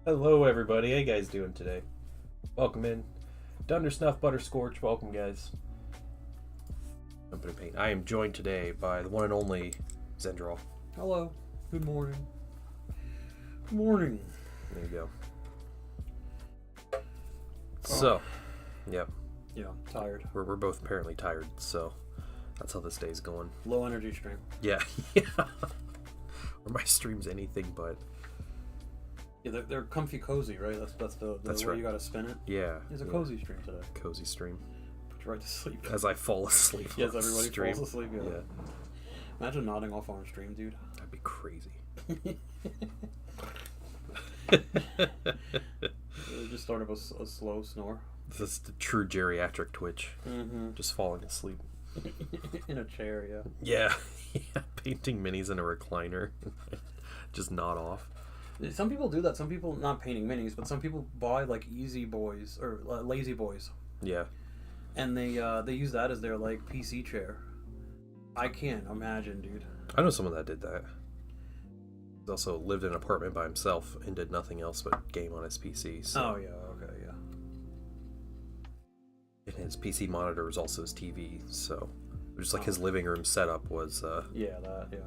Hello everybody, how you guys doing today? Welcome in. Dunder Snuff Butterscorch, welcome guys. Company Paint. I am joined today by the one and only Zendral. Hello. Good morning. Good morning. There you go. So, yeah. Yeah, tired. We're both apparently tired, so that's how this day's going. Low energy stream. Yeah, yeah. Or my stream's anything but. Yeah, they're comfy cozy, right? That's the way right. you gotta spin it. Yeah. It's a cozy stream today. Cozy stream. Put you right to sleep. As I fall asleep. Yes, everybody falls asleep. Yeah. Yeah. Imagine nodding off on stream, dude. That'd be crazy. Just start up a slow snore. This is the true geriatric twitch. Mm-hmm. Just falling asleep. In a chair, yeah. Yeah. Yeah. Painting minis in a recliner. Just nod off. Some people do that. Some people, not painting minis, but some people buy like Easy Boys or Lazy Boys. Yeah. And they use that as their like PC chair. I can't imagine, dude. I know someone that did that. He also lived in an apartment by himself and did nothing else but game on his PC. So. Oh, yeah, okay, yeah. And his PC monitor was also his TV, so just like his living room setup was. Yeah, that, yeah.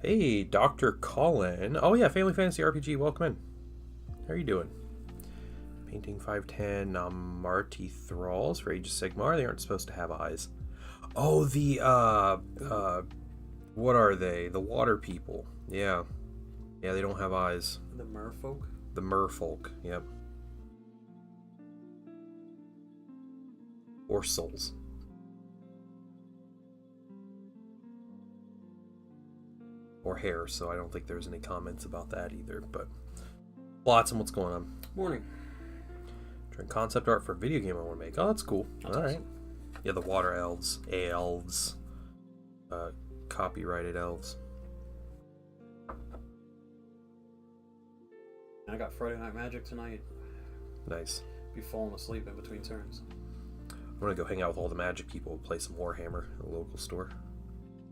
Hey, Dr. Colin. Oh, yeah, Family Fantasy RPG. Welcome in. How are you doing? Painting 510 Marty Thralls for Age of Sigmar. They aren't supposed to have eyes. Oh, the, what are they? The water people. Yeah. Yeah, they don't have eyes. The merfolk? The merfolk, yep. Or souls. Or hair, so I don't think there's any comments about that either, but Flotsam, what's going on? Morning. Trying concept art for a video game I want to make. Oh, that's cool. That's Alright. awesome. Yeah, the water elves, elves, copyrighted elves. I got Friday Night Magic tonight. Nice. Be falling asleep in between turns. I'm gonna go hang out with all the magic people, play some Warhammer at the local store.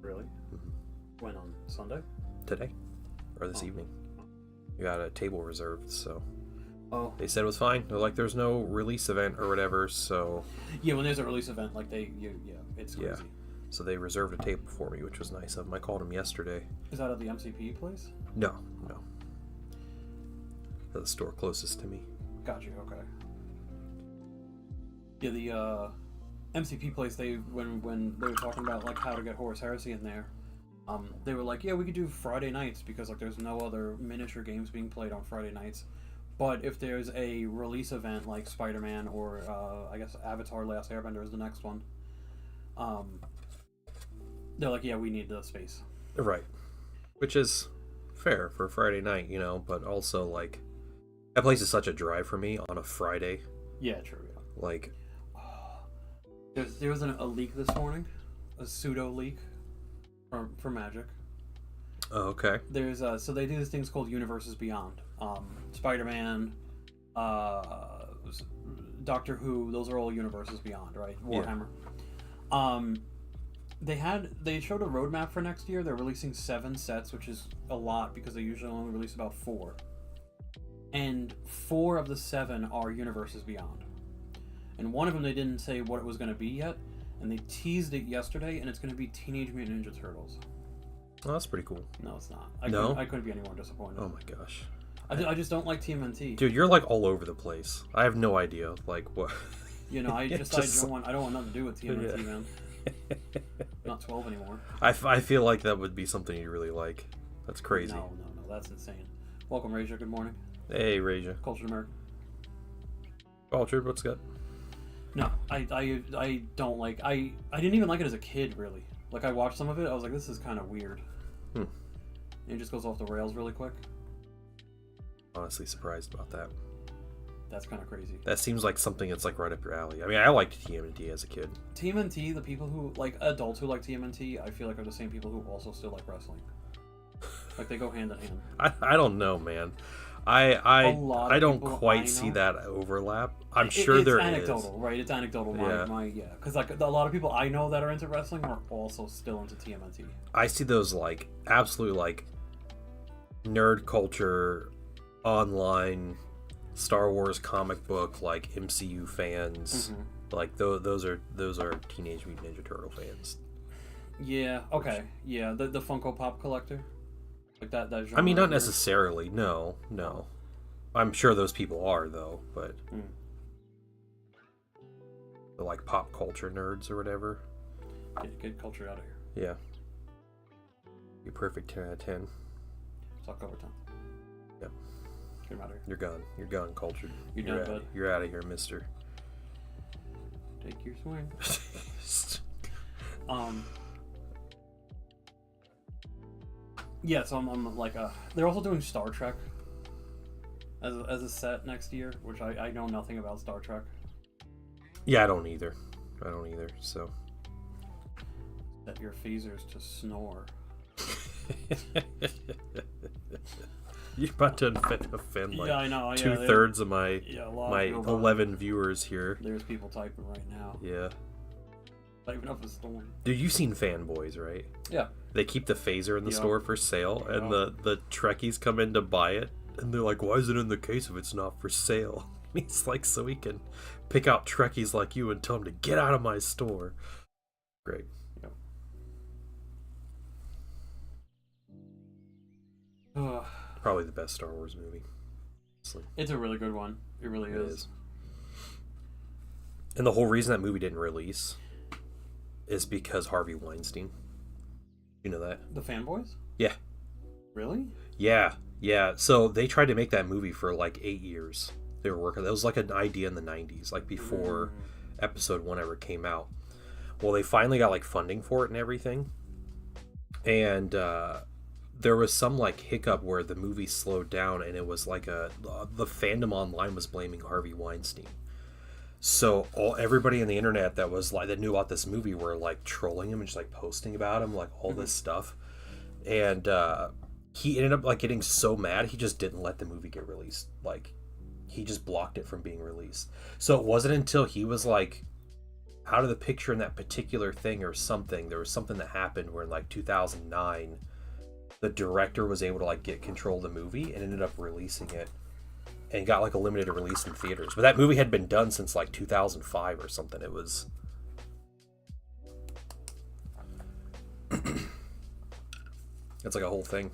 Really? Mm-hmm. When, on Sunday? Today. Or this evening. We got a table reserved, so... Oh. They said it was fine. They're like, there's no release event or whatever, so... Yeah, when there's a release event, like it's crazy. Yeah. So they reserved a table for me, which was nice of them. I called them yesterday. Is that at the MCP place? No. At the store closest to me. Got you, okay. Yeah, the MCP place, when they were talking about like how to get Horus Heresy in there, they were like, yeah, we could do Friday nights because like there's no other miniature games being played on Friday nights. But if there's a release event like Spider-Man or I guess Avatar: Last Airbender is the next one, they're like, yeah, we need the space. Right. Which is fair for Friday night, you know, but also like that place is such a drive for me on a Friday. Yeah, true, yeah. Like there was a leak this morning, a pseudo leak for Magic. Oh, okay. There's so they do these things called Universes Beyond. Spider-Man, Doctor Who, those are all Universes Beyond, right? Warhammer. Yeah. They showed a roadmap for next year. They're releasing 7 sets, which is a lot because they usually only release about 4. And 4 of the 7 are Universes Beyond. And one of them they didn't say what it was going to be yet, and they teased it yesterday, and it's going to be Teenage Mutant Ninja Turtles. Oh, that's pretty cool. No, it's not. I couldn't be any more disappointed. Oh my gosh. I just don't like TMNT. Dude, you're like all over the place. I have no idea, like what. You know, I don't want nothing to do with TMNT, Yeah. man. Not 12 anymore. I feel like that would be something you really like. That's crazy. No, that's insane. Welcome, Raja. Good morning. Hey, Raja. Cultured American. Cultured, what's good? No, I don't like. I didn't even like it as a kid, really. Like, I watched some of it, I was like, this is kind of weird. It just goes off the rails really quick. Honestly surprised about that. That's kind of crazy. That seems like something that's like right up your alley. I mean, I liked TMNT as a kid. TMNT, the people who, like, adults who like TMNT, I feel like are the same people who also still like wrestling. Like, they go hand in hand. I don't know, man. lot I of don't people quite I see know- that overlap. I'm sure there it's is. anecdotal, right? It's anecdotal. Yeah. Yeah, because like a lot of people I know that are into wrestling are also still into TMNT. I see those like absolute like nerd culture online Star Wars comic book like MCU fans. Mm-hmm. Like those are Teenage Mutant Ninja Turtle fans. Yeah. Okay. Yeah. The Funko Pop collector, like that genre. I mean, not right there. necessarily. No. I'm sure those people are though, but the like pop culture nerds or whatever. Get culture out of here. Yeah. You're perfect 10 out of 10. Suck over 10. Yep. Get him out of here. You're gone. You're gone, cultured. You're done, bud. You're out of here, mister. Take your swing. Yeah, so I'm like, they're also doing Star Trek as a set next year, which I know nothing about Star Trek. Yeah, I don't either. So. Set your phasers to snore. You're about to offend like Yeah, I know. Yeah, 2/3 of my a lot my of people 11 viewers here. There's people typing right now. Yeah. Typing up a storm. Dude, you've seen Fanboys, right? Yeah. They keep the phaser in the Yeah. store for sale, and the Trekkies come in to buy it, and they're like, "Why is it in the case if it's not for sale?" And he's like, "So we can pick out Trekkies like you and tell them to get out of my store." Great. Ugh. Probably the best Star Wars movie. Honestly. It's a really good one. It really is. And the whole reason that movie didn't release is because Harvey Weinstein. You know that? The Fanboys? Yeah. Really? Yeah. So they tried to make that movie for like 8 years. They were working. That was like an idea in the 90s, like before episode 1 ever came out. Well, they finally got like funding for it and everything. And there was some like hiccup where the movie slowed down, and it was like the fandom online was blaming Harvey Weinstein. So everybody on the internet that was like that knew about this movie were like trolling him and just like posting about him, like all this stuff. And he ended up like getting so mad he just didn't let the movie get released. Like he just blocked it from being released. So it wasn't until he was like out of the picture in that particular thing or something, there was something that happened where in like 2009 the director was able to like get control of the movie and ended up releasing it and got like a limited release in theaters. But that movie had been done since like 2005 or something. It was it's like a whole thing.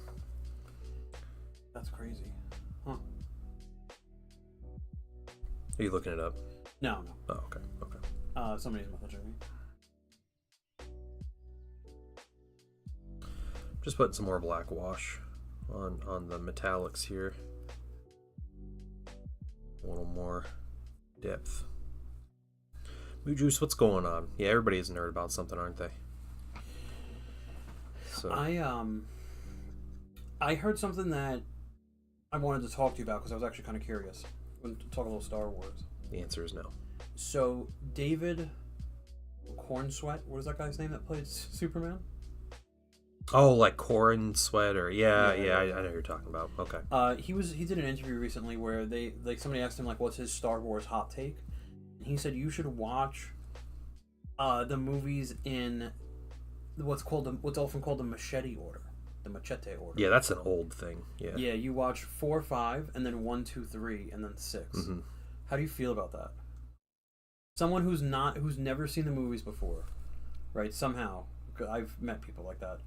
That's crazy. Huh. Are you looking it up? No. Oh, okay. Somebody's messaging me. Just putting some more black wash on the metallics here. A little more depth. Moo Juice, what's going on? Yeah, everybody's a nerd about something, aren't they? So I heard something that I wanted to talk to you about because I was actually kind of curious. We're going to talk a little Star Wars. the answer is no. So David Cornsweet, what is that guy's name that played Superman? Oh, like Corn Sweat or Yeah. I know who you're talking about. Okay. He did an interview recently where somebody asked him like what's his Star Wars hot take, and he said you should watch the movies in what's often called the machete order. Yeah, that's an old thing. Yeah. Yeah, you watch 4, 5, and then 1, 2, 3, and then 6. Mm-hmm. How do you feel about that? Someone who's never seen the movies before, right? Somehow, I've met people like that.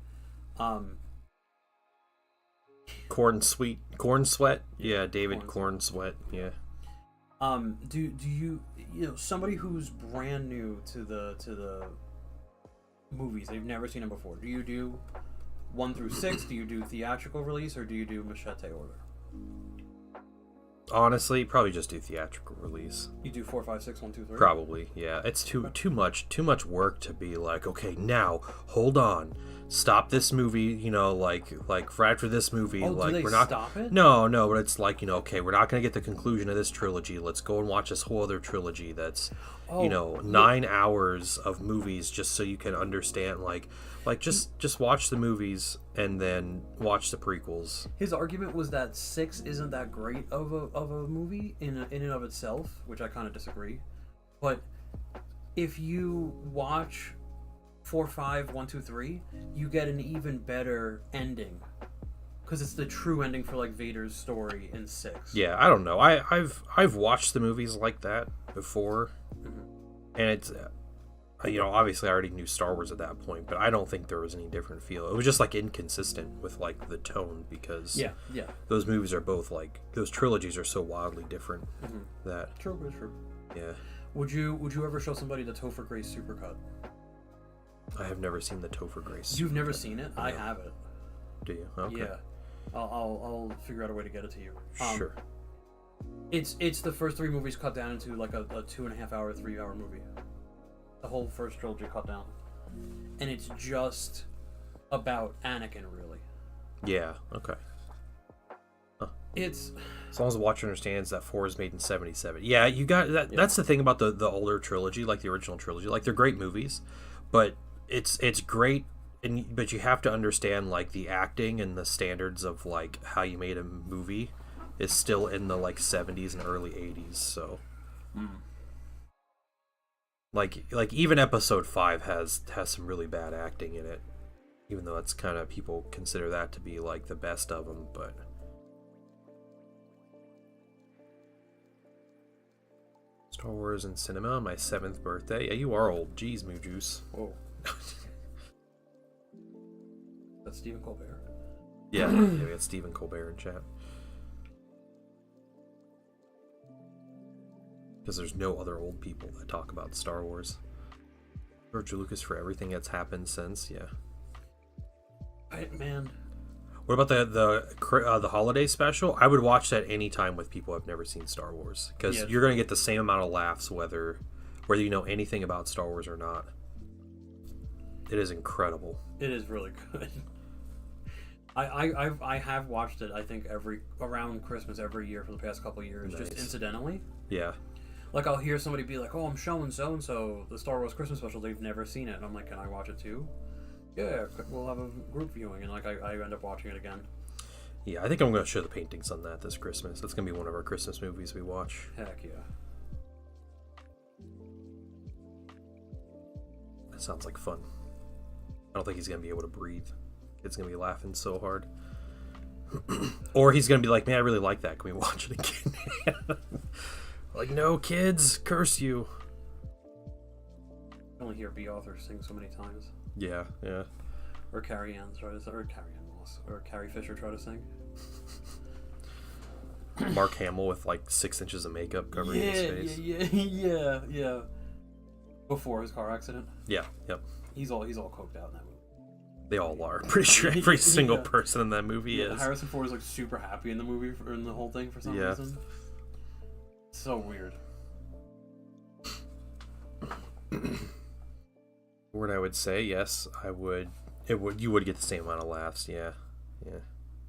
Corn Sweat. Yeah, David Corn Sweat. Yeah. Do you somebody who's brand new to the movies, they've never seen them before? Do you do 1 through 6? Do you do theatrical release, or do you do machete order? Honestly, probably just do theatrical release. You do 4, 5, 6, 1, 2, 3? Probably, yeah. It's too much work to be like, okay, now hold on, stop this movie. Like for after this movie, Oh, like do they we're not stop it? No, but it's like okay, we're not gonna get the conclusion of this trilogy. Let's go and watch this whole other trilogy. That's you know, 9 hours of movies just so you can understand, like just watch the movies and then watch the prequels. His argument was that 6 isn't that great of a movie in and of itself, which I kind of disagree. But if you watch 4, 5, 1, 2, 3, you get an even better ending. Because it's the true ending for, like, Vader's story in 6. Yeah, I don't know. I've watched the movies like that before, and it's, you know, obviously I already knew Star Wars at that point, but I don't think there was any different feel. It was just, like, inconsistent with, like, the tone, because those movies are both, like, those trilogies are so wildly different that... True. Yeah. Would you ever show somebody the Topher Grace supercut? I have never seen the Topher Grace. You've never seen it? No. I have it. Do you? Okay. Yeah. I'll figure out a way to get it to you. Sure. It's the first 3 movies cut down into like a 2.5 hour, 3 hour movie. The whole first trilogy cut down, and it's just about Anakin, really. Yeah. Okay. Huh. It's as long as the watcher understands that 4 is made in 77. Yeah, you got that. Yeah. That's the thing about the older trilogy, like the original trilogy. Like, they're great movies, but it's great. But you have to understand, like, the acting and the standards of, like, how you made a movie is still in the, like, 70s and early 80s, so... Like even episode 5 has some really bad acting in it, even though that's kind of, people consider that to be, like, the best of them, but... Star Wars in cinema on my 7th birthday? Yeah, you are old. Jeez, Moo Juice. Whoa. That's Stephen Colbert. Yeah, we got Stephen Colbert in chat. Because there's no other old people that talk about Star Wars. George Lucas for everything that's happened since, yeah. Man. What about the holiday special? I would watch that anytime with people who've never seen Star Wars, because you're going to get the same amount of laughs whether you know anything about Star Wars or not. It is incredible. It is really good. I have watched it, I think, around Christmas every year for the past couple of years, nice. Just incidentally. Yeah. Like, I'll hear somebody be like, "Oh, I'm showing so-and-so the Star Wars Christmas special. They've never seen it." And I'm like, "Can I watch it too?" Yeah, we'll have a group viewing. And, like, I end up watching it again. Yeah, I think I'm going to show the paintings on that this Christmas. That's going to be one of our Christmas movies we watch. Heck yeah. That sounds like fun. I don't think he's going to be able to breathe. It's going to be laughing so hard. Or he's going to be like, "Man, I really like that. Can we watch it again?" Like, "No, kids, curse you." I only hear B. Arthur sing so many times. Yeah. Or Carrie Ann Moss, or Carrie Fisher try to sing. Mark Hamill with, like, 6 inches of makeup covering his face. Yeah. Before his car accident. Yeah, yep. He's all coked out in that movie. They all are. Pretty sure every single person in that movie is. Harrison Ford is, like, super happy in the movie, in the whole thing for some reason. So weird. Word I would say, yes, I would. You would get the same amount of laughs, yeah.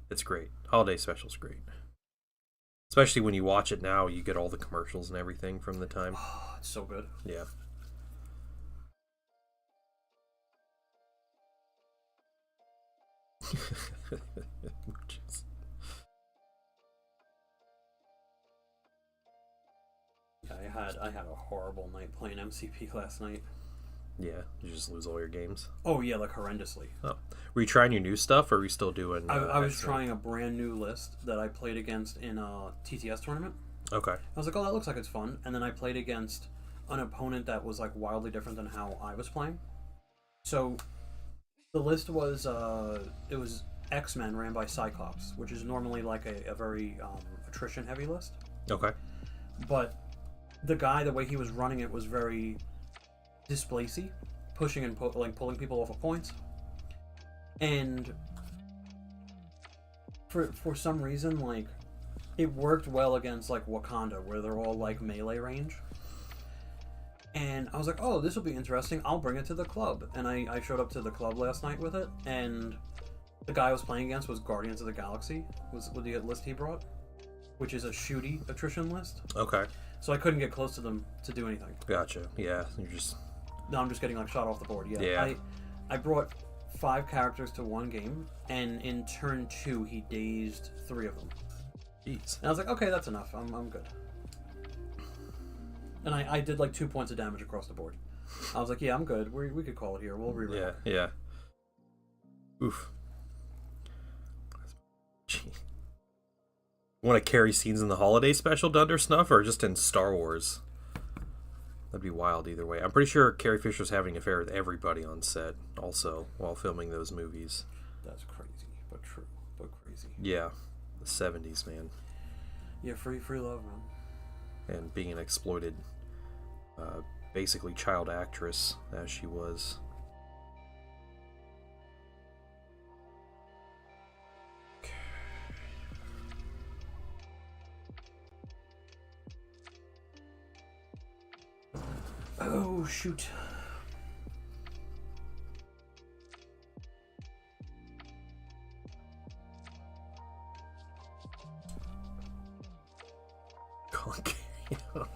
It's great. Holiday special's great. Especially when you watch it now, you get all the commercials and everything from the time. Oh, it's so good. Yeah. I had a horrible night playing MCP last night. Yeah, you just lose all your games. Oh yeah, like horrendously. Oh, were you trying your new stuff, or are you still doing? I was trying a brand new list that I played against in a TTS tournament. Okay. I was like, "Oh, that looks like it's fun," and then I played against an opponent that was, like, wildly different than how I was playing. So, the list was it was X-Men ran by Cyclops, which is normally like a very attrition heavy list. Okay. But the guy, the way he was running it was very displacey, pushing and pulling people off of points. And for some reason, like, it worked well against, like, Wakanda, where they're all, like, melee range. And I was like, "Oh, this will be interesting. I'll bring it to the club." And I showed up to the club last night with it, and the guy I was playing against was Guardians of the Galaxy, was the list he brought, which is a shooty attrition list. Okay. so I couldn't get close to them to do anything. Gotcha. Yeah, you're just... No, I'm just getting like shot off the board. Yeah. Yeah. I brought 5 characters to one game, and in turn 2, he dazed 3 of them. Jeez. And I was like, okay, that's enough. I'm good. And I did like 2 points of damage across the board. I was like, yeah, I'm good. We could call it here. We'll reroll. Yeah. Oof. Gee. Want to carry scenes in the holiday special to Undersnuff or just in Star Wars? That'd be wild either way. I'm pretty sure Carrie Fisher's having an affair with everybody on set also while filming those movies. That's crazy, but true, but crazy. Yeah. The 70s, man. Yeah, free love, man. And being an exploited, basically child actress as she was. Oh, shoot.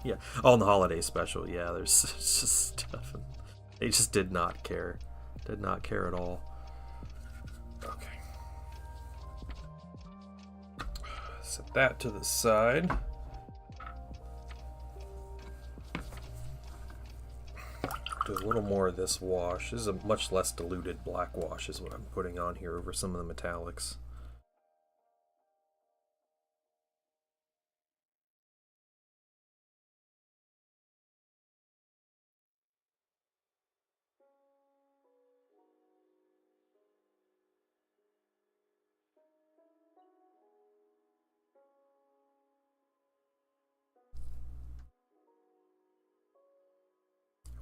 Yeah. Oh, in the holiday special, yeah, there's just stuff. They just did not care. Did not care at all. Okay. Set that to the side. Do a little more of this wash. This is a much less diluted black wash is what I'm putting on here over some of the metallics.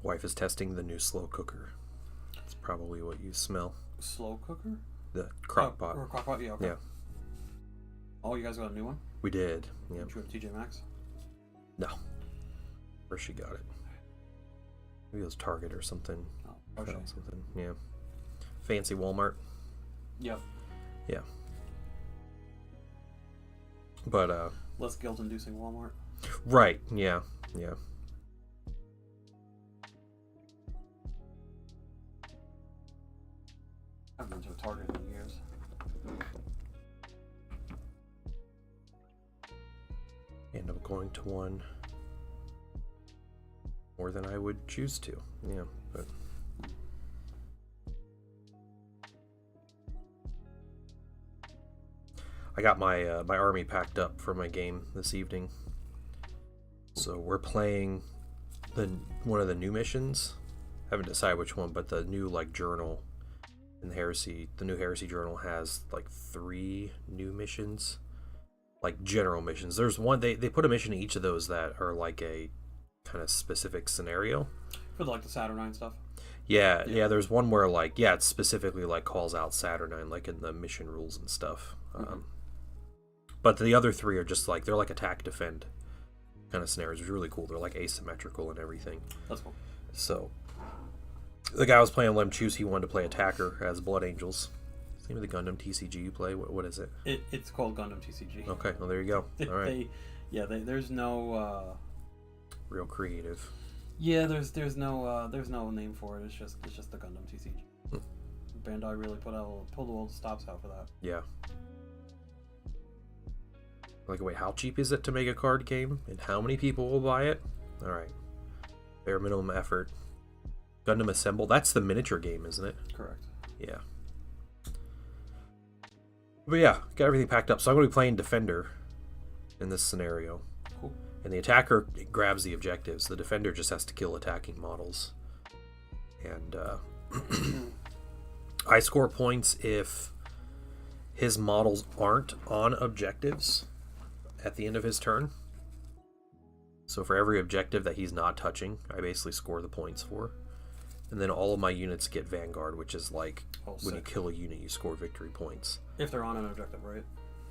Wife is testing the new slow cooker. That's probably what you smell. Slow cooker? The crock pot. Or crock pot, yeah, okay. Yeah. Oh, you guys got a new one? We did. Yeah. Did you have TJ Maxx? No. Where she got it? Maybe it was Target or something. Oh, okay. Something. Yeah. Fancy Walmart. Yep. Yeah. But less guilt-inducing Walmart. Right. Yeah. Yeah. I haven't been to a Target in years. End up going to one more than I would choose to. Yeah, but I got my my army packed up for my game this evening. So we're playing one of the new missions. I haven't decided which one, but the new like journal in the new Heresy journal has like 3 new missions, like general missions. There's one they put a mission in each of those that are like a kind of specific scenario for like the Saturnine stuff. Yeah. There's one where like it specifically like calls out Saturnine, like in the mission rules and stuff. Mm-hmm. But the other 3 are just like they're like attack defend kind of scenarios. It's really cool. They're like asymmetrical and everything. That's cool. So the guy I was playing Lem Choose, he wanted to play attacker as Blood Angels. What's the name of the Gundam TCG you play? What is it? It's called Gundam TCG. Okay, well there you go. All right. There's no real creative. Yeah, there's no name for it. It's just the Gundam TCG. Bandai really pulled all the stops out for that. Yeah. Like, wait, how cheap is it to make a card game, and how many people will buy it? All right. Bare minimum effort. Gundam Assemble. That's the miniature game, isn't it? Correct. Yeah. But yeah, got everything packed up. So I'm going to be playing Defender in this scenario. Cool. And the attacker grabs the objectives. The Defender just has to kill attacking models. And I score points if his models aren't on objectives at the end of his turn. So for every objective that he's not touching, I basically score the points for. And then all of my units get Vanguard, which is like when you kill a unit, you score victory points. If they're on an objective, right?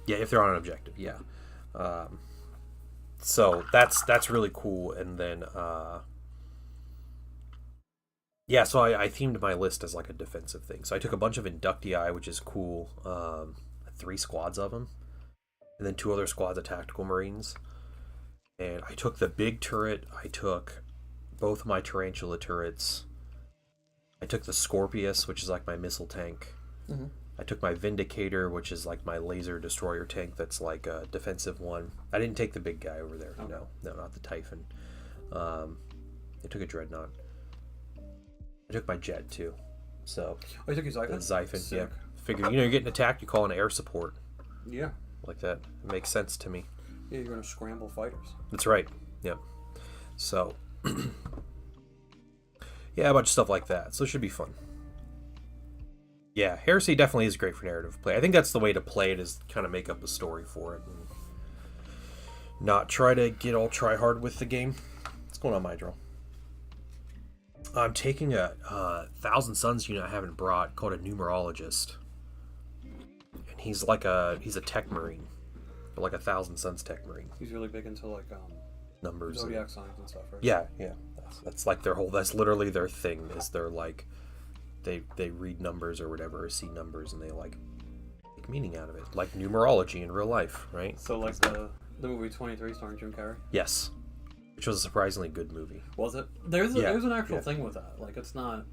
Yeah, if they're on an objective, yeah. So that's really cool. And then, so I themed my list as like a defensive thing. So I took a bunch of Inductii, which is cool. 3 squads of them. And then 2 other squads of Tactical Marines. And I took the big turret. I took both my tarantula turrets. I took the Scorpius, which is like my missile tank. Mm-hmm. I took my Vindicator, which is like my laser destroyer tank that's like a defensive one. I didn't take the big guy over there. Okay. No, not the Typhon. I took a Dreadnought. I took my jet too. So you took your Xiphon? The Xiphon, Sick. yeah. Figure, you're getting attacked, you call an air support. Yeah. Like that. It makes sense to me. Yeah, you're going to scramble fighters. That's right. Yep. So, yeah, a bunch of stuff like that. So it should be fun. Yeah, Heresy definitely is great for narrative play. I think that's the way to play it, is kind of make up a story for it and not try to get all try hard with the game. What's going on, Mydro? I'm taking a Thousand Suns unit I haven't brought called a Numerologist. And he's a tech marine. Or like a Thousand Suns tech marine. He's really big into like numbers, zodiac signs and stuff, right? Yeah. That's like their whole. That's literally their thing. Is they're like, they read numbers or whatever, or see numbers, and they like make meaning out of it, like numerology in real life, right? So like the movie 23 starring Jim Carrey. Yes, which was a surprisingly good movie. Was it? There's an actual thing with that. Like it's not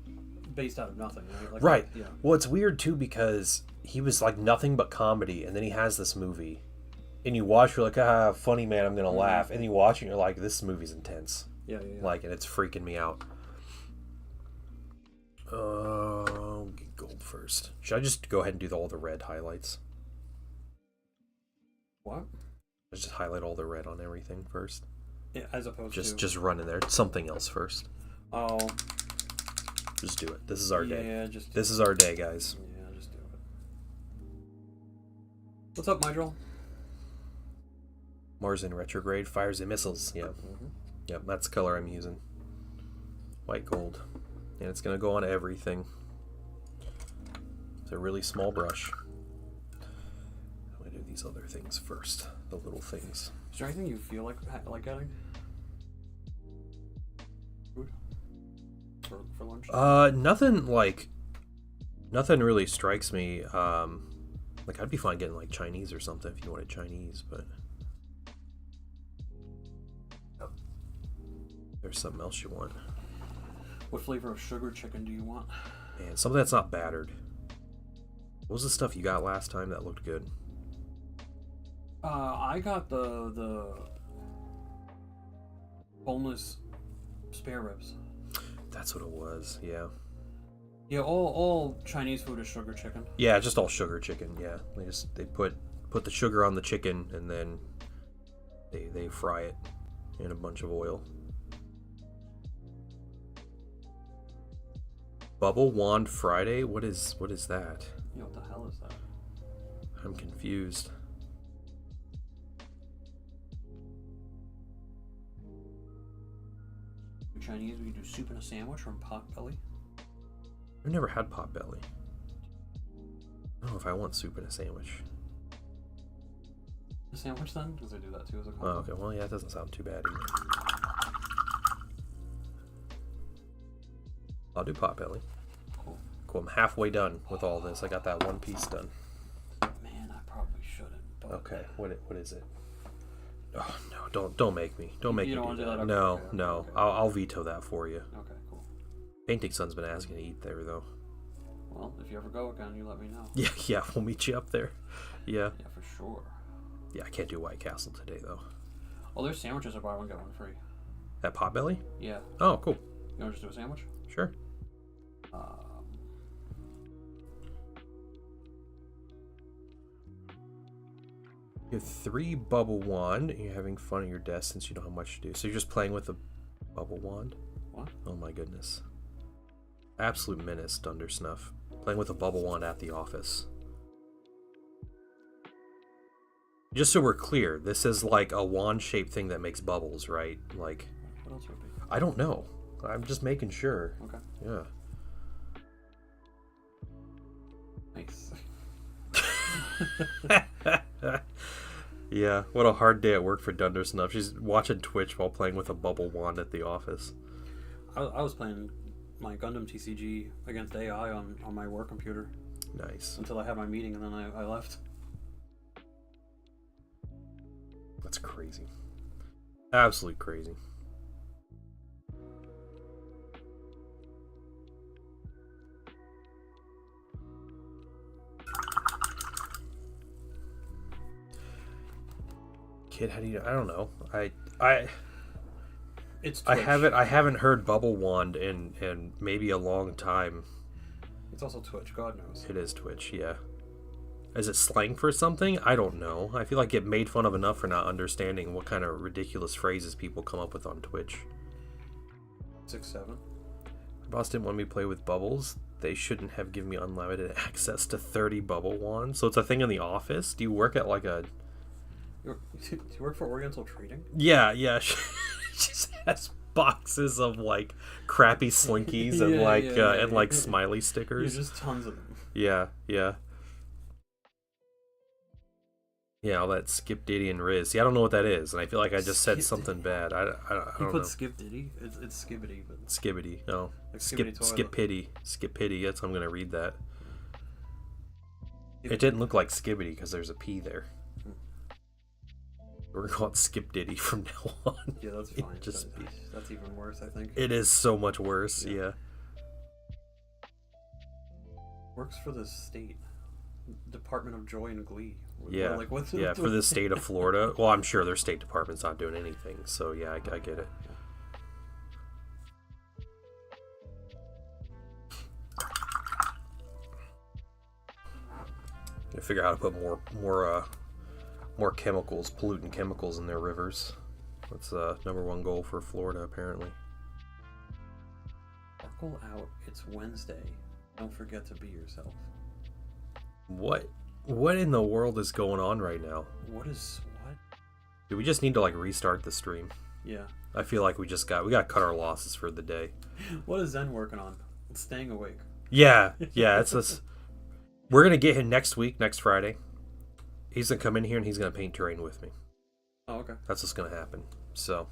based out of nothing, right? Like, right. Yeah. Well, it's weird too because he was like nothing but comedy, and then he has this movie. And you watch, you're like, funny man, I'm gonna laugh. And you watch, and you're like, this movie's intense. Yeah. Like, and it's freaking me out. Get gold first. Should I just go ahead and do all the red highlights? What? Let's just highlight all the red on everything first. Yeah, as opposed to just run in there. Something else first. Oh. Just do it. This is our day. Yeah, this is our day, guys. Yeah, just do it. What's up, Mydril? Mars in retrograde fires and missiles. Yeah. Mm-hmm. Yep, that's the color I'm using. White gold. And it's going to go on everything. It's a really small brush. I'm going to do these other things first. The little things. Is there anything you feel like getting? Food? For lunch? Nothing really strikes me. Like, I'd be fine getting like Chinese or something if you wanted Chinese, but there's something else you want. What flavor of sugar chicken do you want? Man, something that's not battered. What was the stuff you got last time that looked good? I got the boneless spare ribs. That's what it was, yeah. Yeah, all Chinese food is sugar chicken. Yeah, just all sugar chicken, yeah. They put the sugar on the chicken and then they fry it in a bunch of oil. Bubble Wand Friday? What is that? Yeah, what the hell is that? I'm confused. Chinese, we can do soup and a sandwich from Potbelly. I've never had Potbelly. I don't know if I want soup and a sandwich. A sandwich then? Because they do that too as a combo. Oh, okay. Well, yeah, it doesn't sound too bad either. I'll do Potbelly. Cool. I'm halfway done with all this. I got that one piece done. Man, I probably shouldn't. But okay. What is it? Oh no! Don't make me. Don't make me do that. Okay, no. Okay. I'll veto that for you. Okay, cool. Painting Sun's been asking to eat there though. Well, if you ever go again, you let me know. Yeah. We'll meet you up there. Yeah. Yeah, for sure. Yeah, I can't do White Castle today though. Oh, there's sandwiches are buy one get one free. At Potbelly? Yeah. Oh, cool. You want to just do a sandwich? Sure. You have 3 bubble wand, and you're having fun at your desk since you don't have much to do. So you're just playing with a bubble wand? What? Oh my goodness. Absolute menace, Dundersnuff. Playing with a bubble wand at the office. Just so we're clear, this is like a wand-shaped thing that makes bubbles, right? Like, what else would it be? I don't know. I'm just making sure. Okay. Yeah. Nice. Yeah, what a hard day at work for Dundersnuff. She's watching Twitch while playing with a bubble wand at the office. I was playing my Gundam TCG against AI on my work computer. Nice. Until I had my meeting and then I left. That's crazy. Absolutely crazy. Kid, how do you? I don't know. It's Twitch. I haven't heard Bubble Wand in maybe a long time. It's also Twitch. God knows. It is Twitch, yeah. Is it slang for something? I don't know. I feel like get made fun of enough for not understanding what kind of ridiculous phrases people come up with on Twitch. 6-7. My boss didn't want me to play with bubbles. They shouldn't have given me unlimited access to 30 bubble wands. So it's a thing in the office? Do you work at like a... Do you work for Oriental Trading? Yeah. She just has boxes of like crappy slinkies and like smiley stickers. Yeah, just tons of them. Yeah. Yeah, all that Skip Diddy and Riz. See, I don't know what that is, and I feel like I just said something bad. I don't know. You put Skip Diddy? It's Skibbity. But... Skibbity. No. Like Skip Pity. Skip Pity. That's how I'm going to read that. It didn't look like Skibbity because there's a P there. We're going to call it Skip Diddy from now on. Yeah, that's fine. That's even worse, I think. It is so much worse, yeah. Works for the state. Department of Joy and Glee. Yeah, like, what's for the state of Florida. Well, I'm sure their state department's not doing anything, so yeah, I get it. They figure out how to put more chemicals, pollutant chemicals in their rivers. That's number one goal for Florida, apparently. Sparkle out. It's Wednesday. Don't forget to be yourself. What in the world is going on right now? What? Do we just need to like restart the stream? Yeah. I feel like we got to cut our losses for the day. What is Zen working on? It's staying awake. Yeah, it's this. We're gonna get him next Friday. He's gonna come in here and he's gonna paint terrain with me. Oh, okay. That's what's gonna happen. So,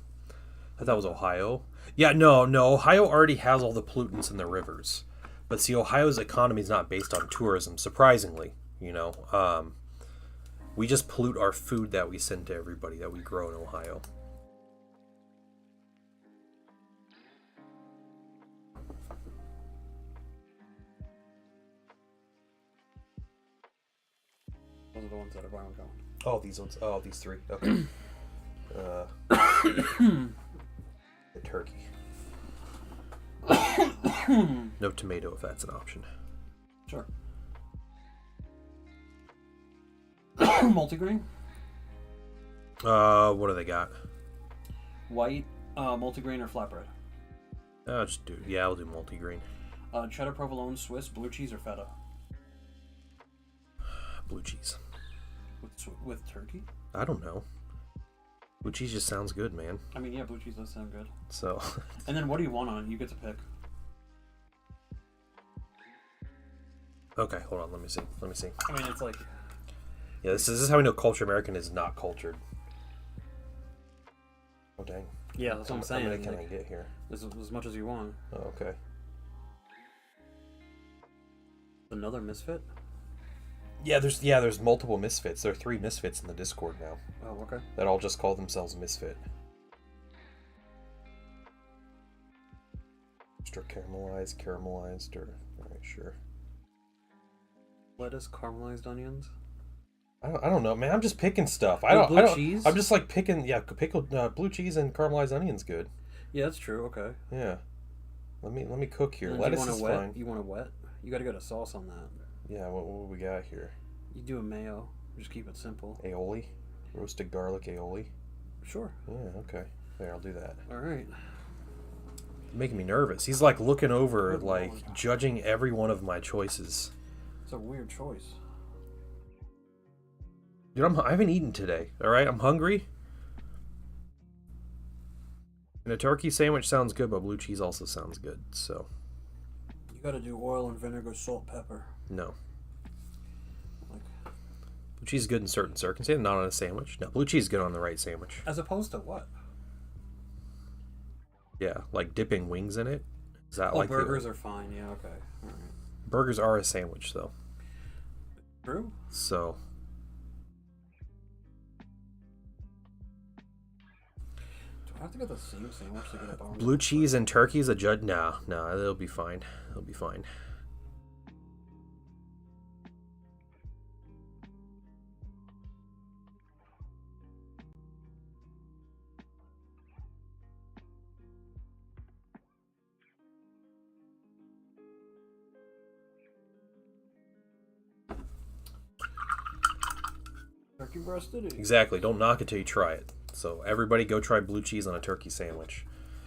I thought that was Ohio. Yeah, no. Ohio already has all the pollutants in their rivers, but see, Ohio's economy is not based on tourism. Surprisingly, we just pollute our food that we send to everybody that we grow in Ohio. Those are the ones that are violent going. Oh, these ones. Oh, these three. Okay. The turkey. No tomato if that's an option. Sure. Multigrain? What do they got? White, multigrain or flatbread? I'll do multigrain. Cheddar, provolone, Swiss, blue cheese, or feta? Blue cheese. With turkey? I don't know. Blue cheese just sounds good, man. I mean, yeah, blue cheese does sound good. So. And then what do you want on it? You get to pick. Okay, hold on. Let me see. I mean, it's like... Yeah, this is how we know Culture American is not cultured. Oh, dang. Yeah, that's what I'm saying. How many can I get here? As much as you want. Oh, okay. Another misfit? Yeah, there's multiple misfits. There are 3 misfits in the Discord now. Oh, okay. That all just call themselves misfit. Extra caramelized, or alright, sure. Lettuce, caramelized onions. I don't know, man. I'm just picking stuff. Cheese? I'm just like picking. Yeah, pickled blue cheese and caramelized onions, good. Yeah, that's true. Okay. Yeah. Let me cook here. Lettuce is wet? fine. You want it wet? You got to get a sauce on that. Yeah. What we got here? You do a mayo. Just keep it simple. Aioli, roasted garlic aioli. Sure. Yeah. Okay. There, I'll do that. All right. Making me nervous. He's like looking over, like judging every one of my choices. It's a weird choice. Dude, I haven't eaten today. All right, I'm hungry. And a turkey sandwich sounds good, but blue cheese also sounds good. So. You got to do oil and vinegar, salt, pepper. No. Blue cheese is good in certain circumstances, not on a sandwich. No, blue cheese is good on the right sandwich. As opposed to what? Yeah, like dipping wings in it. Is that like burgers are fine. Yeah, okay. All right. Burgers are a sandwich, though. True. So. I have to get the same sandwich to get a bonus. Blue cheese and turkey is a judge. No, it'll be fine. It'll be fine. Turkey breast it is. Exactly. Don't knock it till you try it. So everybody go try blue cheese on a turkey sandwich.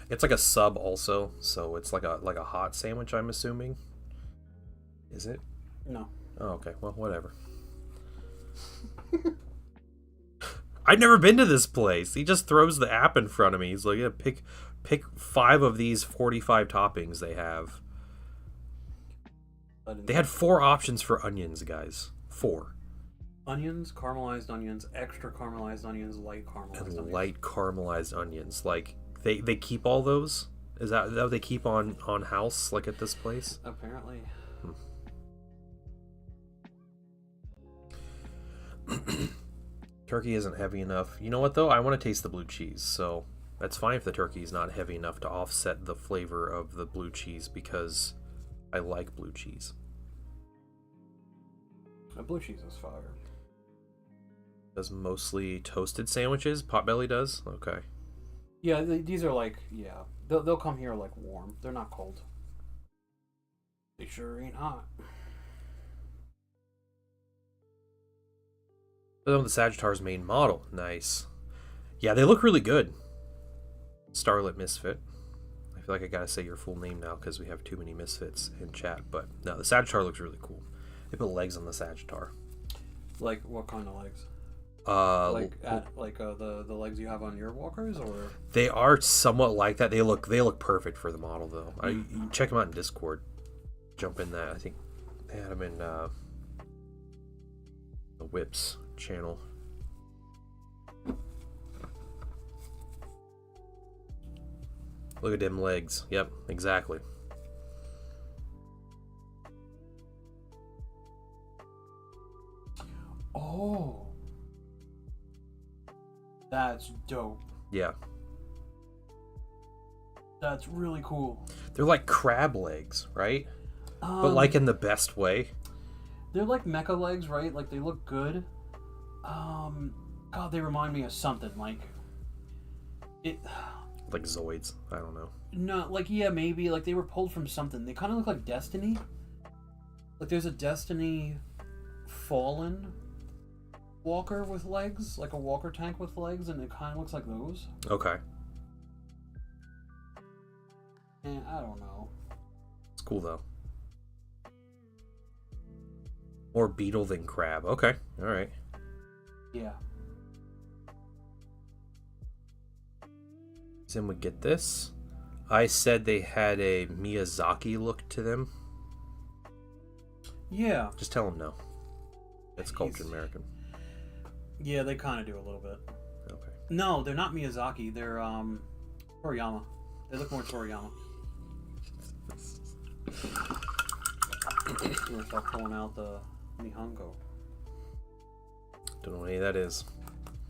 It's like a sub also, so it's like a hot sandwich, I'm assuming. Is it? No. Oh, okay. Well, whatever. I've never been to this place. He just throws the app in front of me. He's like, yeah, pick 5 of these 45 toppings they have. They had 4 options for onions, guys. 4. Onions, caramelized onions, extra caramelized onions, light caramelized onions. Light caramelized onions. Like, they keep all those? Is that what they keep on house, like at this place? Apparently. Turkey isn't heavy enough. You know what, though? I want to taste the blue cheese, so that's fine if the turkey is not heavy enough to offset the flavor of the blue cheese, because I like blue cheese. The blue cheese is fire. Does mostly toasted sandwiches. Potbelly does. Okay. Yeah, these are like, yeah, they'll come here like warm. They're not cold. They sure ain't hot. Oh, the Sagittar's main model. Nice. Yeah, they look really good. Starlit Misfit. I feel like I gotta say your full name now because we have too many misfits in chat. But no, the Sagittar looks really cool. They put legs on the Sagittar. Like what kind of legs? The legs you have on your walkers, or they are somewhat like that. They look perfect for the model though. You check them out in Discord. Jump in that. I think they had them in the Whips channel. Look at them legs. Yep, exactly. Oh, that's dope. Yeah. That's really cool. They're like crab legs, right? But like in the best way. They're like mecha legs, right? Like they look good. God, they remind me of something like it. Like Zoids. I don't know. No, like yeah, maybe like they were pulled from something. They kind of look like Destiny. Like there's a Destiny Fallen walker with legs, like a walker tank with legs, and it kind of looks like those. Okay. And I don't know. It's cool though. More beetle than crab. Okay. All right. Yeah. Then we get this. I said they had a Miyazaki look to them. Yeah. Just tell him no. It's cultured American. Yeah, they kind of do a little bit. Okay. No, they're not Miyazaki. They're Toriyama. They look more Toriyama. I'm gonna start pulling out the Nihongo. Don't know what any of that is.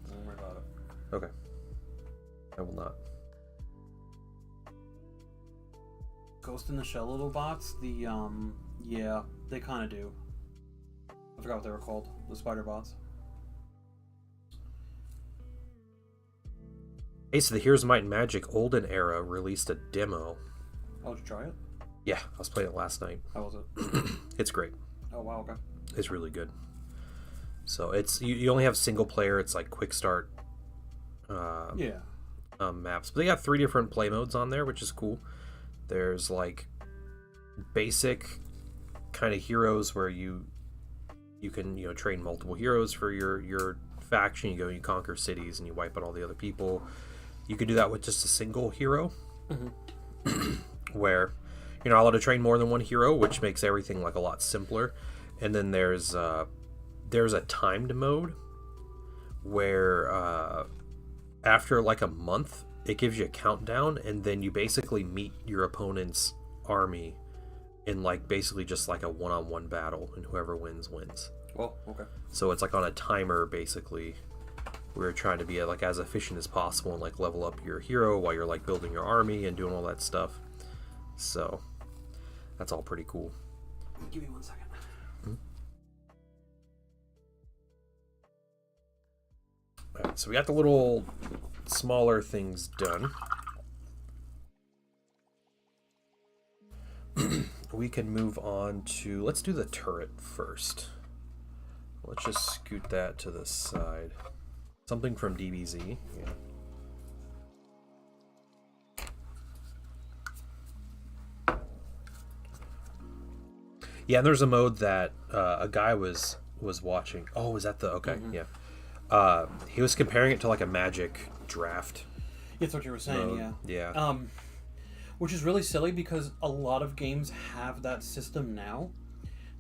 Don't worry about it. Okay. I will not. Ghost in the Shell little bots, yeah, they kind of do. I forgot what they were called. The spider bots. Ace of the Heroes of Might and Magic Olden Era released a demo. Oh, did you try it? Yeah, I was playing it last night. How was it? It's great. Oh, wow, okay. It's really good. So it's you only have single player. It's like quick start maps. But they got 3 different play modes on there, which is cool. There's like basic kind of heroes where you can train multiple heroes for your faction. You go and you conquer cities and you wipe out all the other people. You can do that with just a single hero, where you're not allowed to train more than one hero, which makes everything like a lot simpler. And then there's a timed mode where after like a month it gives you a countdown, and then you basically meet your opponent's army in like basically just like a one-on-one battle, and whoever wins. Oh, okay. So it's like on a timer basically, we were trying to be like as efficient as possible and like level up your hero while you're like building your army and doing all that stuff. So that's all pretty cool. Give me 1 second. All right, so we got the little smaller things done. We can move on to, let's do the turret first. Let's just scoot that to the side. Something from DBZ. Yeah. Yeah, and there's a mode that a guy was watching. Oh, was that the... Okay, yeah. He was comparing it to like a Magic draft. That's what you were saying, mode. Yeah. Which is really silly because a lot of games have that system now.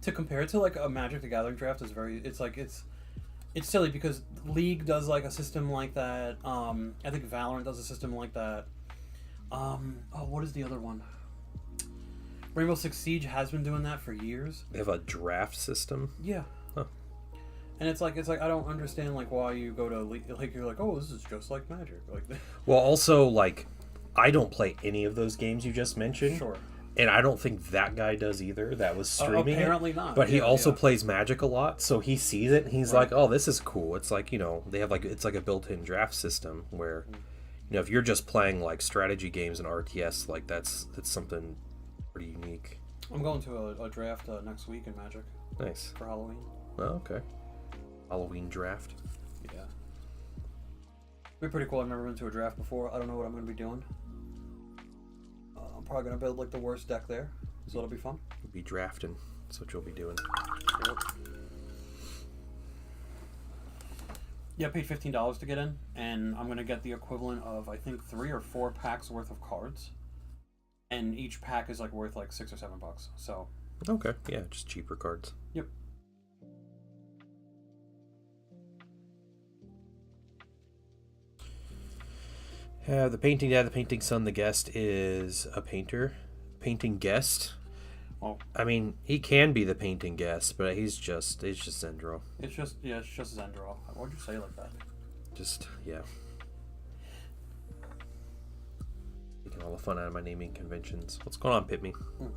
To compare it to like a Magic the Gathering draft is very... It's silly because League does like a system like that. I think Valorant does a system like that. What is the other one? Rainbow Six Siege has been doing that for years. They have a draft system? Yeah. Huh. And it's like I don't understand like why you go to like you're like, oh, this is just like Magic. Like Well, also like I don't play any of those games you just mentioned. Sure. And I don't think that guy does either. That was streaming. Apparently not. But he also plays Magic a lot, so he sees it and he's like, "Oh, this is cool." It's like, they have like it's like a built-in draft system where if you're just playing like strategy games and RTS, like that's something pretty unique. I'm going to a draft next week in Magic. Nice. For Halloween. Oh, okay. Halloween draft. Yeah. It'd be pretty cool. I've never been to a draft before. I don't know what I'm going to be doing. I'm probably going to build like the worst deck there, so it'll be fun. You'll be drafting. That's what you'll be doing. Yep. Yeah, I paid $15 to get in, and I'm going to get the equivalent of, I think, 3 or 4 packs worth of cards. And each pack is like worth like $6 or $7. So. Okay. Yeah, just cheaper cards. Yep. The painting dad, the painting son, the guest is a painter. Painting guest. Well, I mean, he can be the painting guest, but it's just Zendro. It's just Zendro. Why'd you say it like that? Just, yeah. Taking all the fun out of my naming conventions. What's going on, Pitme? Oh,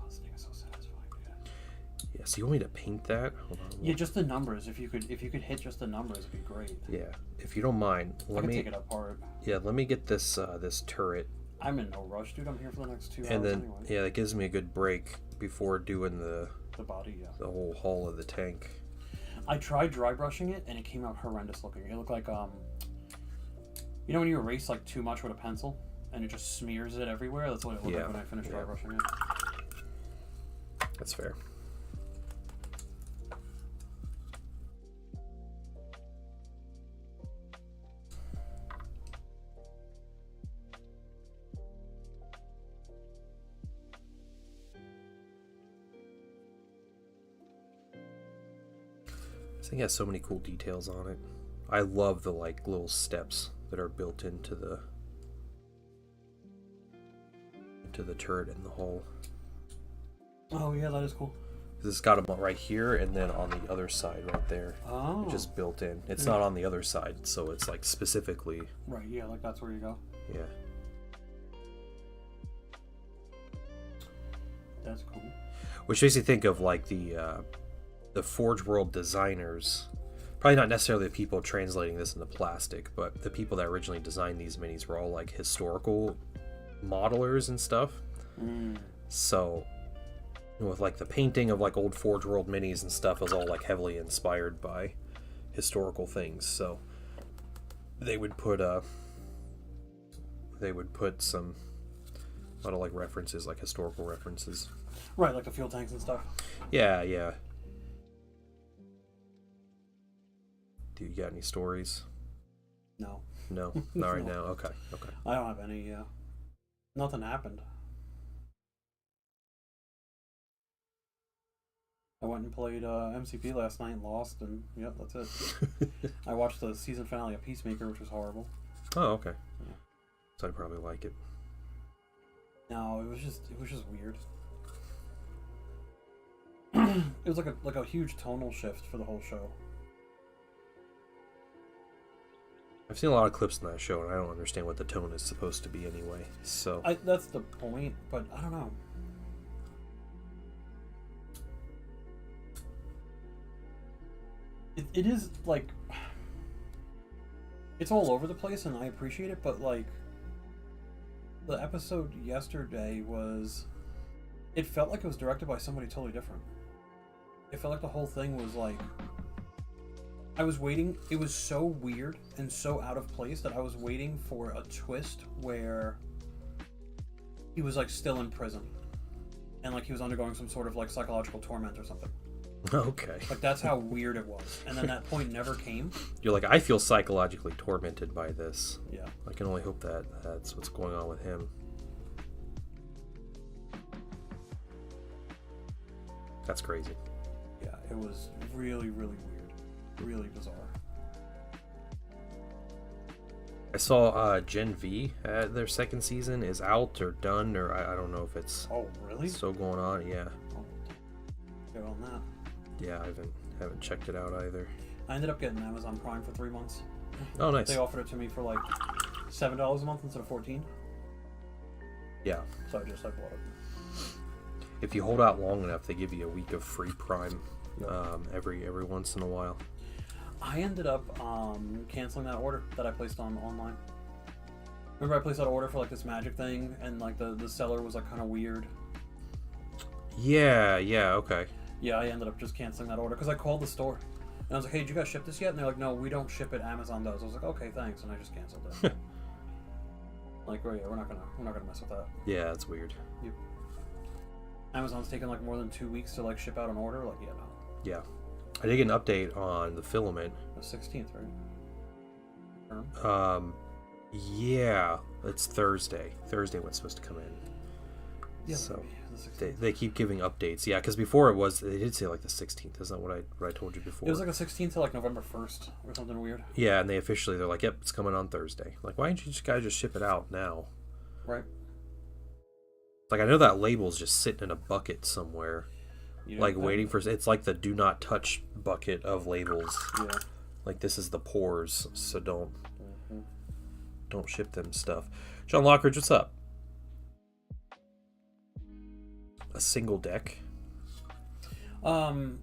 this thing is so satisfying, dude. Yeah, so you want me to paint that? Hold on. Yeah, just the numbers. If you could hit just the numbers, it'd be great. Yeah, if you don't mind, let me take it apart. Yeah, let me get this this turret. I'm in no rush, dude. I'm here for the next 2 hours and then anyway. Yeah, that gives me a good break before doing the body, yeah. The whole hull of the tank. I tried dry brushing it and it came out horrendous looking. It looked like you know when you erase like too much with a pencil and it just smears it everywhere? That's what it looked like when I finished dry brushing it. That's fair. This thing has so many cool details on it. I love the like little steps that are built into the turret and the hull. Oh yeah, that is cool. It's got them right here and then on the other side right there. Oh. It's just built in. It's not on the other side, so it's like specifically. Right, yeah, like that's where you go. Yeah. That's cool. Which makes you think of like the Forge World designers. Probably not necessarily the people translating this into plastic, but the people that originally designed these minis were all like historical modelers and stuff. So with like the painting of like old Forge World minis and stuff was all like heavily inspired by historical things. So they would put some a lot of like references, like historical references. Right, like the fuel tanks and stuff. Yeah, yeah. Do you got any stories? No. No, not right now. Okay, okay. I don't have any. Nothing happened. I went and played MCP last night and lost, and yep, that's it. I watched the season finale of Peacemaker, which was horrible. Oh, okay. Yeah. So I'd probably like it. No, it was just weird. It was like a huge tonal shift for the whole show. I've seen a lot of clips in that show, and I don't understand what the tone is supposed to be anyway. So that's the point, but I don't know. It is like it's all over the place, and I appreciate it. But like the episode yesterday it felt like it was directed by somebody totally different. It felt like the whole thing was like I was waiting. It was so weird and so out of place that I was waiting for a twist where he was like still in prison and like he was undergoing some sort of like psychological torment or something. Okay. Like that's how weird it was. And then that point never came. You're like, I feel psychologically tormented by this. Yeah. I can only hope that that's what's going on with him. That's crazy. Yeah, it was really, really weird. Really bizarre. I saw Gen V, their second season is out or done, or I don't know if it's really still going on. Yeah. Go on that. Yeah, I haven't checked it out either. I ended up getting Amazon Prime for 3 months. Oh, nice. They offered it to me for like $7 a month instead of $14. Yeah. So I bought it. If you hold out long enough, they give you a week of free Prime every once in a while. I ended up canceling that order that I placed online. Remember I placed that order for like this magic thing, and like the seller was like kind of weird. Yeah, okay. Yeah, I ended up just canceling that order because I called the store and I was like, "Hey, did you guys ship this yet?" And they're like, "No, we don't ship it. Amazon does." I was like, "Okay, thanks," and I just canceled it. Like, oh yeah, we're not gonna mess with that. Yeah, that's weird. Yep. Amazon's taking like more than 2 weeks to like ship out an order. Like, yeah, no. Yeah, I did get an update on the filament. The 16th, right? Yeah, it's Thursday. Thursday when it's supposed to come in. Yeah. So the they keep giving updates. Yeah, because before they did say like the 16th. Isn't that what I told you before? It was like the 16th to like November 1st or something weird. Yeah, and they're like, yep, it's coming on Thursday. Like, why didn't you guys just ship it out now? Right. Like, I know that label's just sitting in a bucket somewhere. Like, waiting for... It's like the do not touch bucket of labels. Yeah. Like, this is the pores, so don't ship them stuff. John Lockridge, what's up? A single deck? Final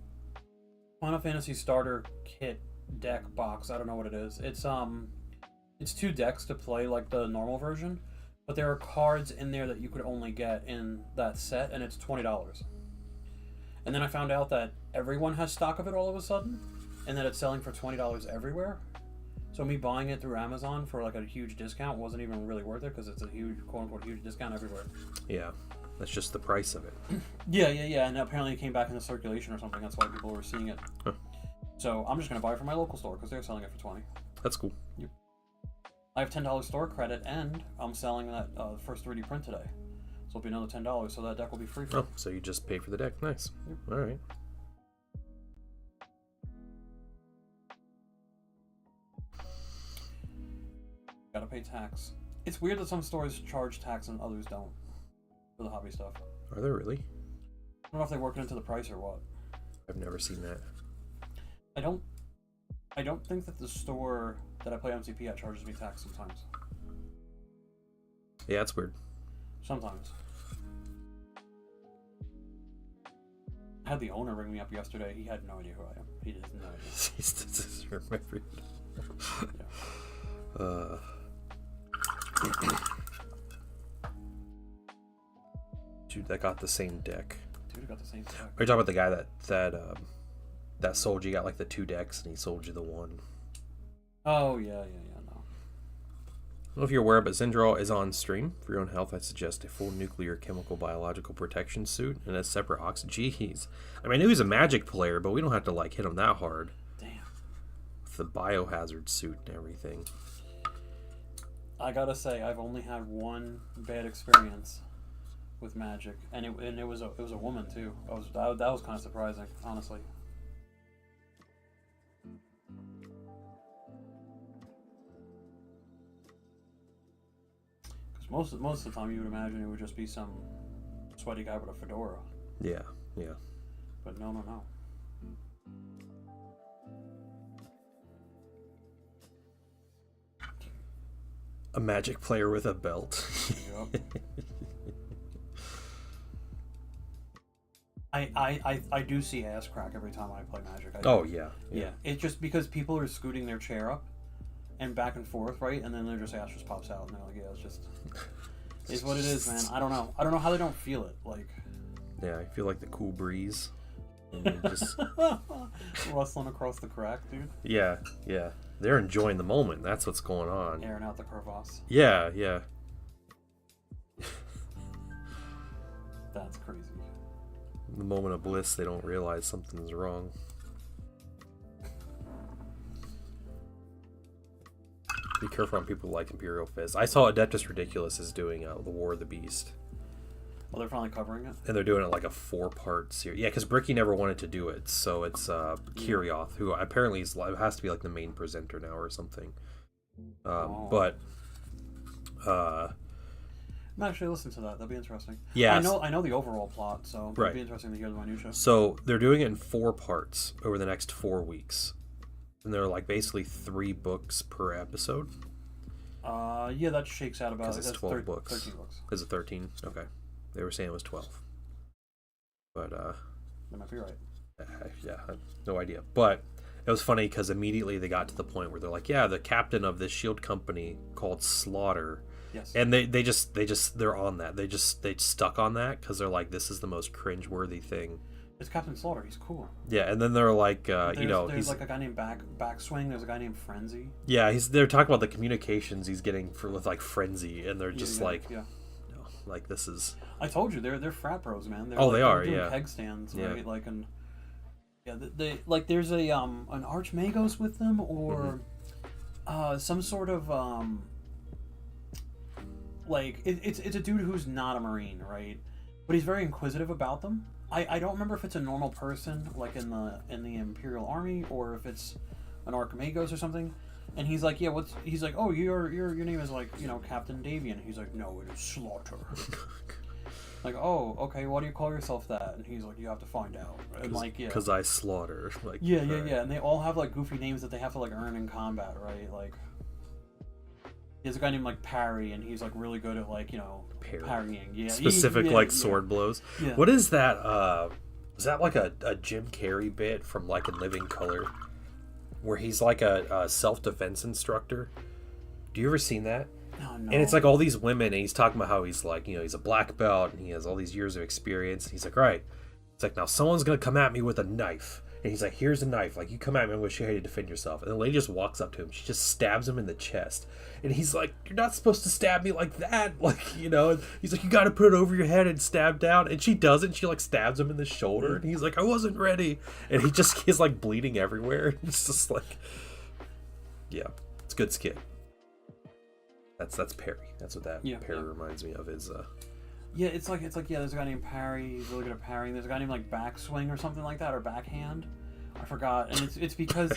Fantasy Starter Kit deck box. I don't know what it is. It's 2 decks to play like the normal version, but there are cards in there that you could only get in that set, and it's $20. And then I found out that everyone has stock of it all of a sudden, and that it's selling for $20 everywhere. So me buying it through Amazon for like a huge discount wasn't even really worth it because it's a huge, quote-unquote, huge discount everywhere. Yeah, that's just the price of it. Yeah, and apparently it came back into circulation or something. That's why people were seeing it. Huh. So I'm just going to buy it from my local store because they're selling it for $20. That's cool. Yep. I have $10 store credit, and I'm selling that first 3D print today. So it'll be another $10, so that deck will be free for Oh, so you just pay for the deck. Nice. Yep. All right. Gotta pay tax. It's weird that some stores charge tax and others don't for the hobby stuff. Are there really? I don't know if they work it into the price or what. I've never seen that. I don't think that the store that I play MCP at charges me tax sometimes. Yeah, it's weird. Sometimes. I had the owner ring me up yesterday. He had no idea who I am. He has no idea. He doesn't remember. Yeah. Dude, that got the same deck. Dude got the same deck. Are you talking about the guy that sold you got like the 2 decks and he sold you the 1? Oh yeah, no. I don't know if you're aware, but Zendral is on stream. For your own health, I suggest a full nuclear, chemical, biological protection suit and a separate oxygen. Jeez. I mean, I knew he's a Magic player, but we don't have to like hit him that hard. Damn. With the biohazard suit and everything. I gotta say, I've only had one bad experience with Magic, and it was a woman too. That was kind of surprising, honestly. Because most of the time, you would imagine it would just be some sweaty guy with a fedora. Yeah. But no. A Magic player with a belt. Yep. I do see ass crack every time I play Magic. Oh, yeah. It's just because people are scooting their chair up and back and forth, right? And then their ass just pops out, and they're like, yeah, it's just... It's what it is, man. I don't know. I don't know how they don't feel it. Like... Yeah, I feel like the cool breeze. And just... Rustling across the crack, dude. Yeah. They're enjoying the moment. That's what's going on. Airing out the crevasse. Yeah. That's crazy. The moment of bliss, they don't realize something's wrong. Be careful on people like Imperial Fist. I saw Adeptus Ridiculous is doing the War of the Beast. Oh, they're finally covering it? And they're doing it like a 4-part series. Yeah, because Bricky never wanted to do it. So it's Kirioth, who apparently has to be like the main presenter now or something. But... I'm actually listening to that. That'll be interesting. Yeah, I know the overall plot, so it'll be interesting to hear the minutia. So they're doing it in 4 parts over the next 4 weeks, and they're like basically 3 books per episode. Yeah, that shakes out about. Because it's 12 books. 13 books. Is it 13? Okay, they were saying it was 12, but That might be right. Yeah, I have no idea. But it was funny because immediately they got to the point where they're like, yeah, the captain of this shield company called Slaughter. Yes. And they're on that. They stuck on that because they're like, this is the most cringeworthy thing. It's Captain Slaughter. He's cool. Yeah, and then they're like, there's he's like a guy named Backswing. There's a guy named Frenzy. Yeah, they're talking about the communications he's getting with like Frenzy, and they're just no, like this is. I told you they're frat bros, man. They are. Doing yeah. Keg stands, right? Yeah. Like they like there's a an Archmagos with them, or some sort of like it's a dude who's not a Marine, right? But he's very inquisitive about them. I don't remember if it's a normal person like in the Imperial Army or if it's an Archmagos or something. And he's like, yeah, he's like, oh, your name is like, Captain Davian. He's like, no, it is Slaughter. Like, oh, okay, why do you call yourself that? And he's like, you have to find out. And like, yeah, because I slaughter. Like, yeah. And they all have like goofy names that they have to like earn in combat, right? Like, there's a guy named like Parry, and he's like really good at like parrying. Yeah, specific sword blows. Yeah. What is that? Is that like a Jim Carrey bit from like In Living Color, where he's like a self-defense instructor? Do you ever seen that? No. And it's like all these women, and he's talking about how he's like, he's a black belt, and he has all these years of experience. And he's like, right. It's like, now someone's gonna come at me with a knife. And he's like, here's a knife. Like, you come at me, I'm going to show you how to defend yourself. And the lady just walks up to him. She just stabs him in the chest. And he's like, you're not supposed to stab me like that. Like, And he's like, you got to put it over your head and stab down. And she doesn't. She, like, stabs him in the shoulder. And he's like, I wasn't ready. And he's like, bleeding everywhere. It's just like, yeah. It's a good skit. That's Perry. That's what that Perry reminds me of is... Yeah, it's like there's a guy named Parry, he's really good at parrying. There's a guy named like Backswing or something like that, or Backhand. I forgot. And it's because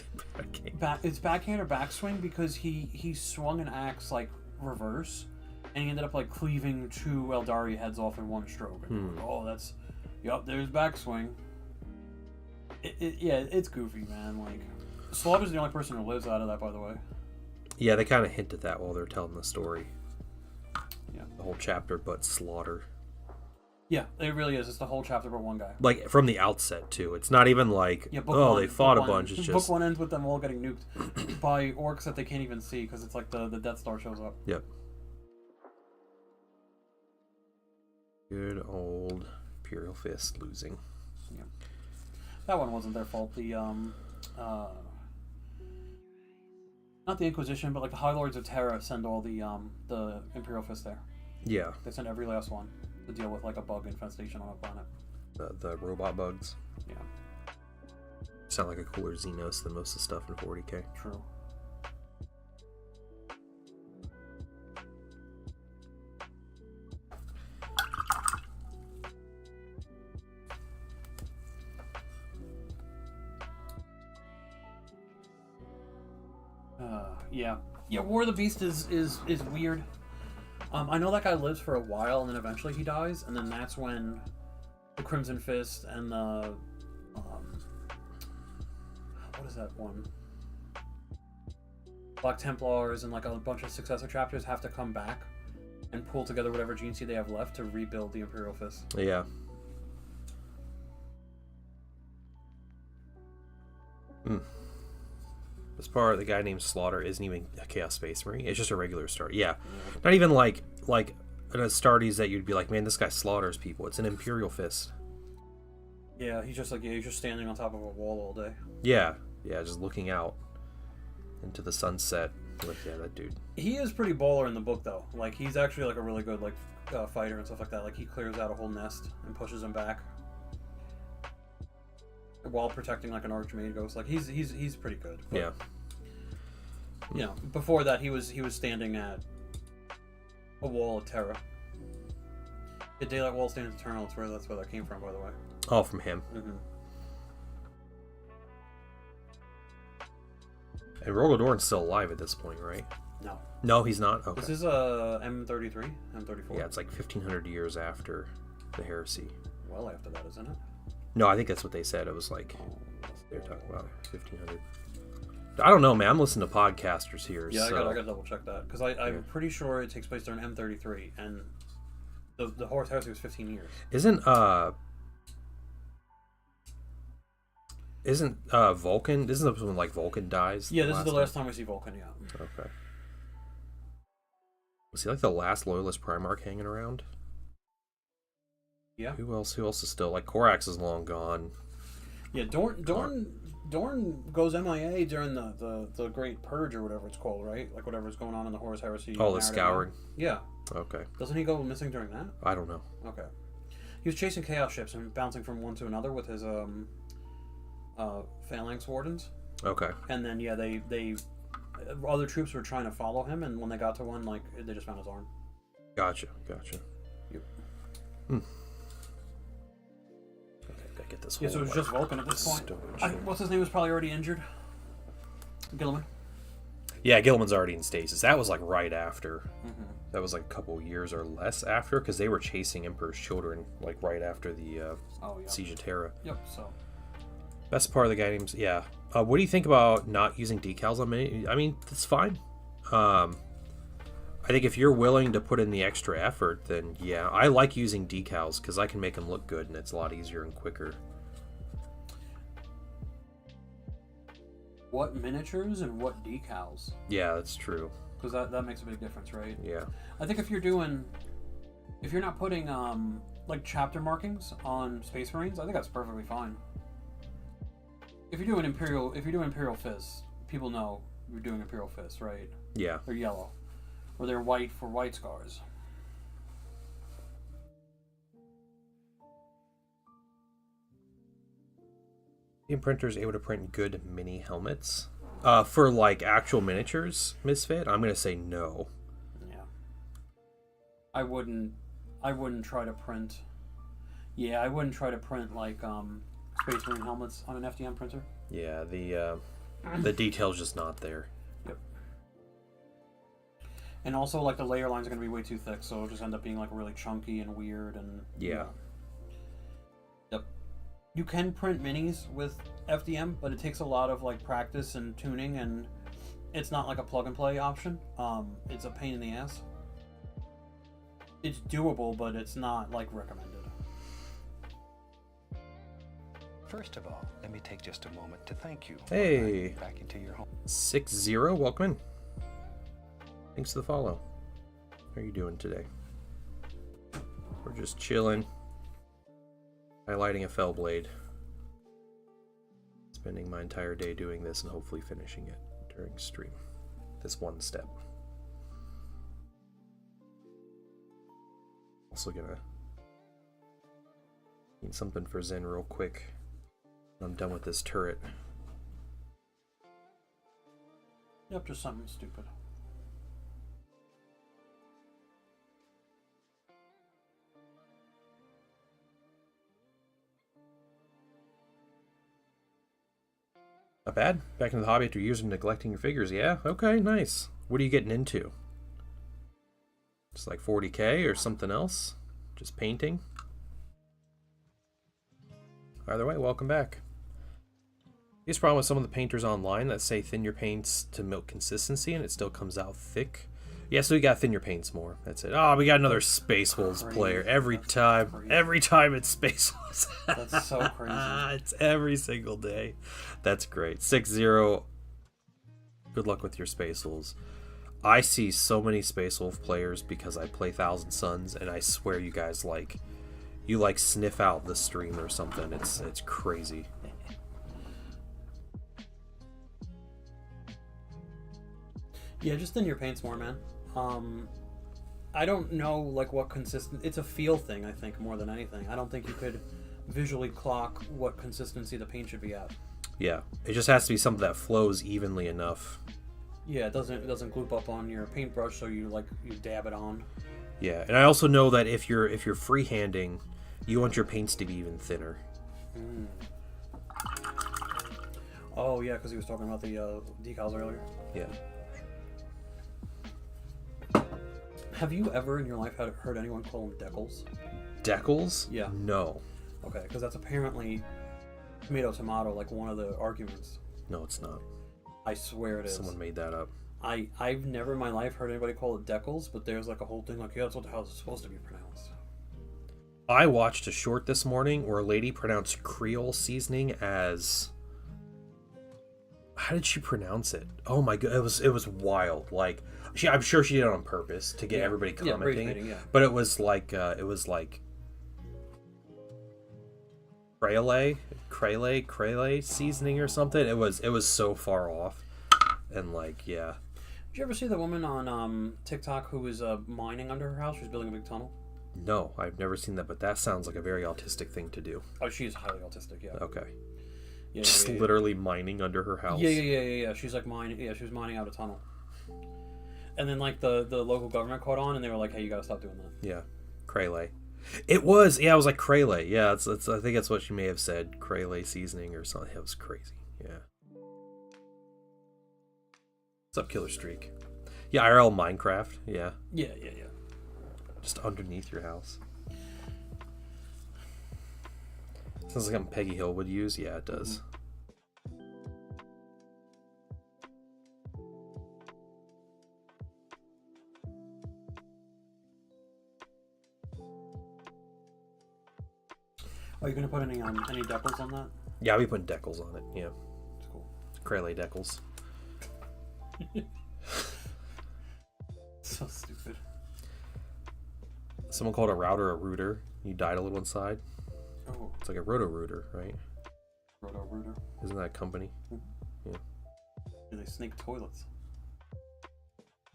it's backhand or backswing because he swung an axe like reverse, and he ended up like cleaving 2 Eldari heads off in one stroke. And there's Backswing. It's goofy, man. Like, Slaughter's the only person who lives out of that, by the way. Yeah, they kind of hint at that while they're telling the story. Yeah. The whole chapter, but Slaughter. Yeah, it really is. It's the whole chapter but one guy. Like, from the outset, too. It's not even like, they fought a bunch. It's just... Book 1 ends with them all getting nuked by orcs that they can't even see, because it's like the Death Star shows up. Yep. Good old Imperial Fist losing. Yeah. That one wasn't their fault. The, not the Inquisition, but like the High Lords of Terra send all the Imperial Fist there. Yeah. They send every last one to deal with like a bug infestation on a planet. The robot bugs. Yeah. Sound like a cooler Xenos than most of the stuff in 40K. True. Yeah, War of the Beast is weird. I know that guy lives for a while, and then eventually he dies, and then that's when the Crimson Fist and the what is that one? Black Templars and like a bunch of successor chapters have to come back and pull together whatever gene seed they have left to rebuild the Imperial Fist. Yeah. This part, the guy named Slaughter isn't even a Chaos Space Marine. It's just a regular Star. Yeah. Not even like an Astartes that you'd be like, man, this guy slaughters people. It's an Imperial Fist. Yeah, he's just standing on top of a wall all day. Yeah. Yeah, just looking out into the sunset. Like, yeah, that dude. He is pretty baller in the book, though. Like, he's actually like a really good fighter and stuff like that. Like, he clears out a whole nest and pushes him back while protecting like an Archmage Ghost. Like, he's pretty good. But, yeah. You know, before that, he was standing at a wall of terror. The Daylight Wall stands eternal. That's where that came from, by the way. Oh, from him. Mm-hmm. And Rogodorn's still alive at this point, right? No. No, he's not? Okay. This is M33, M34. Yeah, it's like 1,500 years after the heresy. Well after that, isn't it? No, I think that's what they said. It was like, they were talking about 1,500. I don't know, man. I'm listening to podcasters here. Yeah, so. I gotta double check that. Because I'm pretty sure it takes place during M33, and the Horus Heresy was 15 years. Isn't Vulcan? Isn't this when like Vulcan dies? Yeah, this is the last time we see Vulcan. Yeah. Okay. Was he like the last loyalist Primarch hanging around? Yeah. Who else is still like Korax is long gone? Yeah, Dorn goes MIA during the Great Purge or whatever it's called, right? Like whatever's going on in the Horus Heresy. Oh, the scouring. Yeah. Okay. Doesn't he go missing during that? I don't know. Okay. He was chasing Chaos ships and bouncing from one to another with his Phalanx Wardens. Okay. And then yeah, they other troops were trying to follow him, and when they got to one, like they just found his arm. Gotcha. Yep. Okay, gotta get this. Yeah, so it was just Vulcan at this point. What's his name was probably already injured. Gilliman. Yeah, Gilliman's already in stasis. That was like right after. Mm-hmm. That was like a couple years or less after, because they were chasing Emperor's Children like right after the Siege of Terra. Yep. So. Best part of the guy names, yeah. What do you think about not using decals on mini? I mean, that's fine. I think if you're willing to put in the extra effort, then yeah. I like using decals because I can make them look good and it's a lot easier and quicker. What miniatures and what decals? Yeah, that's true. Because that makes a big difference, right? Yeah. I think if you're not putting like chapter markings on Space Marines, I think that's perfectly fine. If you're doing Imperial Fists, people know you're doing Imperial Fists, right? Yeah. They're yellow, or they're white for white scars. The imprinter's able to print good mini helmets. For like actual miniatures, Misfit, I'm gonna say no. Yeah. I wouldn't try to print. Yeah, I wouldn't try to print like Space Marine helmets on an FDM printer. Yeah, the detail's just not there. Yep. And also, like, the layer lines are going to be way too thick, so it'll just end up being like really chunky and weird and. Yeah. Yep. You can print minis with FDM, but it takes a lot of like practice and tuning, and it's not like a plug and play option. It's a pain in the ass. It's doable, but it's not like recommended. First of all, let me take just a moment to thank you. Hey. Back into your home. 6-0, welcome in. Thanks for the follow. How are you doing today? We're just chilling. Highlighting a Fellblade. Spending my entire day doing this and hopefully finishing it during stream. This one step. Also gonna need something for Zen real quick. I'm done with this turret. Yep, just something stupid. Not bad. Back into the hobby after years of neglecting your figures. Yeah, okay, nice. What are you getting into? Just like 40k or something else? Just painting? Either way, welcome back. Biggest problem with some of the painters online that say thin your paints to milk consistency and it still comes out thick. Yeah, so we got thin your paints more. That's it. Oh, we got another Space Wolves player. Every time it's Space Wolves. That's so crazy. It's every single day. That's great. 6-0. Good luck with your Space Wolves. I see so many Space Wolf players because I play Thousand Suns, and I swear you guys you sniff out the stream or something. It's crazy. Yeah, just thin your paints more, man. I don't know like what consistent. It's a feel thing, I think, more than anything. I don't think you could visually clock what consistency the paint should be at. Yeah, it just has to be something that flows evenly enough. Yeah, it doesn't gloop up on your paintbrush, so you dab it on. Yeah, and I also know that if you're freehanding, you want your paints to be even thinner. Mm. Oh yeah, because he was talking about the decals earlier. Yeah. Have you ever in your life heard anyone call them decals? Decals? Yeah. No. Okay, because that's apparently tomato, like one of the arguments. No, it's not. I swear it is. Someone made that up. I've never in my life heard anybody call it decals, but there's like a whole thing like, yeah, that's what the hell it's supposed to be pronounced. I watched a short this morning where a lady pronounced Creole seasoning as... How did she pronounce it? Oh my god, it was wild. Like, I'm sure she did it on purpose to get everybody commenting. Yeah. But it was like Crele seasoning or something. It was so far off. And yeah. Did you ever see the woman on TikTok who was mining under her house? She was building a big tunnel. No, I've never seen that, but that sounds like a very autistic thing to do. Oh, she's highly autistic, yeah. Okay. Yeah, just literally mining under her house. Yeah. She's like mining. Yeah, she was mining out a tunnel. And then like the local government caught on, and they were like, "Hey, you gotta stop doing that." Yeah, Crele. It was. Yeah, it was like Crele. Yeah, it's. I think that's what she may have said. Crele seasoning or something. It was crazy. Yeah. What's up, Killer Streak? Yeah, IRL Minecraft. Yeah. Yeah. Just underneath your house. Sounds like something Peggy Hill would use. Yeah, it does. Are you gonna put any decals on that? Yeah, I'll be putting decals on it. Yeah. That's cool. Crele decals. So stupid. Someone called a router a rooter. You died a little inside. Oh. It's like a roto-rooter, right? Roto-rooter. Isn't that a company? Mm-hmm. Yeah. Do they snake toilets?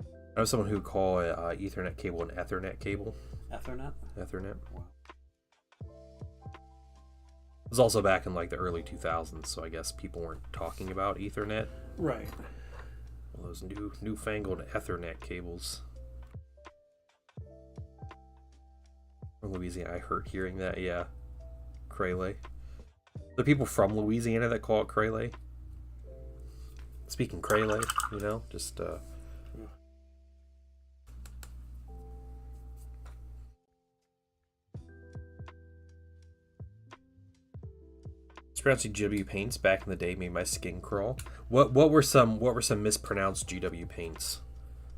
I know someone who call Ethernet cable an Ethernet cable. Ethernet? Ethernet. Wow. It was also back in the early 2000s, so I guess people weren't talking about Ethernet. Right. All those newfangled Ethernet cables. From Louisiana, I hurt hearing that. Yeah, Crele. The people from Louisiana that call it Crele. Speaking Crele, just pronouncing GW paints back in the day made my skin crawl. What were some mispronounced GW paints?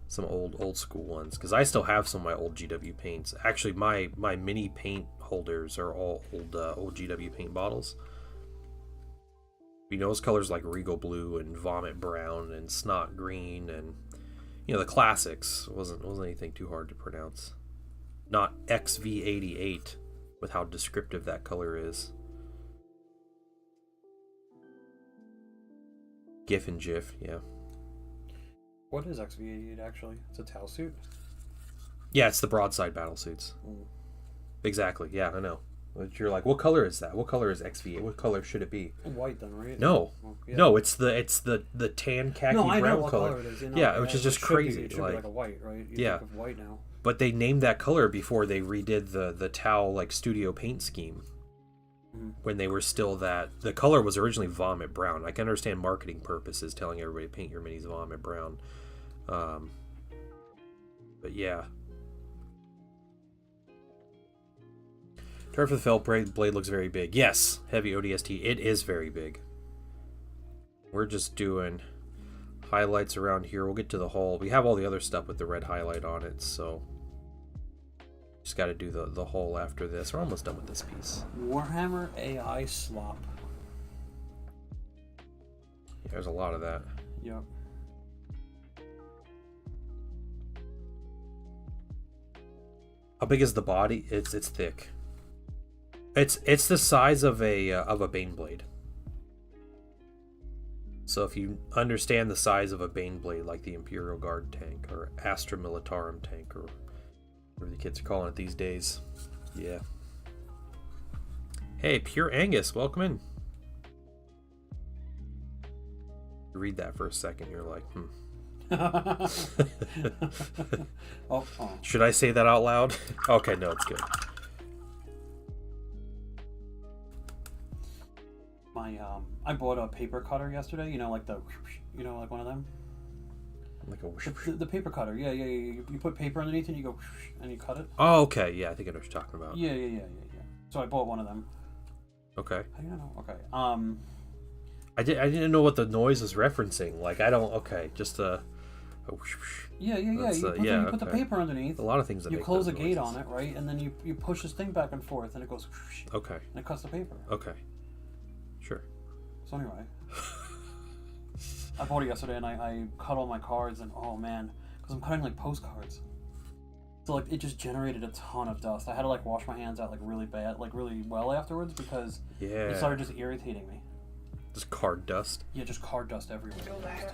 Some old school ones, because I still have some of my old GW paints. Actually, my mini paint holders are all old GW paint bottles. You know, those colors like Regal Blue and Vomit Brown and Snot Green and the classics. Wasn't anything too hard to pronounce. Not XV88 with how descriptive that color is. GIF and GIF, yeah. What is XV88 actually? It's a Tau suit? Yeah, it's the broadside battle suits. Exactly, yeah, I know. But you're like, what color is that? What color is XV8? What color should it be? White then, right? No. Well, yeah. No, it's the tan khaki no, I brown know what color. color it is. Yeah, which is just crazy. It should be like a white, right? You yeah. think of white now. But they named that color before they redid the Tau studio paint scheme. When they were still the color was originally Vomit Brown. I can understand marketing purposes telling everybody to paint your minis Vomit Brown. But yeah. Turn for the Fellblade. Blade looks very big. Yes, heavy ODST. It is very big. We're just doing highlights around here. We'll get to the hull. We have all the other stuff with the red highlight on it, so just got to do the hull after this. We're almost done with this piece. Warhammer AI slop. There's a lot of that. Yep. How big is the body? It's thick. It's the size of a Baneblade. So if you understand the size of a Baneblade, like the Imperial Guard tank or Astra Militarum tank, or whatever the kids are calling it these days, yeah. Hey, Pure Angus, welcome in. You read that for a second, you're like, oh. Should I say that out loud? Okay, no, it's good. I bought a paper cutter yesterday. You know, like like one of them. Like a the paper cutter. Yeah. You put paper underneath and you go and you cut it. Oh, okay. Yeah, I think I know what you're talking about. Yeah. So I bought one of them. Okay. How do you know? Okay. I didn't know what the noise was referencing. Like, I don't. Okay, just Yeah. You put the paper underneath. A lot of things that you make close those a gate noises. on it, right? And then you push this thing back and forth, and it goes. Okay. And it cuts the paper. Okay. Sure. So anyway, I bought it yesterday, and I cut all my cards, and oh man, because I'm cutting like postcards. So like it just generated a ton of dust. I had to like wash my hands out like really bad, like really well afterwards because it started just irritating me. Just card dust. Yeah, just card dust everywhere.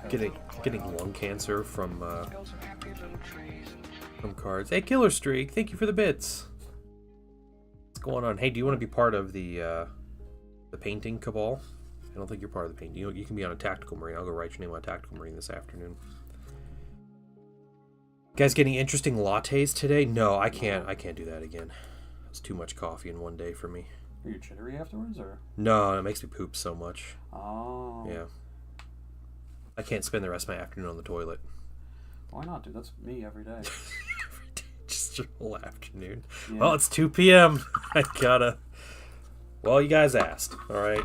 Getting lung cancer from cards. Hey, Killer Streak, thank you for the bits. What's going on? Hey, do you want to be part of the painting cabal? I don't think you're part of the painting. You can be on a tactical marine. I'll go write your name on a tactical marine this afternoon. Guys, getting interesting lattes today? No, I can't do that again. It's too much coffee in one day for me. Are you jittery afterwards, or? No, it makes me poop so much. Oh. Yeah. I can't spend the rest of my afternoon on the toilet. Why not, dude? That's me every day. Every day, just your whole afternoon. Yeah. Well, it's 2 p.m. I gotta... Well, you guys asked, alright?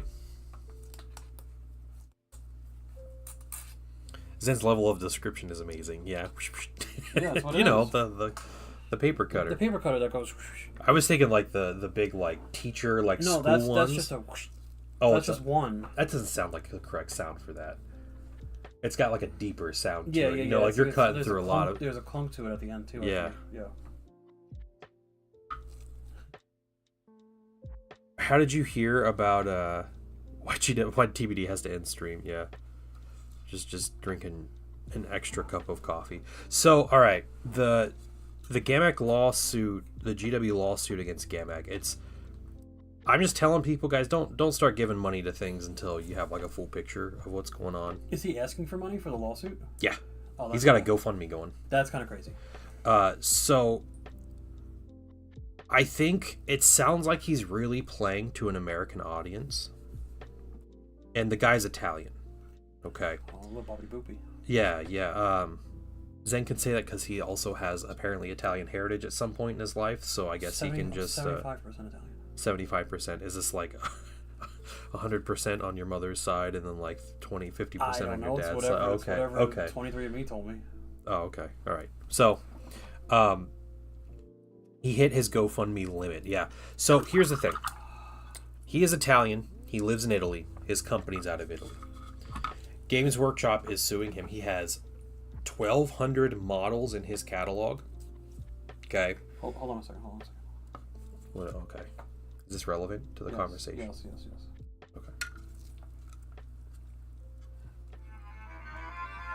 Zen's level of description is amazing. Yeah. Yeah, that's what it you know, is. the paper cutter. The paper cutter that goes. I was thinking like the big like teacher like No, school ones. that's just a. Oh, that's just one. That doesn't sound like the correct sound for that. It's got like a deeper sound to Yeah, it. yeah, You know, yeah. like you're cutting through a lot of. There's a clunk to it at the end too. I Yeah. think. Yeah. How did you hear about why TBD has to end stream? Yeah. Just drinking an extra cup of coffee. So, all right, the GAMAC lawsuit, the GW lawsuit against GAMAC. I'm just telling people, guys, don't start giving money to things until you have like a full picture of what's going on. Is he asking for money for the lawsuit? Yeah. Oh, He's got a GoFundMe going. That's kind of crazy. So I think it sounds like he's really playing to an American audience. And the guy's Italian. Okay. Oh, little Bobby Boopy. Yeah. Zen can say that because he also has apparently Italian heritage at some point in his life, so I guess he can just... 75% Italian. 75%. Is this like 100% on your mother's side and then like 50% on your dad's side? It's whatever 23andMe told me. Oh, okay. All right. So, he hit his GoFundMe limit. Yeah. So here's the thing. He is Italian. He lives in Italy. His company's out of Italy. Games Workshop is suing him. He has 1,200 models in his catalog. Okay. Hold on a second. What, okay. Is this relevant to the conversation? Yes. Okay.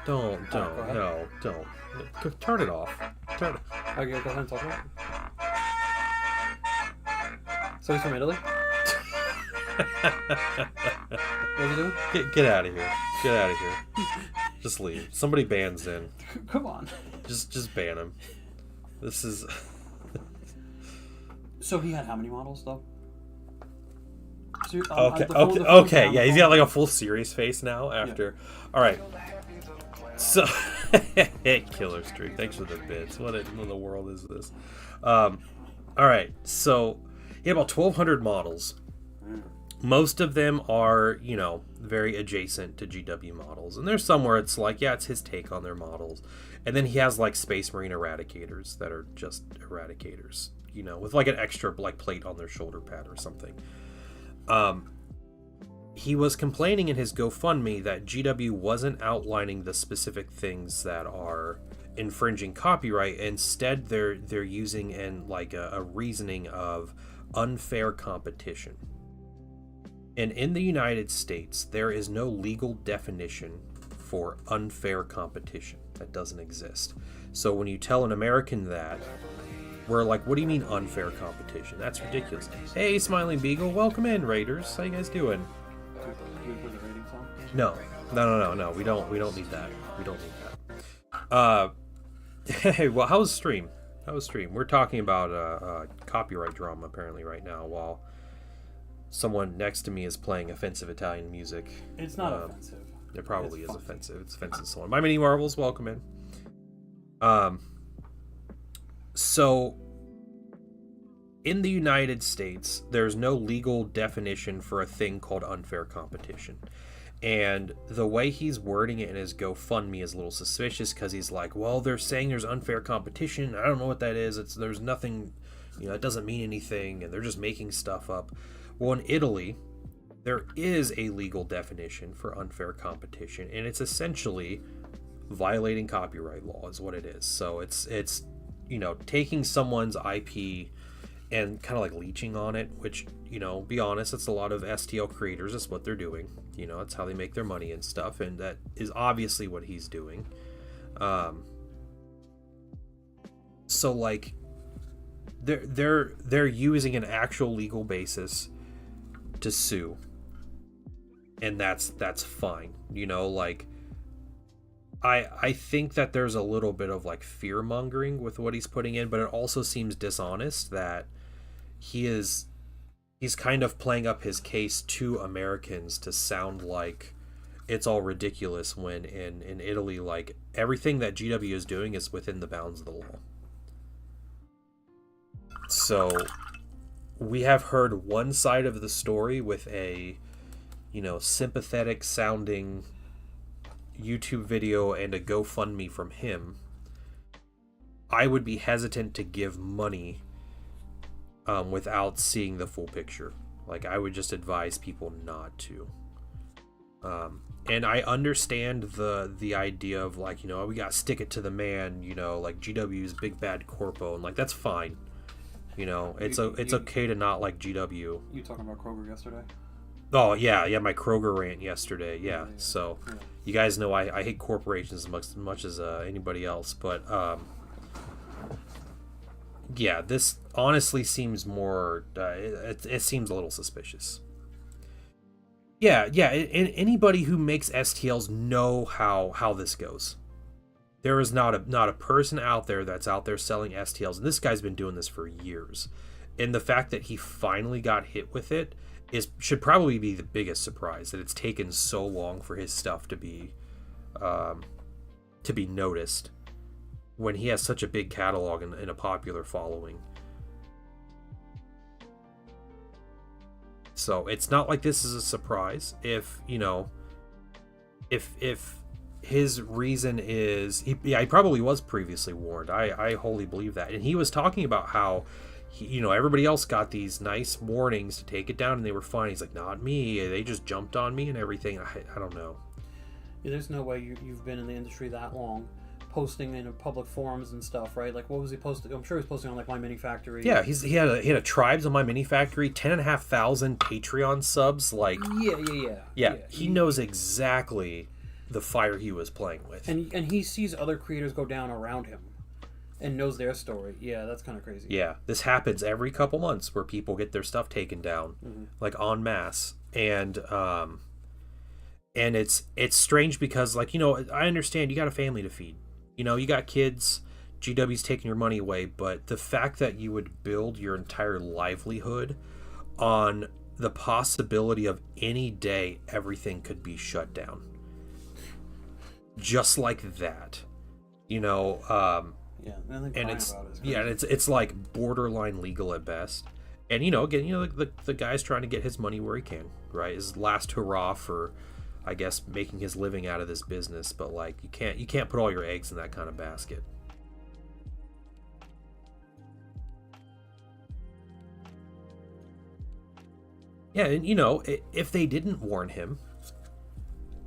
Don't. Turn it off. Turn it. Okay, go ahead and talk about it. So he's from Italy? What are you doing? Get out of here. Get out of here. Just leave. Somebody ban Zen. Come on. Just ban him. This is... So he had how many models, though? So, Okay. Yeah, he's got like a full serious face now after... Yeah. Alright. So... Killer Streak. Thanks for the bits. What in the world is this? Alright, so... He had about 1,200 models. Most of them are, you know, very adjacent to GW models. And there's some where it's like, yeah, it's his take on their models. And then he has like Space Marine Eradicators that are just Eradicators, you know, with like an extra like plate on their shoulder pad or something. He was complaining in his GoFundMe that GW wasn't outlining the specific things that are infringing copyright. Instead, they're using a reasoning of unfair competition. And in the United States, there is no legal definition for unfair competition. That doesn't exist. So when you tell an American that, we're like, what do you mean unfair competition? That's ridiculous. Hey, Smiling Beagle, welcome in, Raiders. How you guys doing? No. We don't need that. We don't need that. Hey, well, how's stream? We're talking about copyright drama apparently right now while someone next to me is playing offensive Italian music. It's not offensive. It probably is offensive. It's offensive to someone. My Mini Marvels, welcome in. So in the United States, there's no legal definition for a thing called unfair competition. And the way he's wording it in his GoFundMe is a little suspicious because he's like, well, they're saying there's unfair competition. I don't know what that is. There's nothing, you know, it doesn't mean anything, and they're just making stuff up. Well, in Italy, there is a legal definition for unfair competition, and it's essentially violating copyright law is what it is. So it's you know, taking someone's IP and kind of like leeching on it, which, you know, be honest, it's a lot of STL creators. That's what they're doing. You know, it's how they make their money and stuff, and that is obviously what he's doing. So like, they're using an actual legal basis to sue, and that's fine. You know, like, I think that there's a little bit of like fear mongering with what he's putting in, but it also seems dishonest that he's kind of playing up his case to Americans to sound like it's all ridiculous when in Italy, like, everything that GW is doing is within the bounds of the law. So we have heard one side of the story with a, you know, sympathetic sounding YouTube video and a GoFundMe from him. I would be hesitant to give money without seeing the full picture. Like, I would just advise people not to. And I understand the idea of, like, you know, we gotta stick it to the man, you know, like GW's big bad corpo, and like, that's fine. You know, it's okay to not like GW. You talking about Kroger yesterday? Oh yeah, my Kroger rant yesterday. Yeah. So you guys know I hate corporations as much as anybody else, but yeah, this honestly seems more. It seems a little suspicious. Yeah. And anybody who makes STLs know how this goes. There is not a person out there that's out there selling STLs, and this guy's been doing this for years. And the fact that he finally got hit with it should probably be the biggest surprise, that it's taken so long for his stuff to be noticed when he has such a big catalog and a popular following. So it's not like this is a surprise. If, you know, if his reason is he probably was previously warned. I wholly believe that. And he was talking about how you know, everybody else got these nice warnings to take it down and they were fine. He's like, not me. They just jumped on me and everything. I don't know. Yeah, there's no way you've been in the industry that long, posting in public forums and stuff, right? Like, what was he posting? I'm sure he was posting on like My Mini Factory. Yeah, he had a Tribes on My Mini Factory, 10,500 Patreon subs. Like, yeah. He knows exactly the fire he was playing with, and he sees other creators go down around him and knows their story. Yeah, that's kind of crazy. Yeah, this happens every couple months where people get their stuff taken down, like en masse, and it's strange because, like, you know, I understand you got a family to feed, you know, you got kids, GW's taking your money away, but the fact that you would build your entire livelihood on the possibility of any day everything could be shut down, just like that, you know, yeah, and it's like borderline legal at best, And again, the guy's trying to get his money where he can, right? His last hurrah for, I guess, making his living out of this business. But like, you can't put all your eggs in that kind of basket. Yeah, and if they didn't warn him,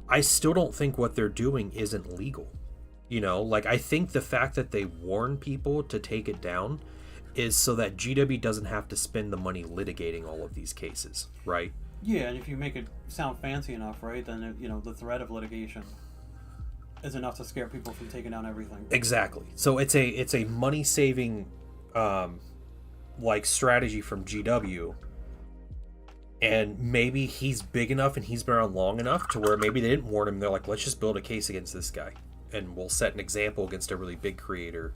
I still don't think what they're doing isn't legal. Like, I think the fact that they warn people to take it down is so that GW doesn't have to spend the money litigating all of these cases, right? Yeah, and if you make it sound fancy enough, right, then the threat of litigation is enough to scare people from taking down everything. Exactly. So it's a money saving like strategy from GW, and maybe he's big enough and he's been around long enough to where maybe they didn't warn him. They're like, let's just build a case against this guy, and we'll set an example against a really big creator.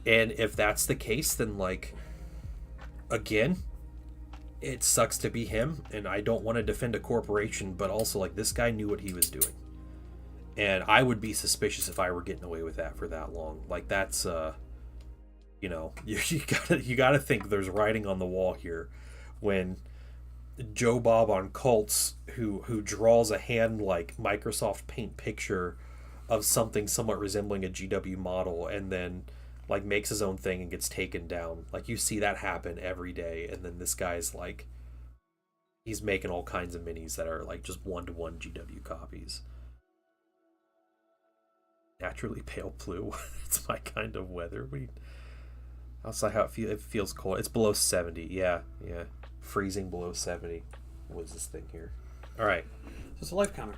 And if that's the case, then like, again, it sucks to be him, and I don't want to defend a corporation, but also like, this guy knew what he was doing, and I would be suspicious if I were getting away with that for that long. Like, that's you gotta think there's writing on the wall here when Joe Bob on Cults, who draws a hand like Microsoft Paint picture of something somewhat resembling a GW model, and then like makes his own thing and gets taken down. Like, you see that happen every day, and then this guy's like, he's making all kinds of minis that are like just 1-to-1 GW copies. Naturally pale blue. It's my kind of weather. Outside how it feels cold. It's below 70. Yeah. Freezing below 70. What is this thing here? All right. So it's a life counter.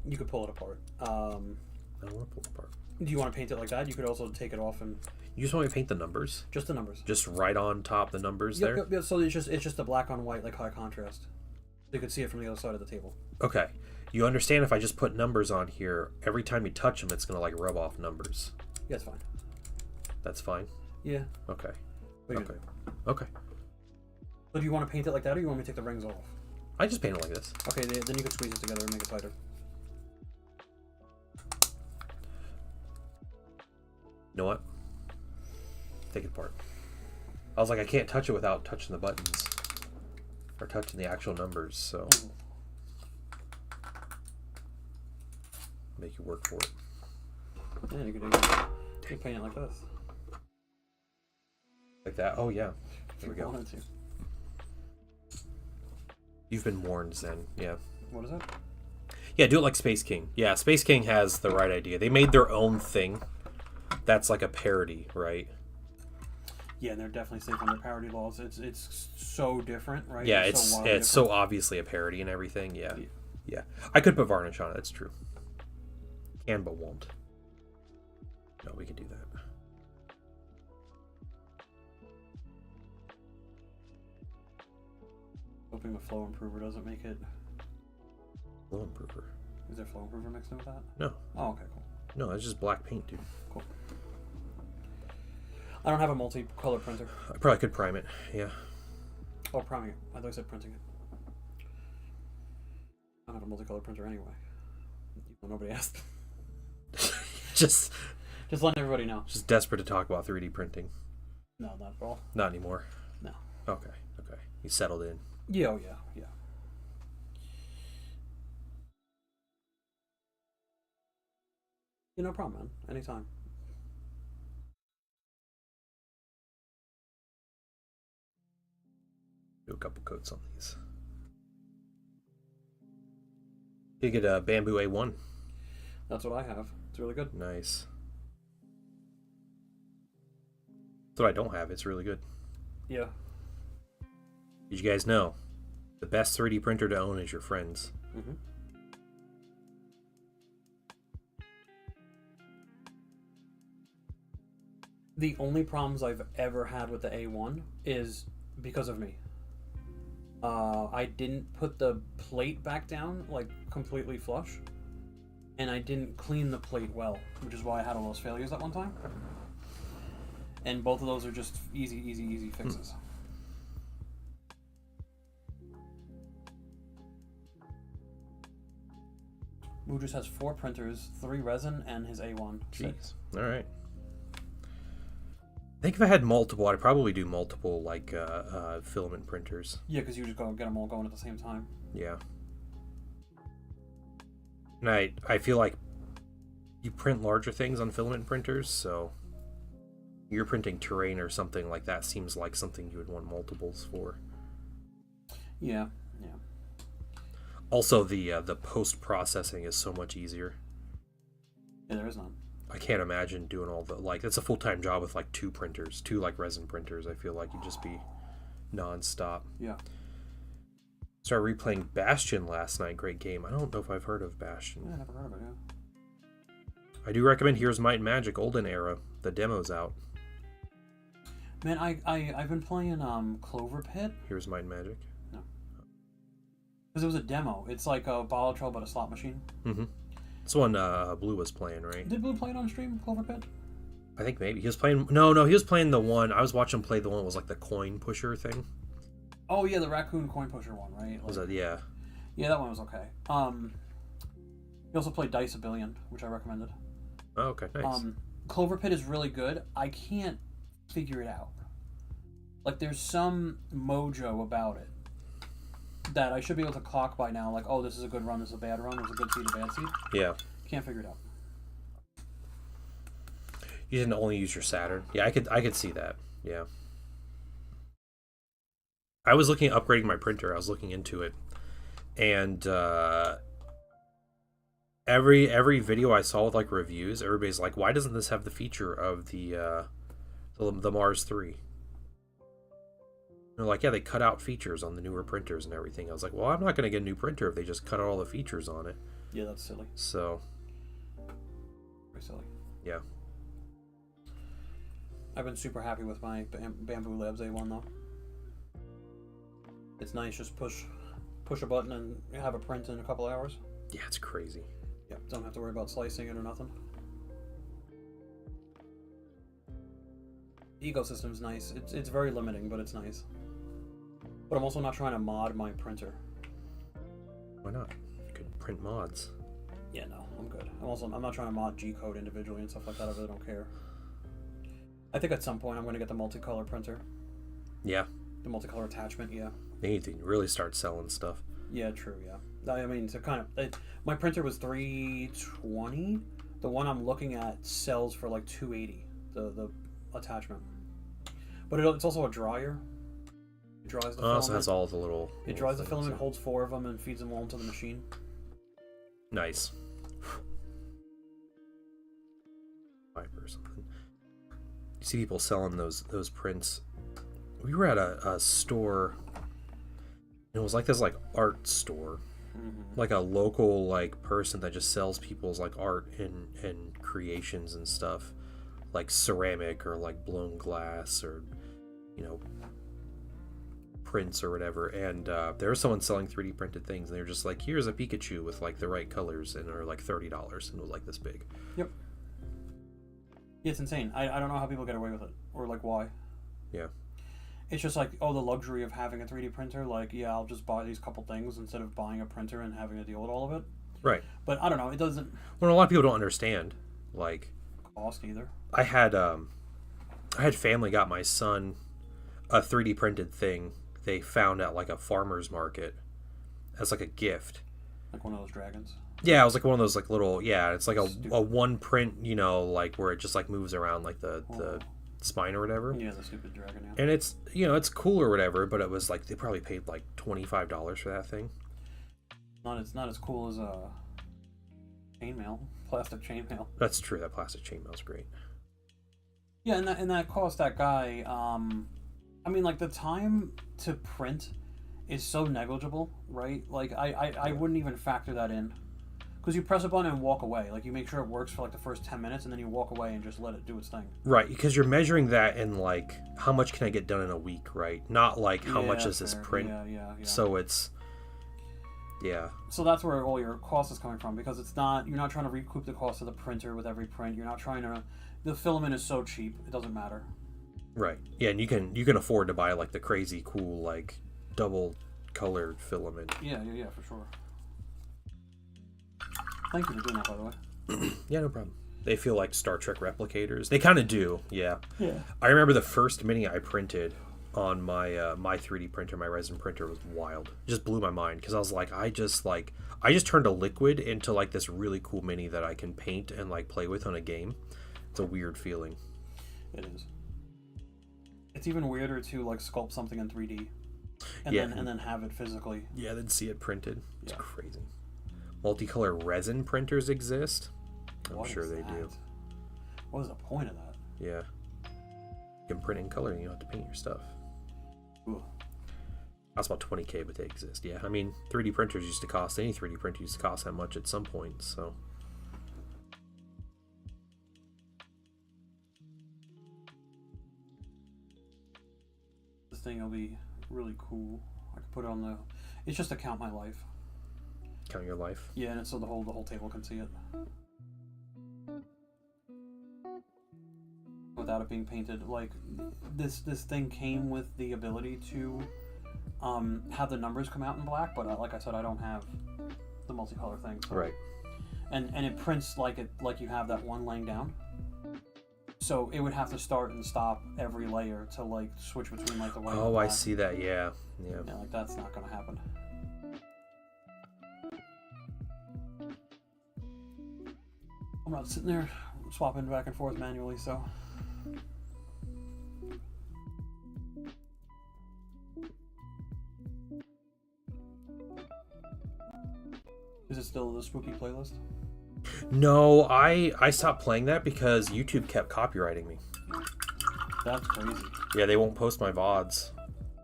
You could pull it apart. I don't want to pull it apart. Do you want to paint it like that? You could also take it off and... You just want me to paint the numbers? Just the numbers. Just right on top the numbers there? Yep, so it's just a black on white, like high contrast. You could see it from the other side of the table. Okay. You understand if I just put numbers on here, every time you touch them, it's going to like rub off numbers. Yeah, it's fine. That's fine? Yeah. Okay. Okay. So do you want to paint it like that, or you want me to take the rings off? I just paint it like this. Okay, then you could squeeze it together and make it tighter. You know what? Take it apart. I was like, I can't touch it without touching the buttons. Or touching the actual numbers, so... Make you work for it. Yeah, you could paint it like this. Like that? Oh, yeah. There we go. Wanted to. You've been warned, Zen. Yeah. What is that? Yeah, do it like Space King. Yeah, Space King has the right idea. They made their own thing. That's like a parody, right? Yeah, and they're definitely safe under parody laws. It's so different, right? Yeah, it's so obviously a parody and everything. Yeah. I could put varnish on it. That's true. Can but won't. No, we could do that. Hoping the flow improver doesn't make it. Flow improver. Is there flow improver mixed in with that? No. Oh, okay, cool. No, it's just black paint, dude. Cool. I don't have a multi-color printer. I probably could prime it. Yeah. Oh, priming it. I thought you said printing it. I don't have a multicolor printer anyway. Well, nobody asked. just letting everybody know. Just desperate to talk about 3D printing. No, not at all. Not anymore. No. Okay. You settled in. Yeah, oh yeah. Yeah, no problem, man. Anytime. Do a couple coats on these. You get a bamboo A1. That's what I have. It's really good. Nice. That's what I don't have. It's really good. Yeah. Did you guys know the best 3D printer to own is your friends? Mm-hmm. The only problems I've ever had with the A1 is because of me. I didn't put the plate back down like completely flush, and I didn't clean the plate well, which is why I had all those failures at one time. And both of those are just easy fixes. Moo just has 4 printers, 3 resin, and his A1. Jeez. All right. think if I had multiple, I'd probably do multiple, like, filament printers. Yeah, because you just go get them all going at the same time. Yeah. And I feel like you print larger things on filament printers, so you're printing terrain or something like that seems like something you would want multiples for. Yeah. Also, the post-processing is so much easier. Yeah, there is none. I can't imagine doing all the, like, that's a full-time job with, like, two printers, two, like, resin printers. I feel like you'd just be non-stop. Yeah. Started replaying Bastion last night. Great game. I don't know if I've heard of Bastion. Yeah, I never heard of it, yeah. I do recommend Here's Might and Magic Olden Era. The demo's out. Man, I've been playing Clover Pit. Here's Might and Magic. No. Because it was a demo. It's like a ball trail but a slot machine. Mm-hmm. This one Blue was playing, right? Did Blue play it on stream, Clover Pit? I think maybe. He was playing... No, he was playing the one... I was watching him play the one that was like the coin pusher thing. Oh, yeah, the raccoon coin pusher one, right? Like, Was that... Yeah. Yeah, that one was okay. He also played Dice a Billion, which I recommended. Oh, okay, nice. Clover Pit is really good. I can't figure it out. Like, there's some mojo about it that I should be able to clock by now. Like, oh, this is a good run, this is a bad run, this is a good seed, a bad seed. Yeah. Can't figure it out. You didn't only use your Saturn. Yeah, I could see that. Yeah. I was looking at upgrading my printer. I was looking into it, and every video I saw with like reviews, everybody's like, "Why doesn't this have the feature of the Mars 3?" They're like, "Yeah, they cut out features on the newer printers and everything." I was like, "Well, I'm not going to get a new printer if they just cut out all the features on it." Yeah, that's silly. So. Very silly. Yeah. I've been super happy with my Bamboo Labs A1 though. It's nice, just push a button and have a print in a couple hours. Yeah, it's crazy. Yep, don't have to worry about slicing it or nothing. The ecosystem's nice. It's very limiting, but it's nice. But I'm also not trying to mod my printer. Why not? You could print mods. Yeah, no, I'm good. I'm not trying to mod G-code individually and stuff like that. I really don't care. I think at some point I'm going to get the multicolor printer. Yeah. The multicolor attachment, yeah. They need to really start selling stuff. Yeah, true, yeah. I mean, to kind of... my printer was $320. The one I'm looking at sells for like $280, the attachment. But it's also a dryer. It dries the filament. Oh, also has all the little... It dries the filament, holds 4 of them, and feeds them all into the machine. Nice. Fiber or something. You see people selling those prints. We were at a store. It was like this like art store, like a local like person that just sells people's like art and creations and stuff, like ceramic or like blown glass or prints or whatever. And there was someone selling 3D printed things, and they were just like, here's a Pikachu with like the right colors, and they're like $30, and it was like this big. Yep. Yeah, it's insane. I don't know how people get away with it, or like why. Yeah. It's just like, oh, the luxury of having a 3D printer. Like, yeah, I'll just buy these couple things instead of buying a printer and having to deal with all of it. Right. But I don't know. It doesn't. Well, a lot of people don't understand. Like, cost either. I had family got my son a 3D printed thing they found at like a farmer's market as like a gift. Like one of those dragons. Yeah, it was like one of those like little, it's like a one print, like where it just like moves around like the spine or whatever. Yeah, the stupid dragon. Yeah. And it's it's cool or whatever, but it was like they probably paid like $25 for that thing. It's not as cool as a chainmail, plastic chainmail. That's true. That plastic chainmail's great. Yeah, and that cost that guy. I mean, like the time to print is so negligible, right? Like I wouldn't even factor that in. Because you press a button and walk away. Like, you make sure it works for, like, the first 10 minutes, and then you walk away and just let it do its thing. Right, because you're measuring that in, like, how much can I get done in a week, right? Not, like, how much is this print? Yeah. So it's... Yeah. So that's where all your cost is coming from, because it's not... You're not trying to recoup the cost of the printer with every print. You're not trying to... The filament is so cheap, it doesn't matter. Right. Yeah, and you can afford to buy, like, the crazy cool, like, double-colored filament. Yeah, for sure. Thank you for doing that, by the way. Yeah, no problem. They feel like Star Trek replicators. They kind of do, yeah. Yeah. I remember the first mini I printed on my my 3D printer, my resin printer, was wild. It just blew my mind because I was like, I just turned a liquid into like this really cool mini that I can paint and like play with on a game. It's a weird feeling. It is. It's even weirder to like sculpt something in 3D and Yeah. then have it physically. Yeah, then see it printed. It's Yeah. crazy. Multicolor resin printers exist. I'm What sure is they that? do. What is the point of that? Yeah. You can print in color and you don't have to paint your stuff. Ooh. That's about 20K, but they exist. Yeah, I mean, 3D printers used to cost, any 3D printer used to cost that much at some point, so. This thing will be really cool. I could put it on the. It's just to count my life. Count your life. Yeah, and it's so the whole table can see it. Without it being painted, like this thing came with the ability to have the numbers come out in black, but like I said, I don't have the multicolor thing. So. Right. And it prints like you have that one laying down. So it would have to start and stop every layer to like switch between like the white. Oh, and the I black. see that. Yeah. Yeah. Yeah, like that's not gonna happen. I'm not sitting there swapping back and forth manually, so. Is it still the spooky playlist? No, I stopped playing that because YouTube kept copyrighting me. That's crazy. Yeah, they won't post my VODs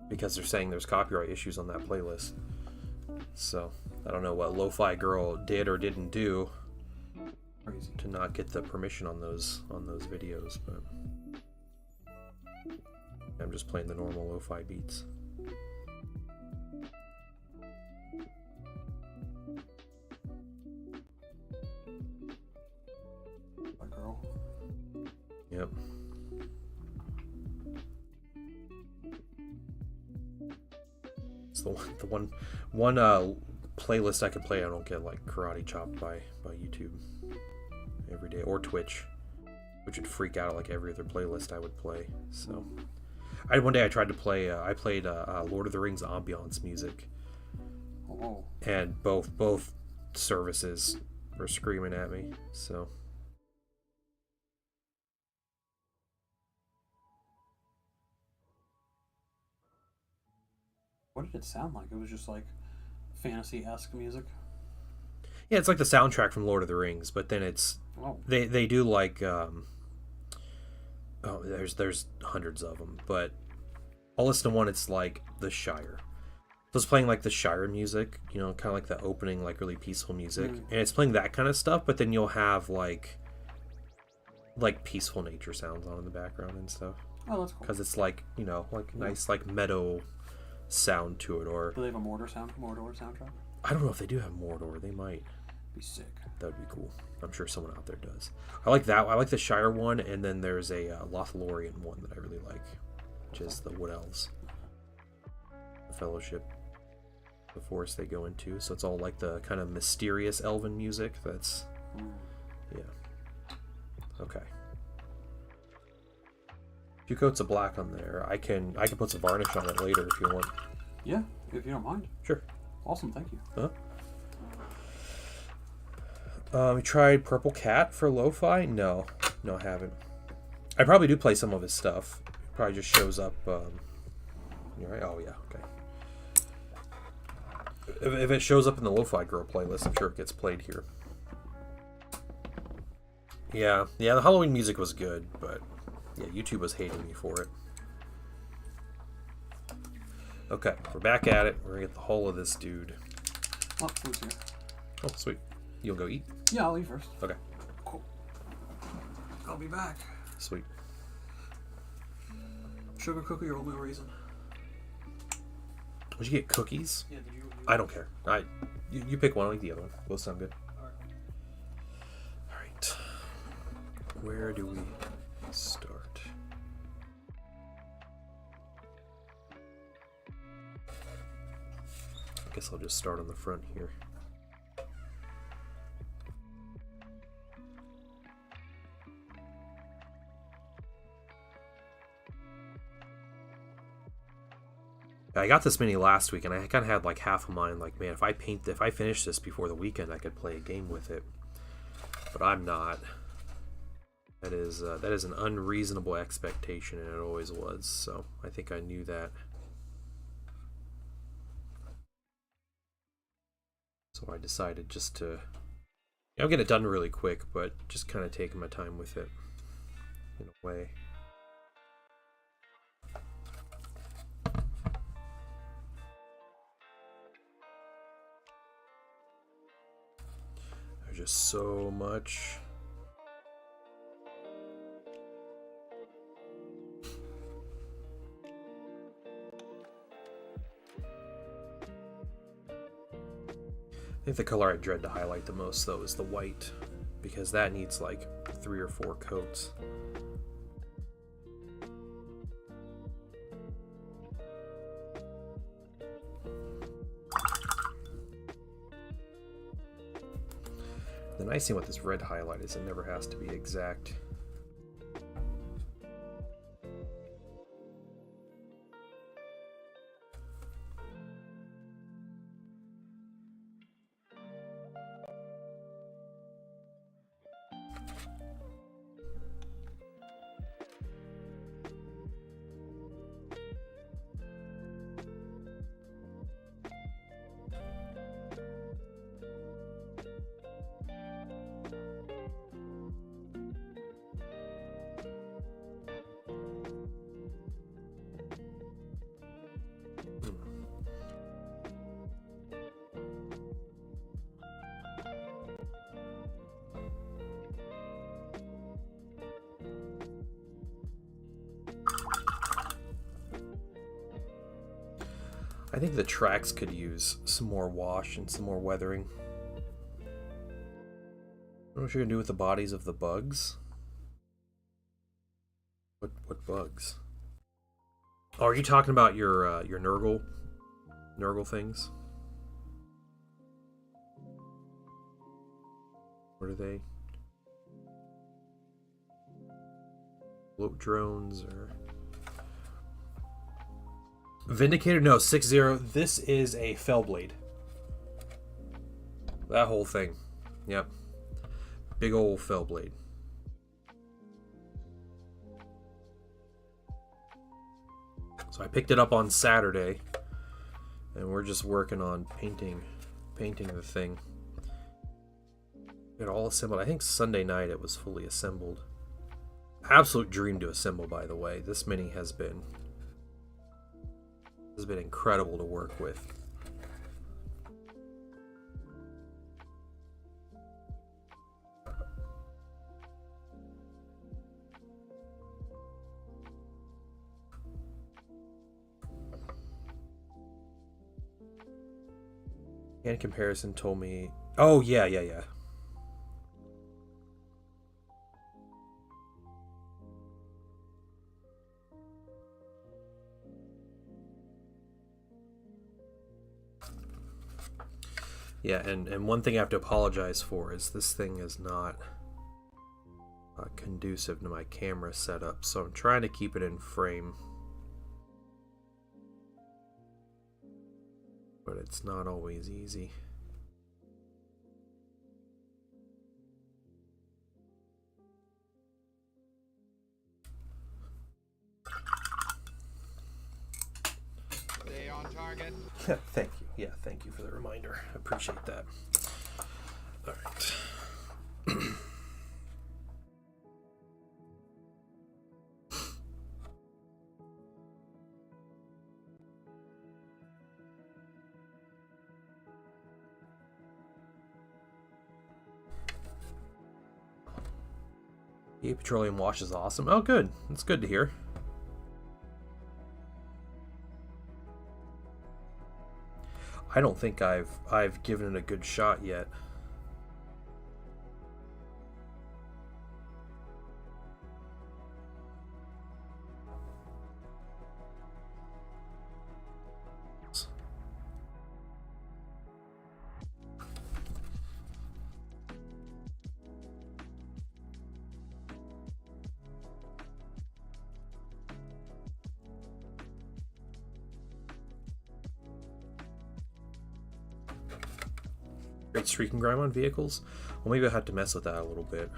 because they're saying there's copyright issues on that playlist. So, I don't know what Lo-Fi Girl did or didn't do Crazy. to not get the permission on those videos, but I'm just playing the normal lo-fi beats. My girl. Yep. It's the one playlist I can play. I don't get like karate chopped by YouTube every day, or Twitch, which would freak out like every other playlist I would play. So, one day I tried to play. I played Lord of the Rings ambiance music, Oh. and both services were screaming at me. So. What did it sound like? It was just like fantasy-esque music. Yeah, it's like the soundtrack from Lord of the Rings, but then it's Oh. they do like there's hundreds of them, but I'll listen to one. It's like the Shire. So it's playing like the Shire music, you know, kind of like the opening, like really peaceful music, and it's playing that kind of stuff. But then you'll have like peaceful nature sounds on in the background and stuff, Oh, that's cool. because it's like, you know, like nice like meadow sound to it. Or Do they have a Mordor soundtrack? I don't know if they do have Mordor. They might. Be sick. That would be cool. I'm sure someone out there does. I like that. I like the Shire one, and then there's a Lothlorien one that I really like, which is the Wood Elves, the Fellowship, the forest they go into. So it's all like the kind of mysterious elven music. That's yeah. Okay. A few coats of black on there. I can put some varnish on it later if you want. Yeah, if you don't mind. Sure. Awesome, thank you. Huh? We tried Purple Cat for lo-fi? No, I haven't. I probably do play some of his stuff. It probably just shows up. You're right. Oh yeah, okay. If it shows up in the Lo-Fi Girl playlist, I'm sure it gets played here. Yeah. The Halloween music was good, but yeah, YouTube was hating me for it. Okay, we're back at it. We're gonna get the whole of this dude. Oh, food's here. Oh, sweet. You'll go eat? Yeah, I'll eat first. Okay. Cool. I'll be back. Sweet. Sugar cookie or oatmeal raisin? Would you get cookies? Yeah, did you? I don't care. You pick one, I'll eat the other one. Both sound good. Alright. Where do we start? I guess I'll just start on the front here. I got this mini last week, and I kind of had like half of mine. Like, man, if I finish this before the weekend, I could play a game with it. But I'm not. That is an unreasonable expectation, and it always was. So I think I knew that. So I decided just to. I'm getting it done really quick, but just kind of taking my time with it in a way. There's just so much. I think the color I dread to highlight the most, though, is the white, because that needs like 3 or 4 coats. The nice thing with this red highlight is it never has to be exact. I think the tracks could use some more wash and some more weathering. I don't know what you're gonna do with the bodies of the bugs. What bugs? Oh, are you talking about your Nurgle things? What are they? Float drones or Vindicator? No, 6-0. This is a Fellblade. That whole thing. Yep. Big old Fellblade. So I picked it up on Saturday, and we're just working on painting the thing. It all assembled. I think Sunday night it was fully assembled. Absolute dream to assemble, by the way. This mini has been incredible to work with. And comparison told me, oh yeah. Yeah, and one thing I have to apologize for is this thing is not conducive to my camera setup, so I'm trying to keep it in frame. But it's not always easy. Stay on target. Thank you. Yeah, thank you for the reminder. I appreciate that. All right. Yeah, petroleum wash is awesome. Oh, good. That's good to hear. I don't think I've given it a good shot yet. Great streak and grime on vehicles? Well, maybe I have to mess with that a little bit.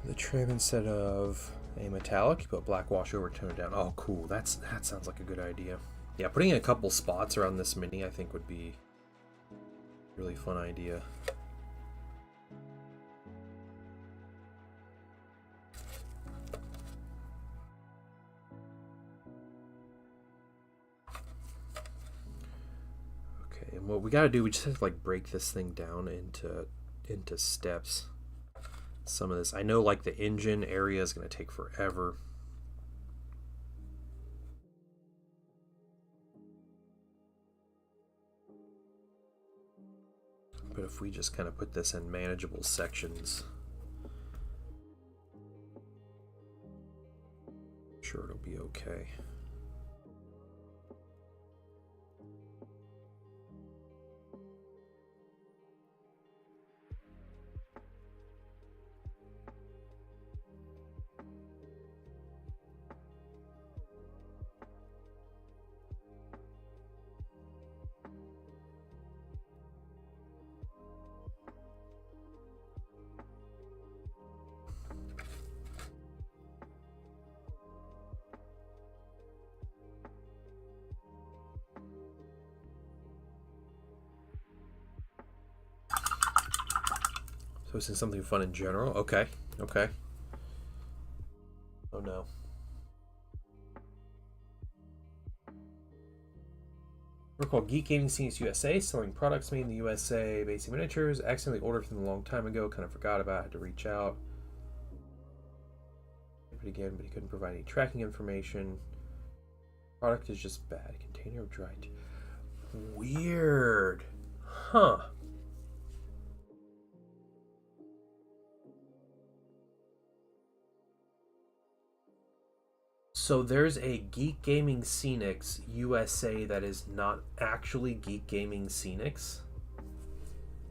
The trim, instead of a metallic, you put black wash over, tone it down. Oh, cool. That sounds like a good idea. Yeah, putting in a couple spots around this mini, I think, would be a really fun idea. Okay, and what we gotta do, we just have to like break this thing down into steps. Some of this, I know, like the engine area is going to take forever. But if we just kind of put this in manageable sections, I'm sure it'll be okay. Posting something fun in general. Okay. Okay. Oh no. We're called Geek Gaming Scenes USA, selling products made in the USA, basic miniatures. Accidentally ordered from them a long time ago, kind of forgot about it, had to reach out. But again, but he couldn't provide any tracking information. Product is just bad. Container of dried. Weird. Huh. So there's a Geek Gaming Scenics USA that is not actually Geek Gaming Scenics?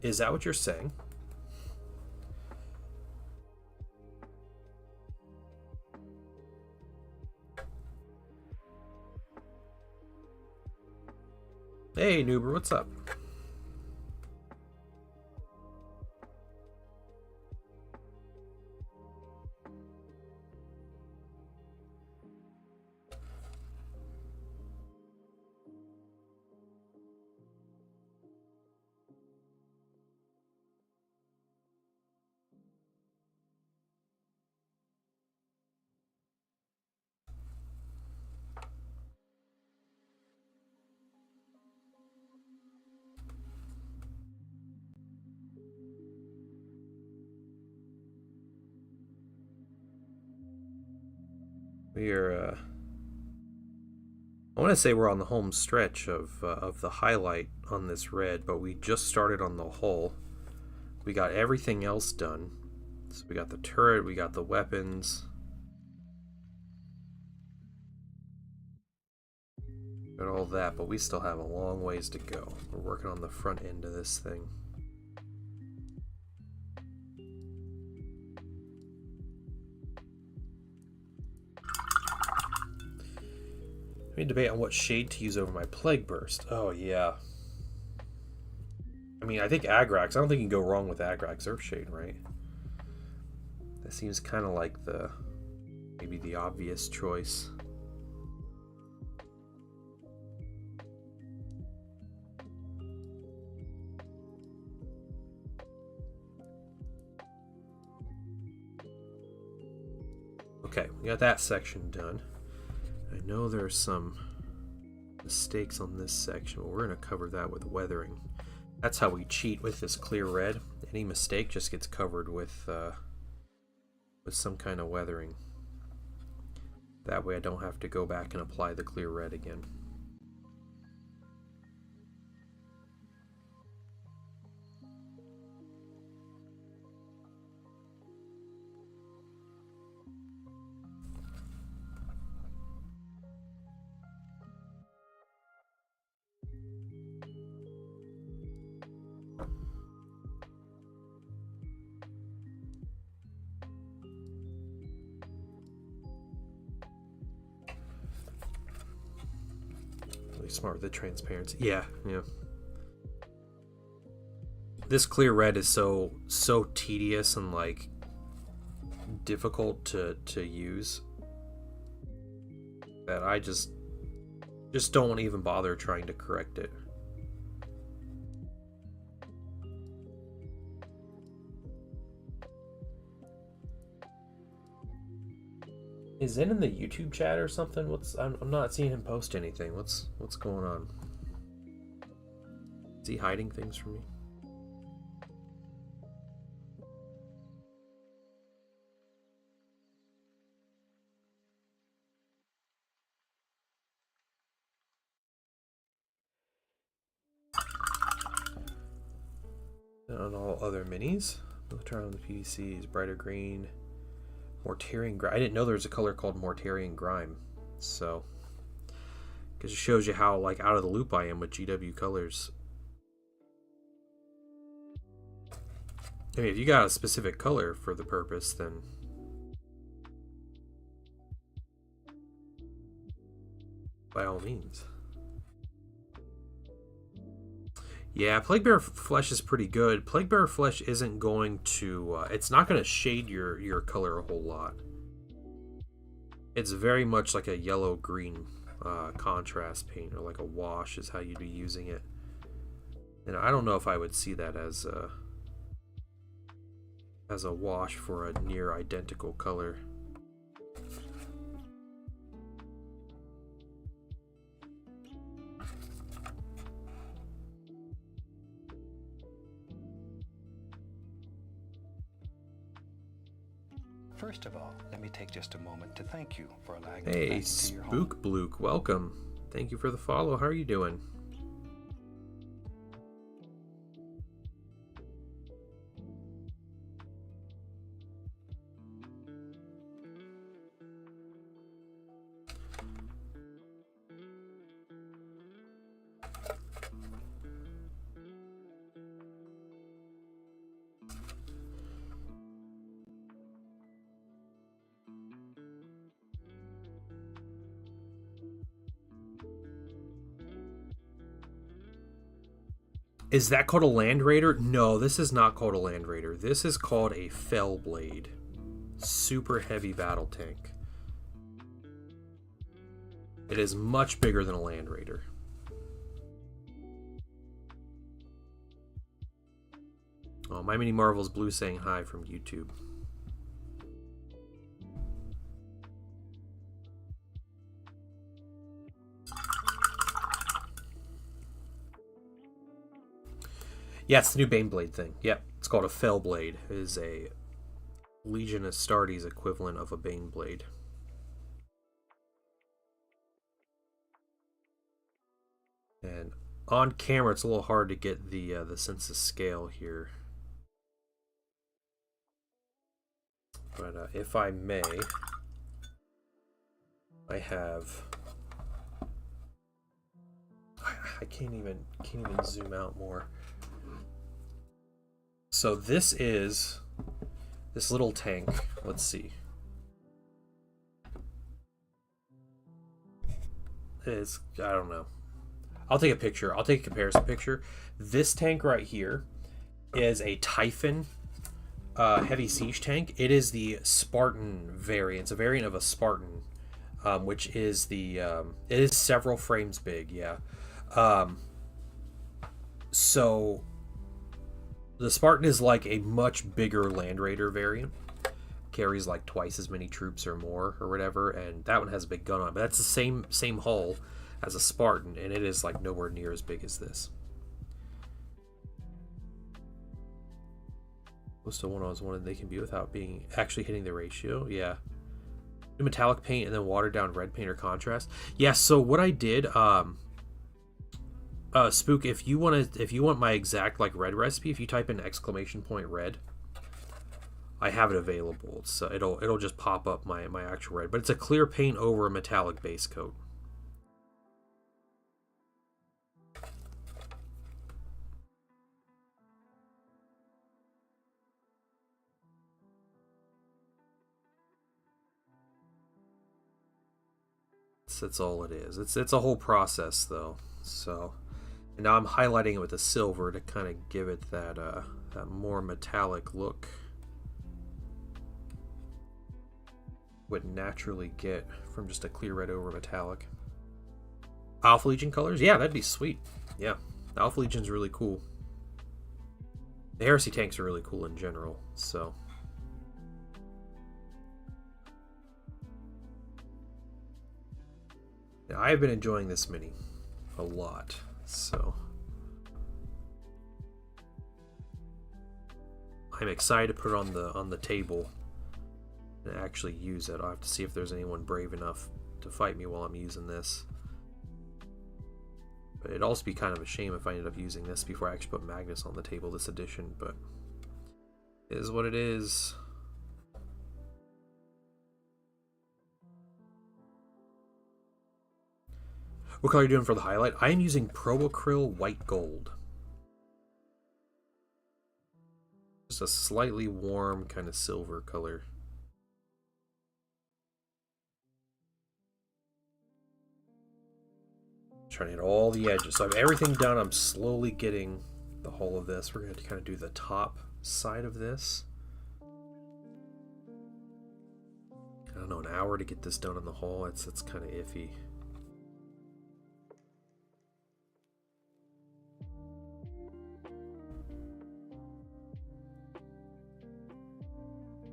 Is that what you're saying? Hey, Noober, what's up? We're I want to say we're on the home stretch of the highlight on this red, but we just started on the hull. We got everything else done. So we got the turret, we got the weapons. Got all that, but we still have a long ways to go. We're working on the front end of this thing. I mean, debate on what shade to use over my Plague Burst. Oh, yeah. I mean, I think Agrax. I don't think you can go wrong with Agrax Earthshade, right? That seems kind of like maybe the obvious choice. Okay, we got that section done. I know there's some mistakes on this section. Well, we're going to cover that with weathering. That's how we cheat with this clear red. Any mistake just gets covered with some kind of weathering. That way I don't have to go back and apply the clear red again. Smart with the transparency. Yeah. This clear red is so tedious and like difficult to use that I just don't want to even bother trying to correct it. Is Zen in the YouTube chat or something? I'm not seeing him post anything. What's going on? Is he hiding things from me? And on all other minis, we'll try on the PVCs, brighter green. Mortarian Grime. I didn't know there was a color called Mortarian Grime. So, because it shows you how like out of the loop I am with GW colors. I mean, if you got a specific color for the purpose, then by all means. Yeah, Plaguebearer Flesh is pretty good. Plaguebearer Flesh isn't going to... it's not going to shade your color a whole lot. It's very much like a yellow-green contrast paint, or like a wash is how you'd be using it. And I don't know if I would see that as a wash for a near identical color. First of all, let me take just a moment to thank you for allowing me Hey, back into your home. Spook Blook, welcome. Thank you for the follow. How are you doing? Is that called a Land Raider? No, this is not called a Land Raider. This is called a Fellblade. Super heavy battle tank. It is much bigger than a Land Raider. Oh, My Mini Marvel's Blue saying hi from YouTube. Yeah, it's the new Baneblade thing. Yep, it's called a Fellblade. It is a Legion Astartes equivalent of a Baneblade. And on camera, it's a little hard to get the sense of scale here. But if I may, I have. I can't even zoom out more. So this is this little tank. Let's see. It's, I don't know. I'll take a picture. I'll take a comparison picture. This tank right here is a Typhon heavy siege tank. It is the Spartan variant. It's a variant of a Spartan, which is the it is several frames big. Yeah. So the Spartan is like a much bigger Land Raider variant. Carries like twice as many troops or more or whatever, and that one has a big gun on it. But that's the same hull as a Spartan, and it is like nowhere near as big as this. Most of one they can be without being actually hitting the ratio. Yeah. Metallic paint and then watered down red paint or contrast. Yeah, so what I did, Spook, if you want my exact like red recipe, if you type in !red, I have it available. So it'll just pop up my actual red, but it's a clear paint over a metallic base coat. That's all it is. It's a whole process though. So, and now I'm highlighting it with a silver to kind of give it that that more metallic look. Would naturally get from just a clear red over metallic. Alpha Legion colors? Yeah, that'd be sweet. Yeah, Alpha Legion's really cool. The Heresy tanks are really cool in general, so. Yeah, I've been enjoying this mini a lot, so. I'm excited to put it on the table and actually use it. I'll have to see if there's anyone brave enough to fight me while I'm using this. But it'd also be kind of a shame if I ended up using this before I actually put Magnus on the table this edition, but it is what it is. What color are you doing for the highlight? I am using Pro Acryl White Gold. Just a slightly warm kind of silver color. Trying to hit all the edges. So I have everything done. I'm slowly getting the whole of this. We're going to kind of do the top side of this. I don't know, an hour to get this done in the whole. It's kind of iffy.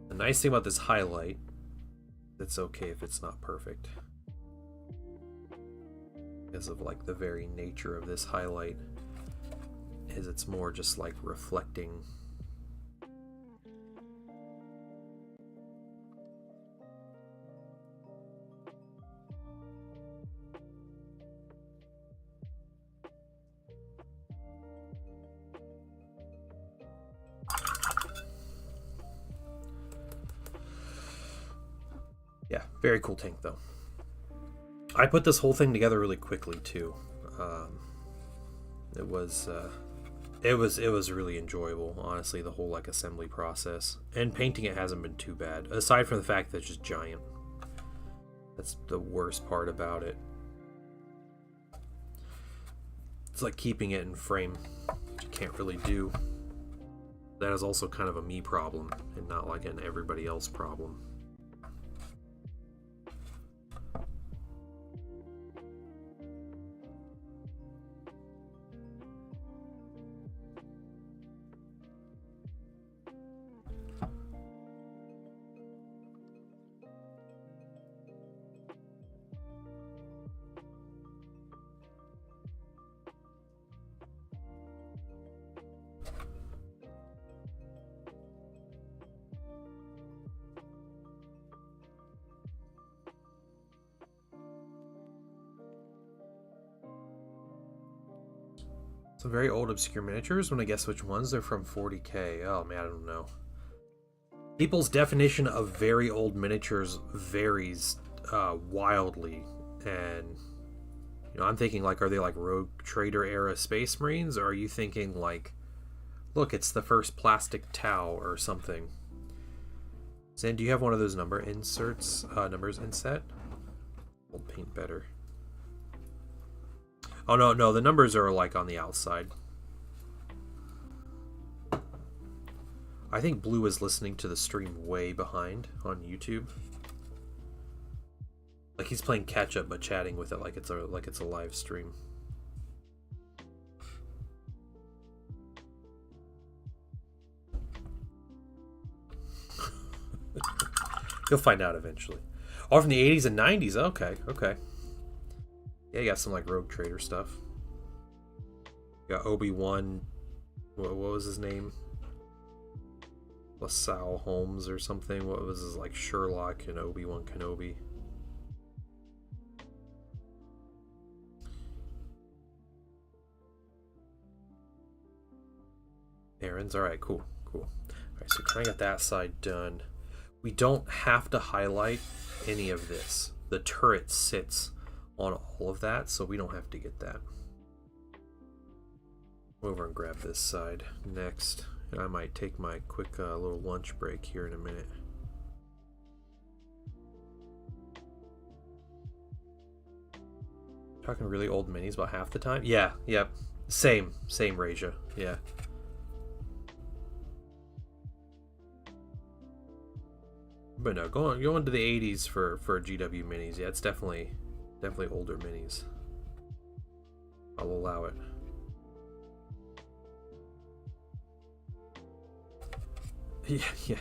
The nice thing about this highlight, it's okay if it's not perfect. Because of like the very nature of this highlight, is it's more just like reflecting. Yeah, very cool tank though. I put this whole thing together really quickly too. It was really enjoyable, honestly, the whole like assembly process. And painting it hasn't been too bad, aside from the fact that it's just giant. That's the worst part about it. It's like keeping it in frame, which you can't really do. That is also kind of a me problem and not like an everybody else problem. Some very old obscure miniatures. When I guess which ones, they're from 40K. Oh man, I don't know. People's definition of very old miniatures varies wildly, and you know, I'm thinking like, are they like Rogue Trader era Space Marines, or are you thinking like, look, it's the first plastic Tau or something? Zan, do you have one of those numbers inset? Old paint better. Oh no, the numbers are like on the outside. I think Blue is listening to the stream way behind on YouTube. Like he's playing catch up but chatting with it like it's a live stream. You'll find out eventually. Oh, from the 80s and 90s. Okay. Yeah, you got some like Rogue Trader stuff. You got Obi-Wan. What was his name? LaSalle Holmes or something. What was his, like, Sherlock and Obi-Wan Kenobi? Errands. Alright, cool. Alright, so can I get that side done? We don't have to highlight any of this. The turret sits on all of that, so we don't have to get that. Over and grab this side next. And I might take my quick little lunch break here in a minute. Talking really old minis about half the time? Yeah, yep. Same, Raja. Yeah. But no, going to the 80s for GW minis. Yeah, it's definitely older minis. I'll allow it. Yeah.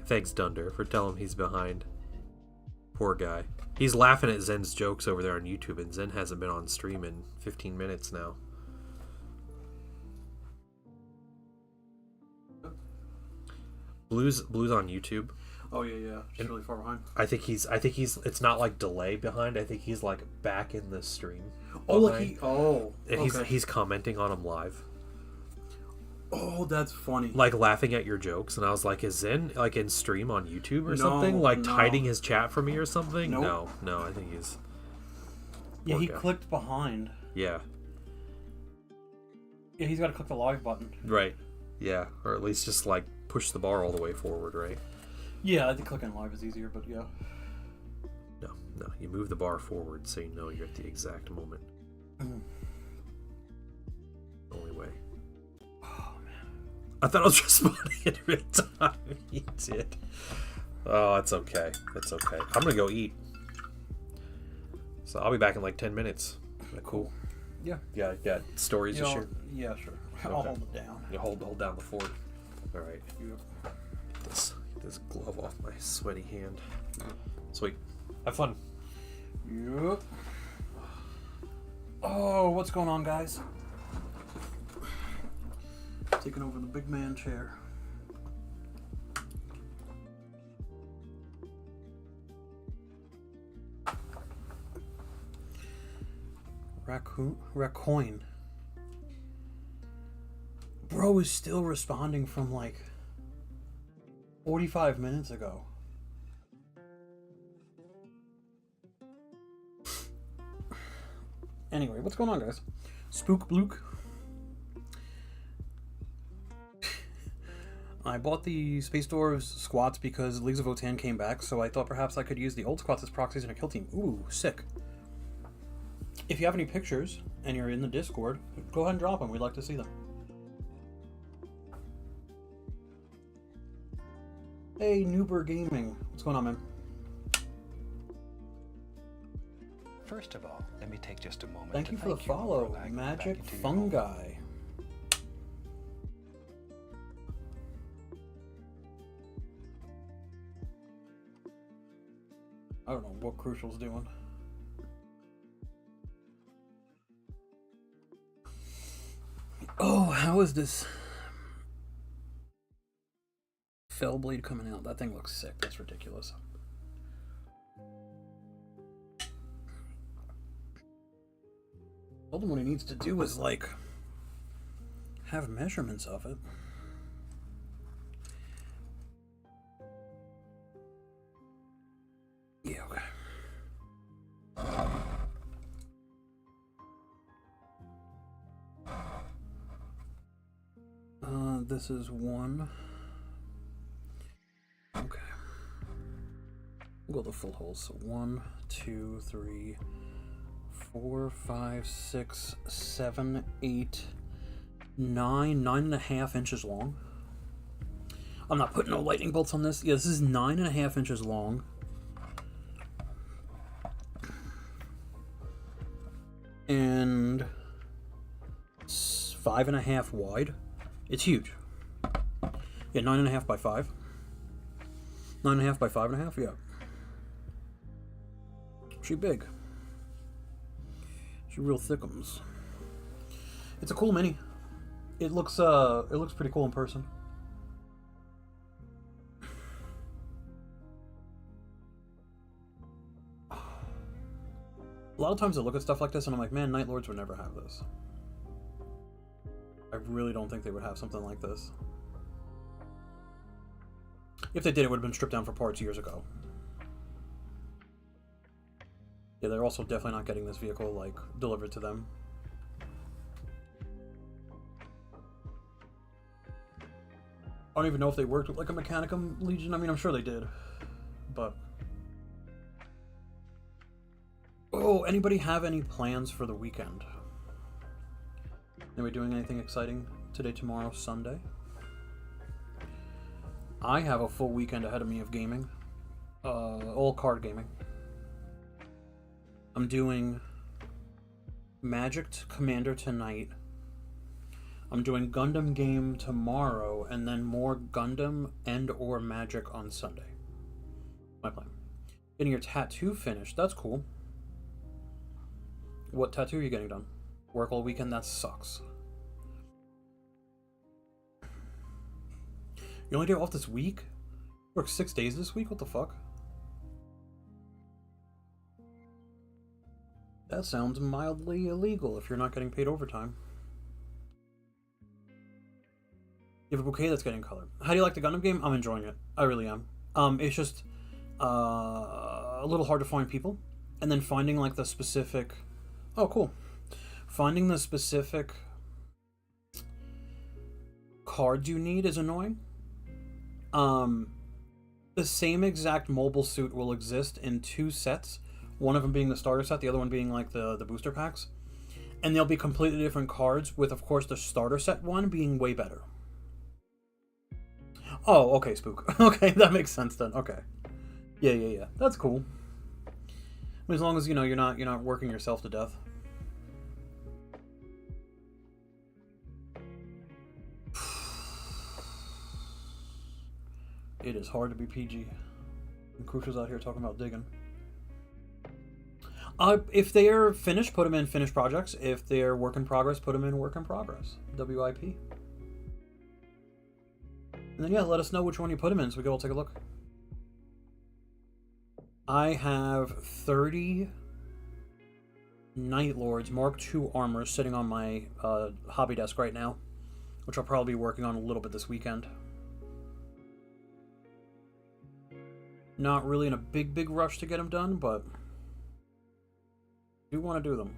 Thanks, Dunder, for telling him he's behind. Poor guy. He's laughing at Zen's jokes over there on YouTube, and Zen hasn't been on stream in 15 minutes now. Blue's on YouTube. Oh yeah. Just really far behind. I think he's. It's not like delay behind. I think he's like back in the stream. Oh, behind. okay. He's commenting on him live. Oh, that's funny. Like laughing at your jokes, and I was like, is Zen like in stream on YouTube or something? Like hiding his chat from me or something? Nope. No, I think he's... Yeah, he clicked behind. Yeah. Yeah, he's got to click the live button. Right. Yeah, or at least just like push the bar all the way forward, right? Yeah, I think clicking live is easier, but yeah. No, you move the bar forward so you know you're at the exact moment. Only way. I thought I was responding in real time. You did. Oh, it's okay. It's okay. I'm gonna go eat. So I'll be back in like 10 minutes. Is that cool? Yeah. Yeah, got stories to share? Yeah, sure. Okay. I'll hold it down. You hold down the fort. Alright. Yep. Get this glove off my sweaty hand. Sweet. Have fun. Yep. Oh, what's going on, guys? Taking over the big man chair. Raccoon. Bro is still responding from like 45 minutes ago. Anyway, what's going on, guys? Spook Blook. I bought the Space Dwarves squats because Leagues of Votann came back, so I thought perhaps I could use the old squats as proxies in a kill team. Ooh, sick. If you have any pictures and you're in the Discord, go ahead and drop them. We'd like to see them. Hey, Noober Gaming. What's going on, man? First of all, let me take just a moment Thank to you for the thank you follow, for allowing me Magic back into your home. Fungi. I don't know what Crucial's doing. Oh, how is this Fellblade coming out? That thing looks sick. That's ridiculous. Told him what he needs to do is like have measurements of it. Yeah, okay. This is one. Okay. We'll go the full holes. So 1, 2, 3, 4, 5, 6, 7, 8, 9, 9.5 inches long. I'm not putting no lightning bolts on this. Yeah, this is 9.5 inches long. And 5.5 wide. It's huge. Yeah, 9.5 by 5. 9.5 by 5.5, yeah. She big. She real thickums. It's a cool mini. It looks pretty cool in person. A lot of times I look at stuff like this and I'm like, man, Night Lords would never have this. I really don't think they would have something like this. If they did, it would have been stripped down for parts years ago. Yeah, they're also definitely not getting this vehicle, like, delivered to them. I don't even know if they worked with, like, a Mechanicum Legion. I mean, I'm sure they did. But... oh, anybody have any plans for the weekend? Are we doing anything exciting today, tomorrow, Sunday? I have a full weekend ahead of me of gaming. All card gaming. I'm doing Magic Commander tonight. I'm doing Gundam game tomorrow, and then more Gundam and or Magic on Sunday. My plan. Getting your tattoo finished. That's cool. What tattoo are you getting done? Work all weekend? That sucks. You only day off this week? Work 6 days this week? What the fuck? That sounds mildly illegal if you're not getting paid overtime. You have a bouquet that's getting colored. How do you like the Gundam game? I'm enjoying it. I really am. It's just a little hard to find people. And then finding like the specific... oh, cool. Finding the specific cards you need is annoying. The same exact mobile suit will exist in 2 sets. One of them being the starter set, the other one being like the booster packs. And they'll be completely different cards, with of course the starter set one being way better. Oh, okay, Spook. Okay, that makes sense then. Okay. Yeah. That's cool. As long as you know you're not working yourself to death. It is hard to be PG. And Crucial's out here talking about digging. If they're finished, put them in finished projects. If they're work in progress, put them in work in progress. WIP. And then, yeah, let us know which one you put them in so we can all take a look. I have 30 Night Lords Mark II armor sitting on my hobby desk right now, which I'll probably be working on a little bit this weekend. Not really in a big rush to get them done, but I do want to do them.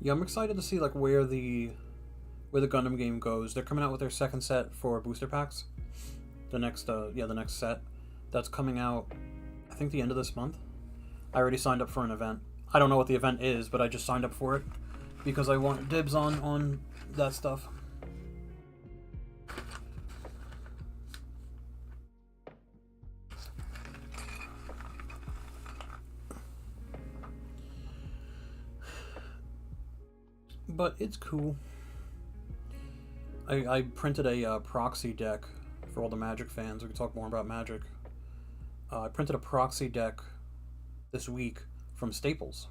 Yeah, I'm excited to see like where the Gundam game goes. They're coming out with their second set for booster packs. The next set that's coming out, I think the end of this month. I already signed up for an event. I don't know what the event is, but I just signed up for it because I want dibs on that stuff. But it's cool. I printed a proxy deck for all the Magic fans. We can talk more about Magic. I printed a proxy deck this week from Staples.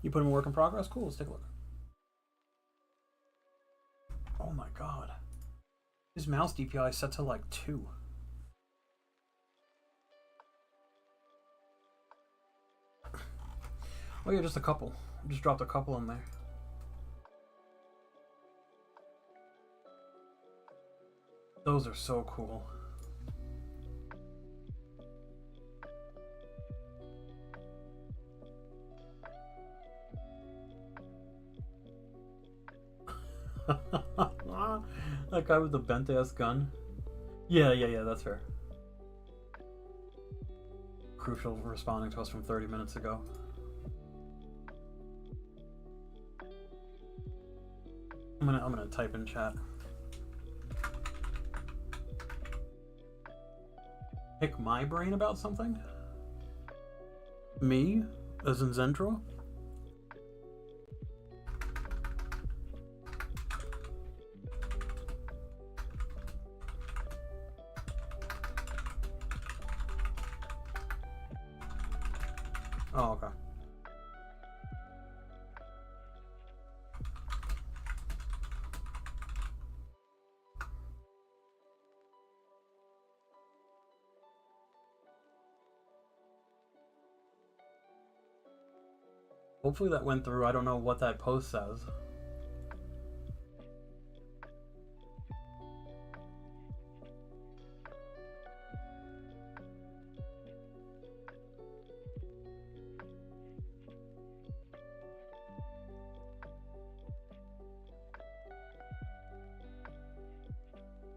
You put them in work in progress? Cool, let's take a look. Oh my god. His mouse DPI is set to like 2. Oh yeah, just a couple. Just dropped a couple in there. Those are so cool. That guy with the bent ass gun. Yeah, that's fair. Crucial responding to us from 30 minutes ago. I'm gonna type in chat. Pick my brain about something? Me? As in Zendro? Oh, okay. Hopefully that went through. I don't know what that post says.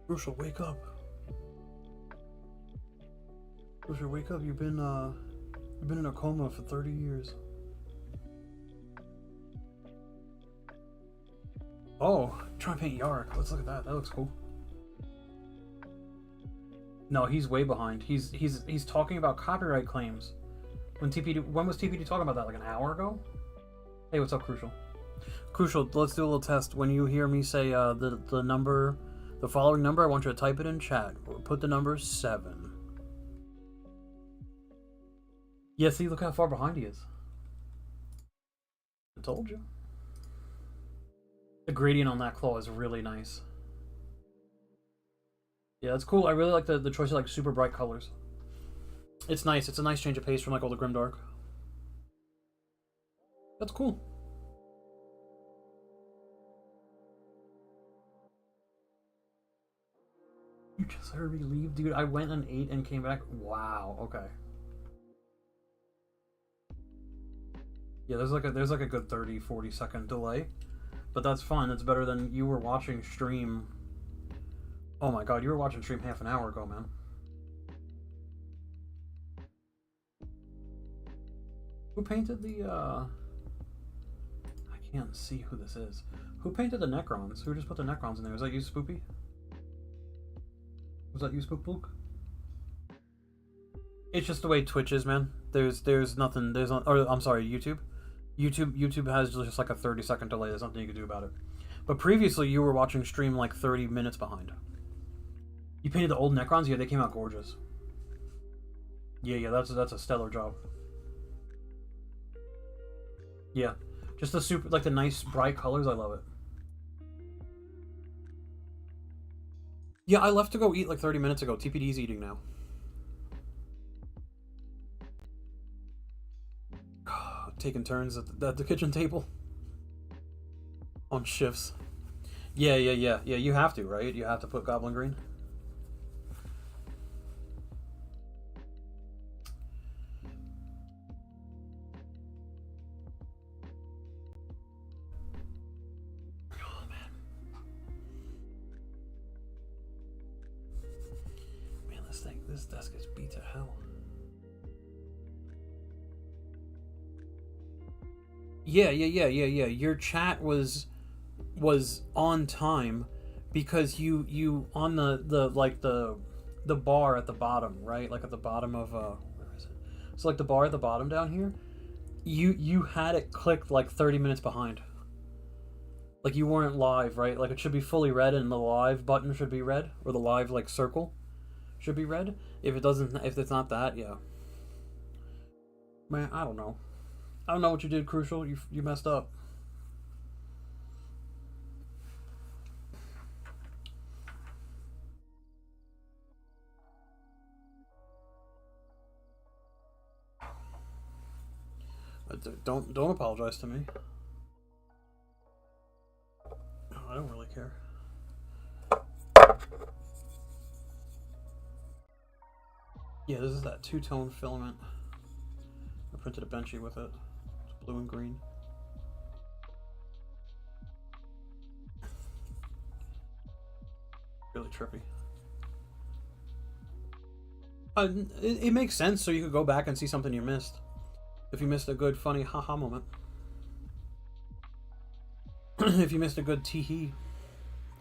Crucial, wake up. Crucial, wake up. You've been in a coma for 30 years. Oh, trying to paint Yarrick. Let's look at that. That looks cool. No, he's way behind. He's talking about copyright claims. When was TPD talking about that? Like an hour ago? Hey, what's up, Crucial? Crucial, let's do a little test. When you hear me say the number, the following number, I want you to type it in chat. Put the number 7. Yeah, see, look how far behind he is. I told you. The gradient on that claw is really nice. Yeah, that's cool. I really like the choice of like super bright colors. It's nice. It's a nice change of pace from like all the Grimdark. That's cool. You just heard me leave, dude. I went and ate and came back. Wow. Okay. Yeah, there's like a good 30-40 second delay. But that's fine. That's better than you were watching stream. Oh my god, you were watching stream half an hour ago, man. Who painted the, I can't see who this is. Who painted the Necrons? Who just put the Necrons in there? Was that you, Spoopy? Was that you, Spook? It's just the way Twitch is, man. There's nothing, or I'm sorry, YouTube. YouTube has just like a 30-second delay. There's nothing you can do about it. But previously, you were watching stream like 30 minutes behind. You painted the old Necrons? Yeah, they came out gorgeous. Yeah, that's a stellar job. Yeah, just the super, like the nice bright colors. I love it. Yeah, I left to go eat like 30 minutes ago. TPD's eating now. Taking turns at the kitchen table. On shifts. Yeah, you have to, right? You have to put Goblin Green. Oh, man. Man, this desk is beat to hell. Yeah. Your chat was on time because you on the bar at the bottom, right? Like at the bottom of where is it? So like the bar at the bottom down here, you had it clicked like 30 minutes behind. Like you weren't live, right? Like it should be fully red and the live button should be red, or the live like circle should be red. If it's not that, yeah. Man, I don't know. I don't know what you did, Crucial. You messed up. Don't apologize to me. I don't really care. Yeah, this is that two-tone filament. I printed a Benchy with it. Blue and green. Really trippy. It makes sense, so you could go back and see something you missed. If you missed a good, funny, haha moment. If you missed a good tee-hee.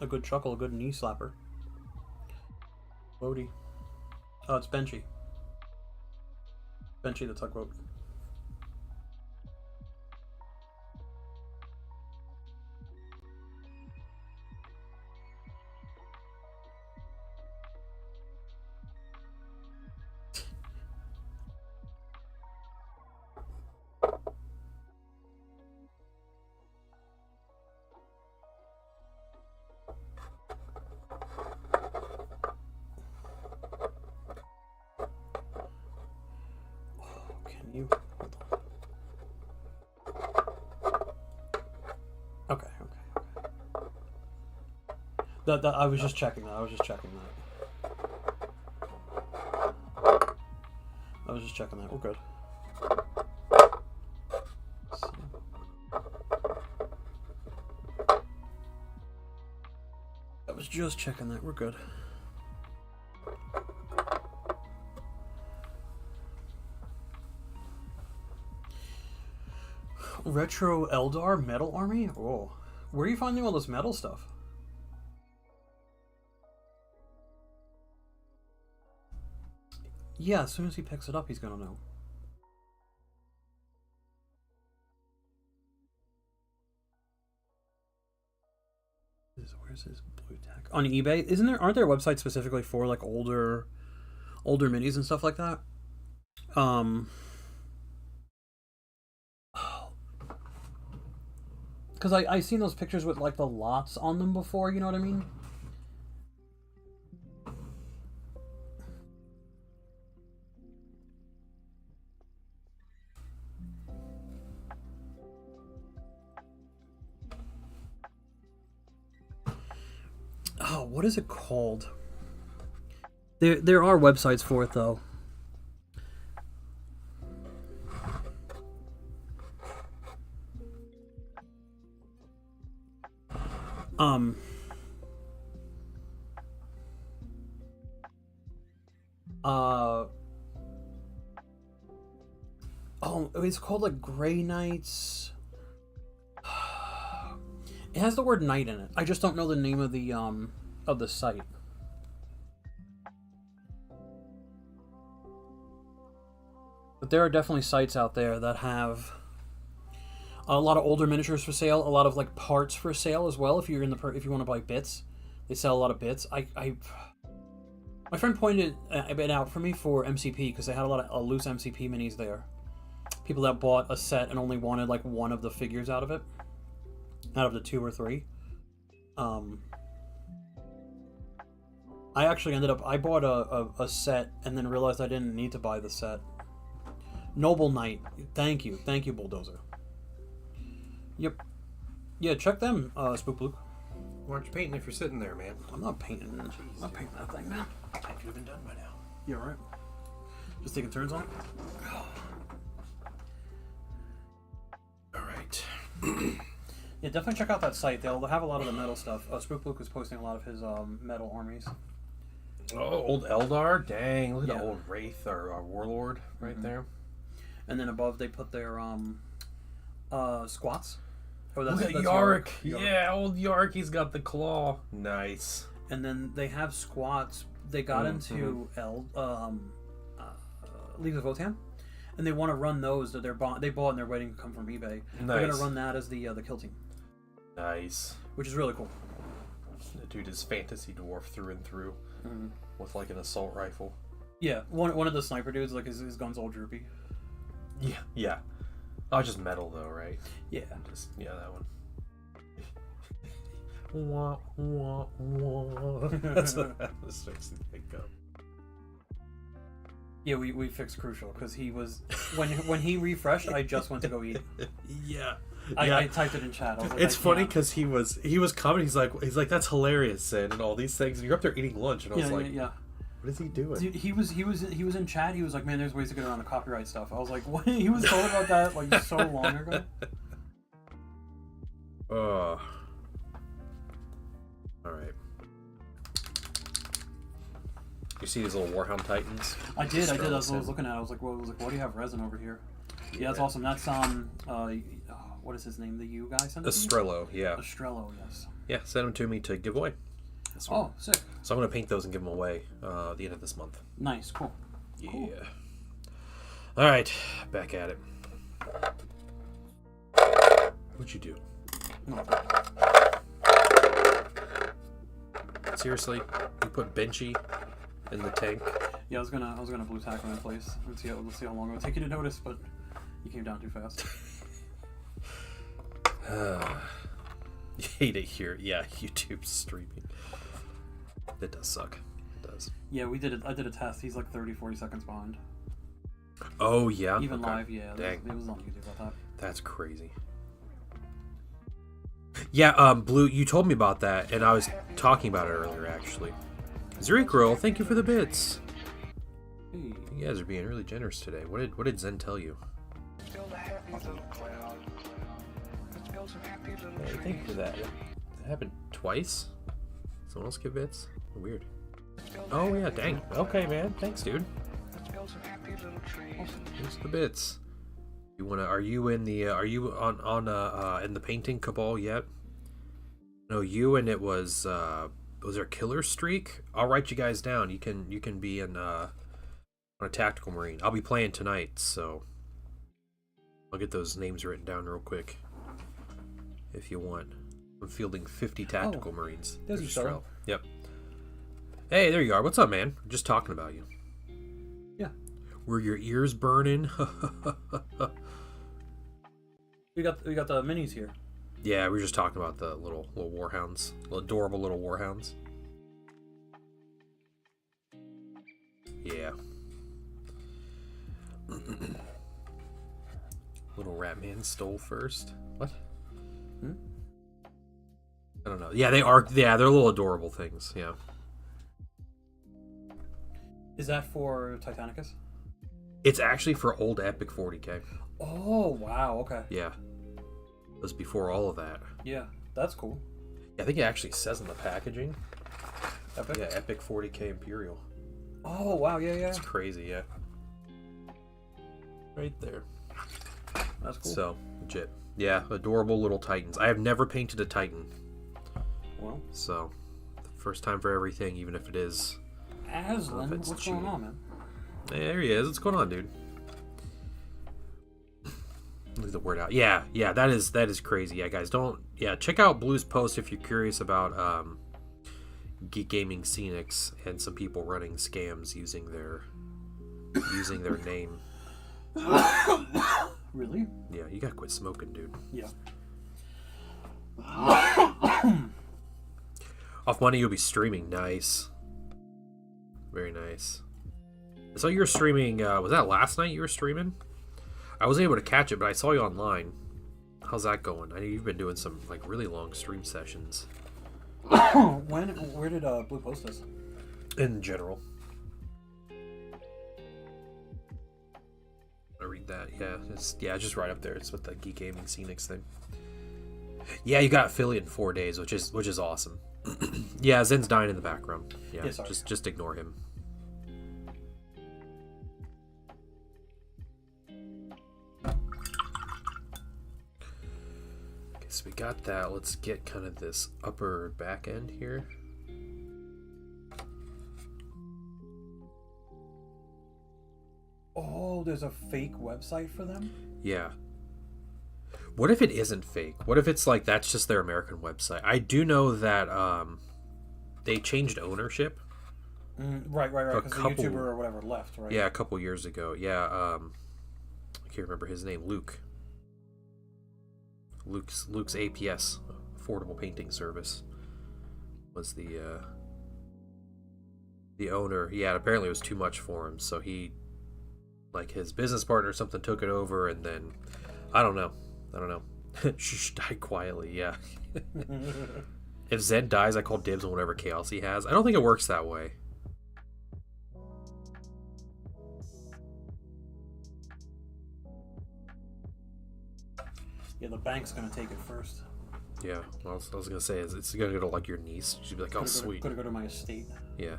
A good chuckle, a good knee slapper. Bodie. Oh, it's Benchy. Benchy the tugboat. You hold on. Okay. That I was just checking that. I was just checking that. We're good. So. I was just checking that. We're good. Retro Eldar Metal Army? Oh. Where are you finding all this metal stuff? Yeah, as soon as he picks it up, he's gonna know. Where's his blue tack? On eBay? Aren't there websites specifically for like older minis and stuff like that? Because I've seen those pictures with like the lots on them before, you know what I mean? Oh, what is it called? There are websites for it though. Oh, it's called like Grey Knights. It has the word knight in it. I just don't know the name of the site. But there are definitely sites out there that have a lot of older miniatures for sale, a lot of like parts for sale as well. If you're if you want to buy bits, they sell a lot of bits. My friend pointed it out for me for MCP because they had a lot of loose MCP minis there. People that bought a set and only wanted like one of the figures out of it, out of the 2 or 3. I actually I bought a set and then realized I didn't need to buy the set. Noble Knight, thank you, Bulldozer. Yep, yeah, check them, Spook Luke. Why aren't you painting if you're sitting there, man? I'm not painting. I'm not painting that thing, man. That could have been done by now. Yeah, right. Just taking turns on it. All right. Yeah, definitely check out that site. They'll have a lot of the metal stuff. Spook Luke is posting a lot of his metal armies. Oh, old Eldar? Dang, look at the old Wraith or Warlord right there. And then above they put their squats. Oh, that's Yark. Yeah, old Yark, he's got the claw. Nice. And then they have squats. They got into League of Votan, and they want to run those that they bought and they're waiting to come from eBay. Nice. They're gonna run that as the kill team. Nice. Which is really cool. The dude is fantasy dwarf through and through, with like an assault rifle. Yeah, one of the sniper dudes, like his gun's all droopy. Yeah. Oh, just metal though, right? Yeah. That one. Wah, wah, wah. That's what that was makes me think of. Yeah, we fixed Crucial because he was when he refreshed. I just went to go eat. Yeah. I typed it in chat. I was like, it's funny because he was coming. He's like that's hilarious, Sid, and all these things. And you're up there eating lunch, and I was like, what is he doing? Dude, he was in chat. He was like, man, there's ways to get around the copyright stuff. I was like, what? He was told about that like so long ago. All right. You see these little Warhound Titans? I did. That's what I was looking at. I was like, what do you have resin over here? Yeah, that's awesome. That's what is his name? The U guy sent it? Estrello, yeah. Estrello, yes. Yeah, send them to me to give away. Oh, sick. So I'm gonna paint those and give them away at the end of this month. Nice, cool. Yeah. Cool. All right, back at it. What'd you do? Seriously, you put Benchy in the tank? Yeah, I was gonna blue tack him in place. Let's see how long it would take you to notice, but you came down too fast. You hate it here. Yeah, YouTube streaming. It does suck. It does. Yeah, I did a test. He's like 30-40 seconds behind. Oh yeah. Even okay. live, yeah. Dang. It was on YouTube, I thought. That's crazy. Yeah, Blue, you told me about that, and I was talking about it earlier, actually. Zurich Roll, thank you for the bits. Hey. You guys are being really generous today. What did Zen tell you? Hey, thank you for that. That happened twice? Someone else give bits? Weird. Oh yeah, dang. Okay, man. Thanks, dude. Thanks for the bits. You wanna? Are you in the? Are you on in the painting cabal yet? No, you and it was. Was there Killer Streak? I'll write you guys down. You can be in on a tactical marine. I'll be playing tonight, so I'll get those names written down real quick. If you want, I'm fielding 50 tactical marines. There's your star. Yep. Hey, there you are. What's up, man? We're just talking about you. Yeah. Were your ears burning? We got the minis here. Yeah, we were just talking about the little warhounds, adorable little warhounds. Yeah. Little rat man stole first. What? I don't know. Yeah, they are. Yeah, they're little adorable things. Yeah. Is that for Titanicus? It's actually for old Epic 40K. Oh wow. Okay. Yeah. It was before all of that. Yeah, that's cool. I think it actually says in the packaging. Epic. Yeah, Epic 40K Imperial. Oh wow. Yeah. It's crazy. Yeah. Right there. That's cool. So legit. Yeah, adorable little Titans. I have never painted a Titan. Well. So, first time for everything, even if it is. Aslan, what's going on, man? Hey, there he is. What's going on, dude? Leave the word out. Yeah, that is crazy. Yeah, guys, check out Blue's post if you're curious about Geek Gaming Scenics and some people running scams using their name. Really? Yeah, you gotta quit smoking, dude. Yeah. Off money, you'll be streaming. Nice. Very nice. I saw you were streaming, was that last night you were streaming? I wasn't able to catch it, but I saw you online. How's that going? I know you've been doing some, like, really long stream sessions. Where did Blue post this? In general. I read that, yeah. It's just right up there. It's with the Geek Gaming Scenics thing. Yeah, you got affiliate in 4 days, which is awesome. Yeah, Zen's dying in the background. Yeah, just ignore him. Okay, so we got that. Let's get kind of this upper back end here. Oh, there's a fake website for them? Yeah. What if it isn't fake? What if it's like that's just their American website? I do know that they changed ownership. Right. Because the YouTuber or whatever left, right? Yeah, a couple years ago. Yeah, I can't remember his name. Luke's APS, Affordable Painting Service, was the owner. Yeah, apparently it was too much for him, so he, like, his business partner or something took it over, and then I don't know. Shh, die quietly. Yeah. If Zed dies, I call dibs on whatever chaos he has. I don't think it works that way. Yeah, the bank's gonna take it first. Yeah, I was gonna say it's gonna go to like your niece. She'd be like, "Oh, sweet." Gotta go to my estate. Yeah.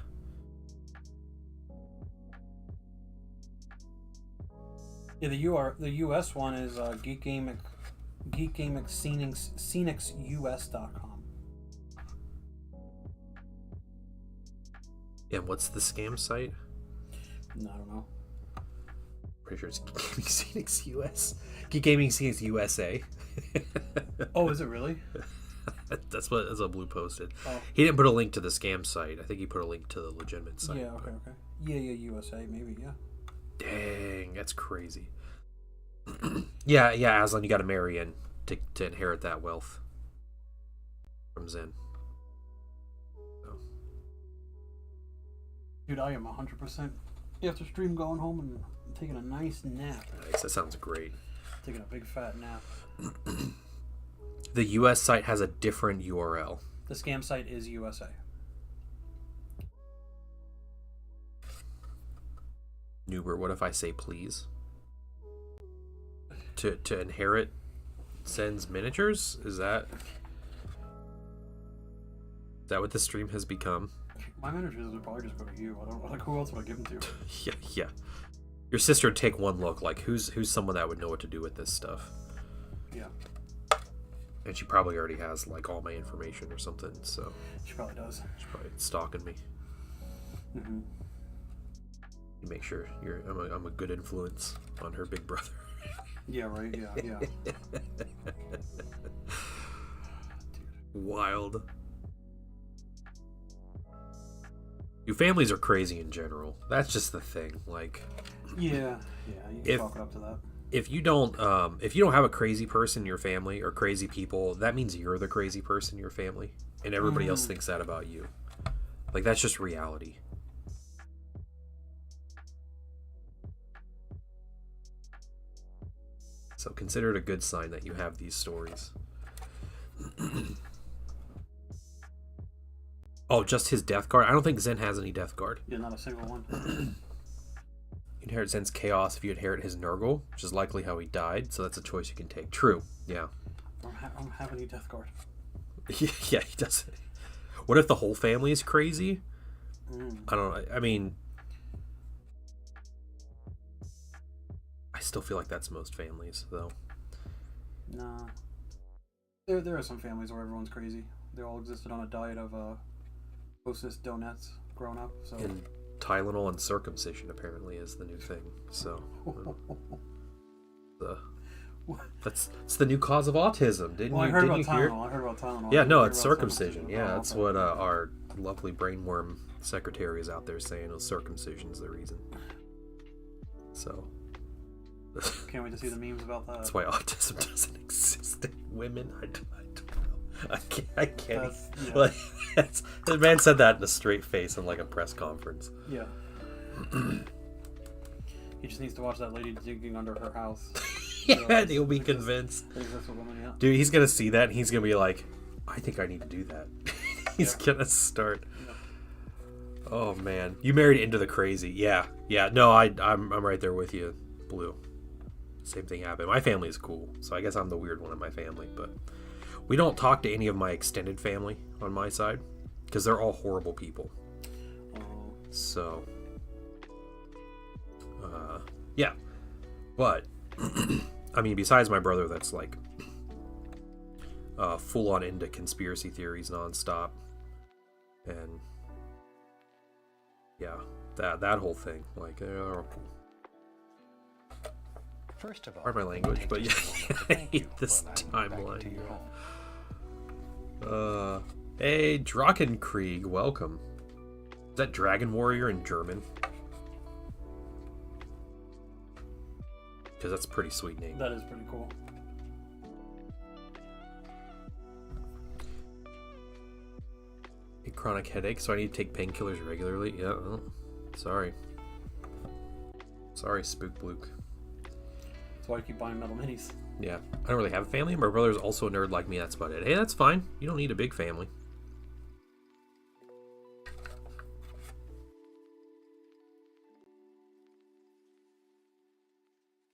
Yeah, the US one is geekgamingScenicsUS.com. Yeah, what's the scam site? I don't know. Pretty sure it's Geek Gaming Scenics US. Geek Gaming Scenics USA. Oh, is it really? That's what Blue posted. Oh. He didn't put a link to the scam site. I think he put a link to the legitimate site. Yeah, okay. Yeah, USA, maybe, yeah. Dang, that's crazy. yeah, Aslan, you got to marry in to inherit that wealth from Zen. So. Dude, I am 100% After stream, going home and taking a nice nap. Nice, that sounds great. Taking a big fat nap. The US site has a different URL. The scam site is USA. Nuber, what if I say please? To inherit sends miniatures? Is that what the stream has become? My managers would probably just go to you. I don't like who else would I give them to? Yeah. Your sister would take one look, like who's someone that would know what to do with this stuff. Yeah. And she probably already has like all my information or something, so She probably does. she's probably stalking me. Mm-hmm. You make sure I'm a good influence on her big brother. Yeah, right, yeah. Wild. You families are crazy in general. That's just the thing. Like, Yeah, you can chalk it up to that. if you don't have a crazy person in your family or crazy people, that means you're the crazy person in your family, and everybody else thinks that about you. Like, that's just reality. So consider it a good sign that you have these stories. Oh, just his death guard? I don't think Zen has any death guard. Yeah, not a single one. You inherit Zen's chaos if you inherit his Nurgle, which is likely how he died, so that's a choice you can take. True, yeah. I don't have any death guard. Yeah, he doesn't. What if the whole family is crazy? I don't know. I mean, I still feel like that's most families, though. Nah. There are some families where everyone's crazy. They all existed on a diet of Hostess donuts growing up. So And Tylenol and circumcision apparently is the new thing. So that's the new cause of autism. Didn't I you? heard Didn't about you hear? Tylenol. I heard about Tylenol. Yeah, I no, heard it's about circumcision. Yeah, Oh, that's okay. what our lovely brainworm secretary is out there saying. Oh, circumcision's the reason. So Can't wait to see the memes about that. that's why autism doesn't exist in women. I don't know. I can't. Yeah. Like, the man said that in a straight face in like a press conference. Yeah. He just needs to watch that lady digging under her house. Yeah, he'll be convinced. It exists with women, yeah. Dude, he's gonna see that and he's gonna be like, I think I need to do that. He's gonna start. Yeah. Oh man, you married into the crazy. Yeah. No, I'm right there with you, Blue. Same thing happened. My family is cool, so I guess I'm the weird one in my family. But we don't talk to any of my extended family on my side because they're all horrible people. So, yeah. But I mean, besides my brother, that's like full on into conspiracy theories nonstop, and yeah, that whole thing, like, First of all, pardon my language, but yeah, I hate this timeline. Hey, Drachenkrieg, welcome. Is that Dragon Warrior in German? Because that's a pretty sweet name. That is pretty cool. A chronic headache, so I need to take painkillers regularly. Yeah, oh, sorry. Sorry, Spook Blook. That's why I keep buying metal minis. Yeah, I don't really have a family. My brother's also a nerd like me. That's about it. Hey, that's fine. You don't need a big family.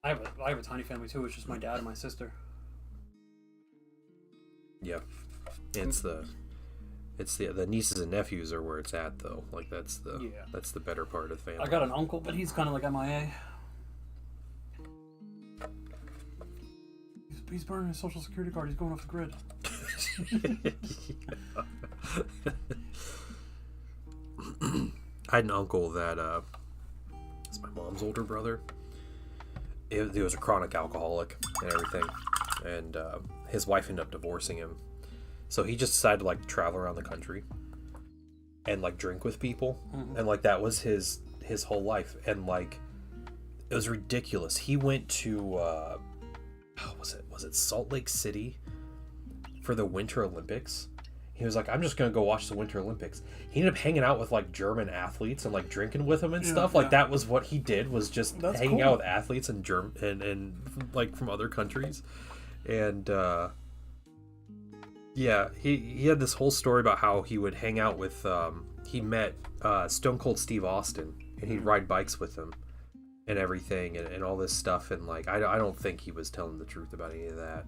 I have a tiny family too. It's just my dad and my sister. Yeah, it's the nieces and nephews are where it's at though. Like that's the better part of the family. I got an uncle, but he's kind of like MIA. He's burning his social security card. He's going off the grid. I had an uncle that is my mom's older brother. He was a chronic alcoholic and everything, and his wife ended up divorcing him. So he just decided to like travel around the country and like drink with people, and like that was his whole life, and like it was ridiculous. He went to was it Salt Lake City for the Winter Olympics. He was like, I'm just gonna go watch the Winter Olympics. He ended up hanging out with like German athletes and like drinking with them and stuff. Like that was what he did, was just hanging out with athletes and and like from other countries. And yeah, he had this whole story about how he would hang out with he met Stone Cold Steve Austin, and he'd ride bikes with him and everything, and all this stuff. And like I don't think he was telling the truth about any of that.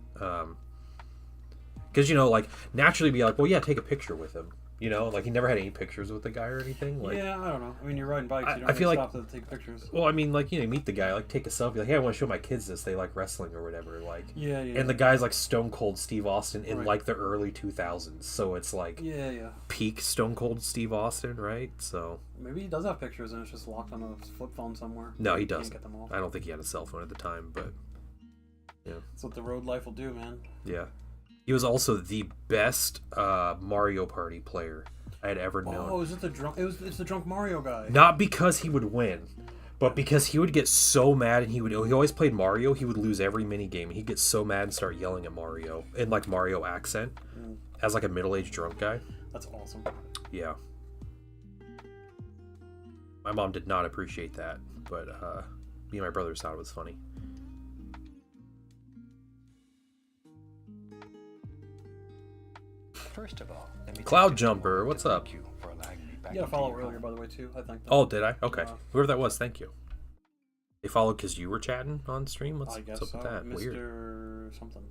Because, you know, like, naturally be like, well, yeah, take a picture with him. You know, like, he never had any pictures with the guy or anything. Like, yeah, I don't know. I mean, you're riding bikes. You don't I feel really like, stop to take pictures. Well, I mean, like, you know, you meet the guy, like, take a selfie. Like, hey, I want to show my kids this. They like wrestling or whatever. Like, yeah. And the guy's like Stone Cold Steve Austin in, like, the early 2000s. So it's like, peak Stone Cold Steve Austin, right? So maybe he does have pictures and it's just locked on a flip phone somewhere. No, he doesn't. Can't get them off. I don't think he had a cell phone at the time, but yeah. That's what the road life will do, man. Yeah. He was also the best Mario Party player I had ever known. Oh, is it the drunk? It's the drunk Mario guy. Not because he would win, but because he would get so mad, and he always played Mario. He would lose every mini game, and he'd get so mad and start yelling at Mario in like Mario accent, as like a middle-aged drunk guy. That's awesome. Yeah. My mom did not appreciate that, but me and my brothers thought it was funny. First of all, let me Cloud Jumper, what's up? You for allowing me back You got a into follow your earlier, home. by the way, too. I think. Oh, did I? Okay. Whoever that was, thank you. They followed because you were chatting on stream? I guess what's up with that? Mr. Weird. something.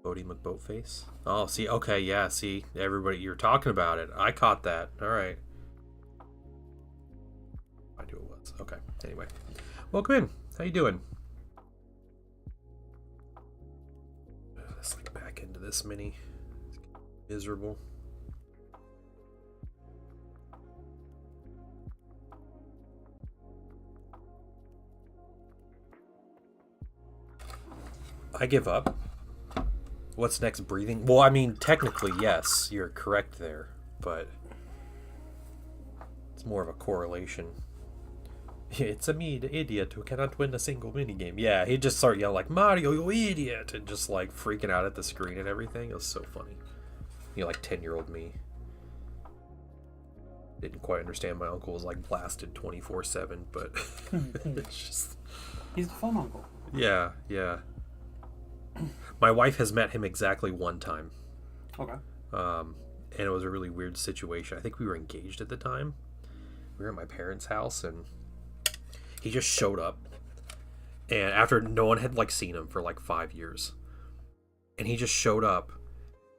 Bodie McBoatface. Oh, see, okay, yeah, see, everybody, you're talking about it. I caught that. All right. I knew it was. Okay. Anyway, welcome in. How you doing? Let's like back into this mini. Miserable. I give up. What's next? Breathing? Well, I mean, technically, yes, you're correct there, but it's more of a correlation. It's a me, the idiot, who cannot win a single minigame. Yeah, he'd just start yelling like, Mario, you idiot! And just like freaking out at the screen and everything. It was so funny. You know, like 10-year-old me. Didn't quite understand my uncle was like blasted 24/7, but it's just... He's the fun uncle. Yeah, yeah. My wife has met him exactly one time. Okay. And it was a really weird situation. I think we were engaged at the time. We were at my parents' house, and he just showed up. And after no one had like seen him for like 5 years, and he just showed up,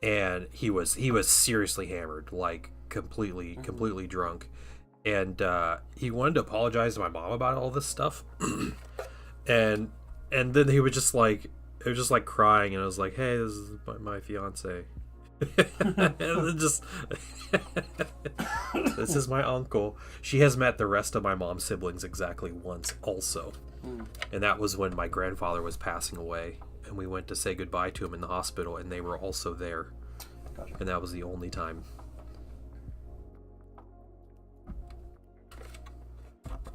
and he was seriously hammered, like completely drunk, and he wanted to apologize to my mom about all this stuff, and then he was just like. It was just like crying, and I was like, "Hey, this is my fiance." And then just this is my uncle. She has met the rest of my mom's siblings exactly once, also, and that was when my grandfather was passing away, and we went to say goodbye to him in the hospital, and they were also there, and that was the only time.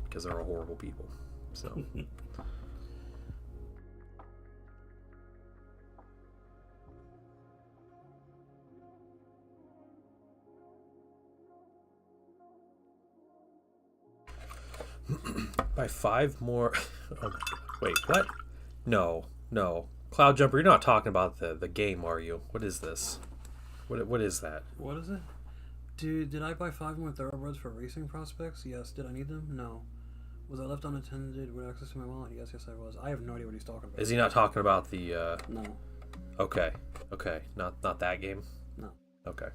Because they're all horrible people, so. By 5 more. Oh my God. Wait, what? No. Cloud Jumper, you're not talking about the game, are you? What is this? What is that? What is it? Dude, did I buy 5 more thoroughbreds for racing prospects? Yes. Did I need them? No. Was I left unattended with access to my wallet? Yes, I was. I have no idea what he's talking about. Is he not talking about the No. Okay. Not that game? No. Okay.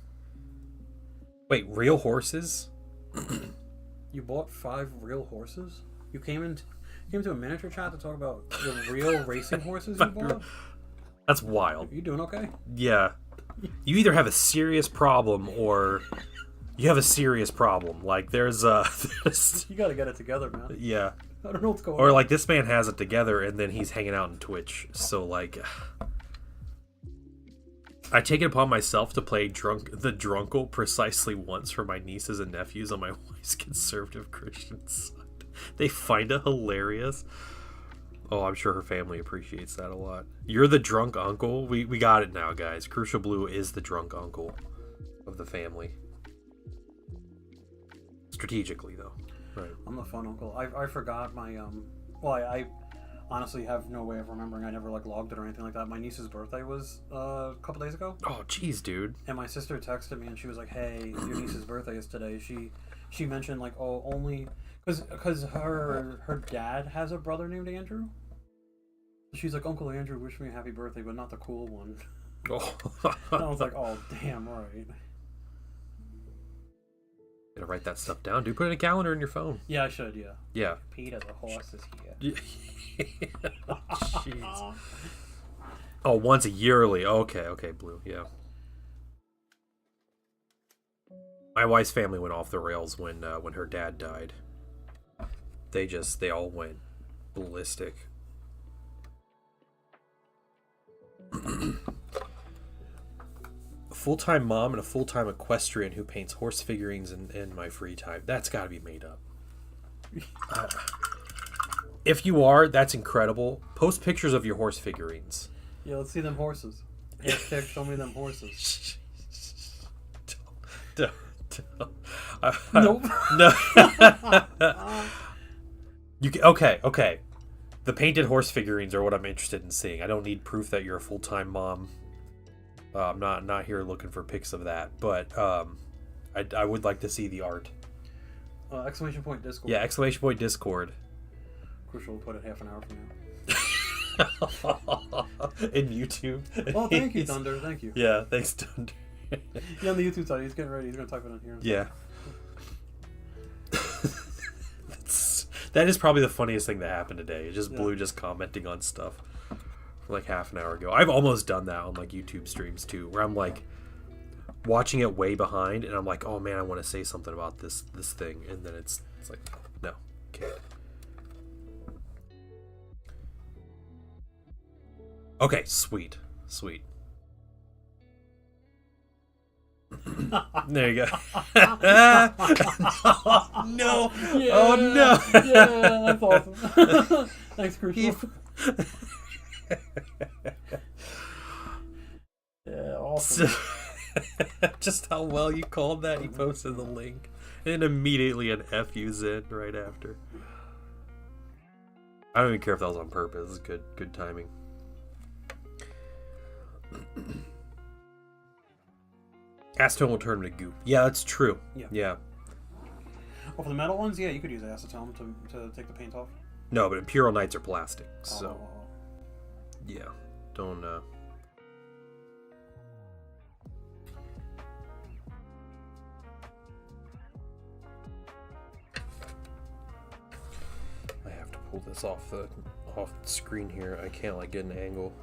Wait, real horses? You bought 5 real horses? You came to a miniature chat to talk about the real racing horses you bought? That's wild. You doing okay? Yeah. You either have a serious problem or you have a serious problem. Like, there's You gotta get it together, man. Yeah. I don't know what's going Or on. like this man has it together and then he's hanging out on Twitch. So like I take it upon myself to play the Drunkle precisely once for my nieces and nephews on my wife's conservative Christian side. They find it hilarious. Oh, I'm sure her family appreciates that a lot. You're the drunk uncle. We got it now, guys. Crucial Blue is the drunk uncle of the family. Strategically, though. Right. I'm the fun uncle. I forgot my Well, I honestly have no way of remembering. I never like logged it or anything like that. My niece's birthday was a couple days ago. Oh, jeez, dude. And my sister texted me and she was like, "Hey, your niece's birthday is today." She mentioned like, "Oh, only because her dad has a brother named Andrew." She's like, "Uncle Andrew, wish me a happy birthday, but not the cool one." Oh. And I was like, "Oh, damn right." Gotta write that stuff down, dude. Put it in a calendar in your phone. Yeah, I should. Yeah. Yeah. Peter the horse is here. Jeez. Oh, once a yearly. Okay, Blue. Yeah. My wife's family went off the rails when her dad died. They all went ballistic. A full-time mom and a full-time equestrian who paints horse figurines in my free time. That's got to be made up. If you are, that's incredible. Post pictures of your horse figurines. Yeah, let's see them horses. Hashtag show me them horses. Nope. No. Okay. The painted horse figurines are what I'm interested in seeing. I don't need proof that you're a full-time mom. I'm not here looking for pics of that, but I would like to see the art. Exclamation point Discord. Yeah, exclamation point Discord. Crucial, we'll put it half an hour from now. In YouTube. Oh, thank you, Thunder. Thank you. Yeah, thanks, Thunder. Yeah, on the YouTube side, he's getting ready. He's going to type it in here. Yeah. That is probably the funniest thing that happened today. It's just Blue just commenting on stuff for like half an hour ago. I've almost done that on like YouTube streams too, where I'm like watching it way behind and I'm like, oh man, I want to say something about this thing, and then it's like, no, can't. Okay, sweet. There you go. No. Yeah, Oh no. Yeah, that's awesome. Thanks, Crucial. Yeah, awesome. Just how well you called that. He posted the link, and immediately an FU's in right after. I don't even care if that was on purpose. It's good timing. Acetone will turn to goop. Yeah, that's true. Yeah. Well, for the metal ones, yeah, you could use acetone to take the paint off. No, but Imperial Knights are plastic, so Oh. yeah, don't. I have to pull this off the screen here. I can't like get an angle.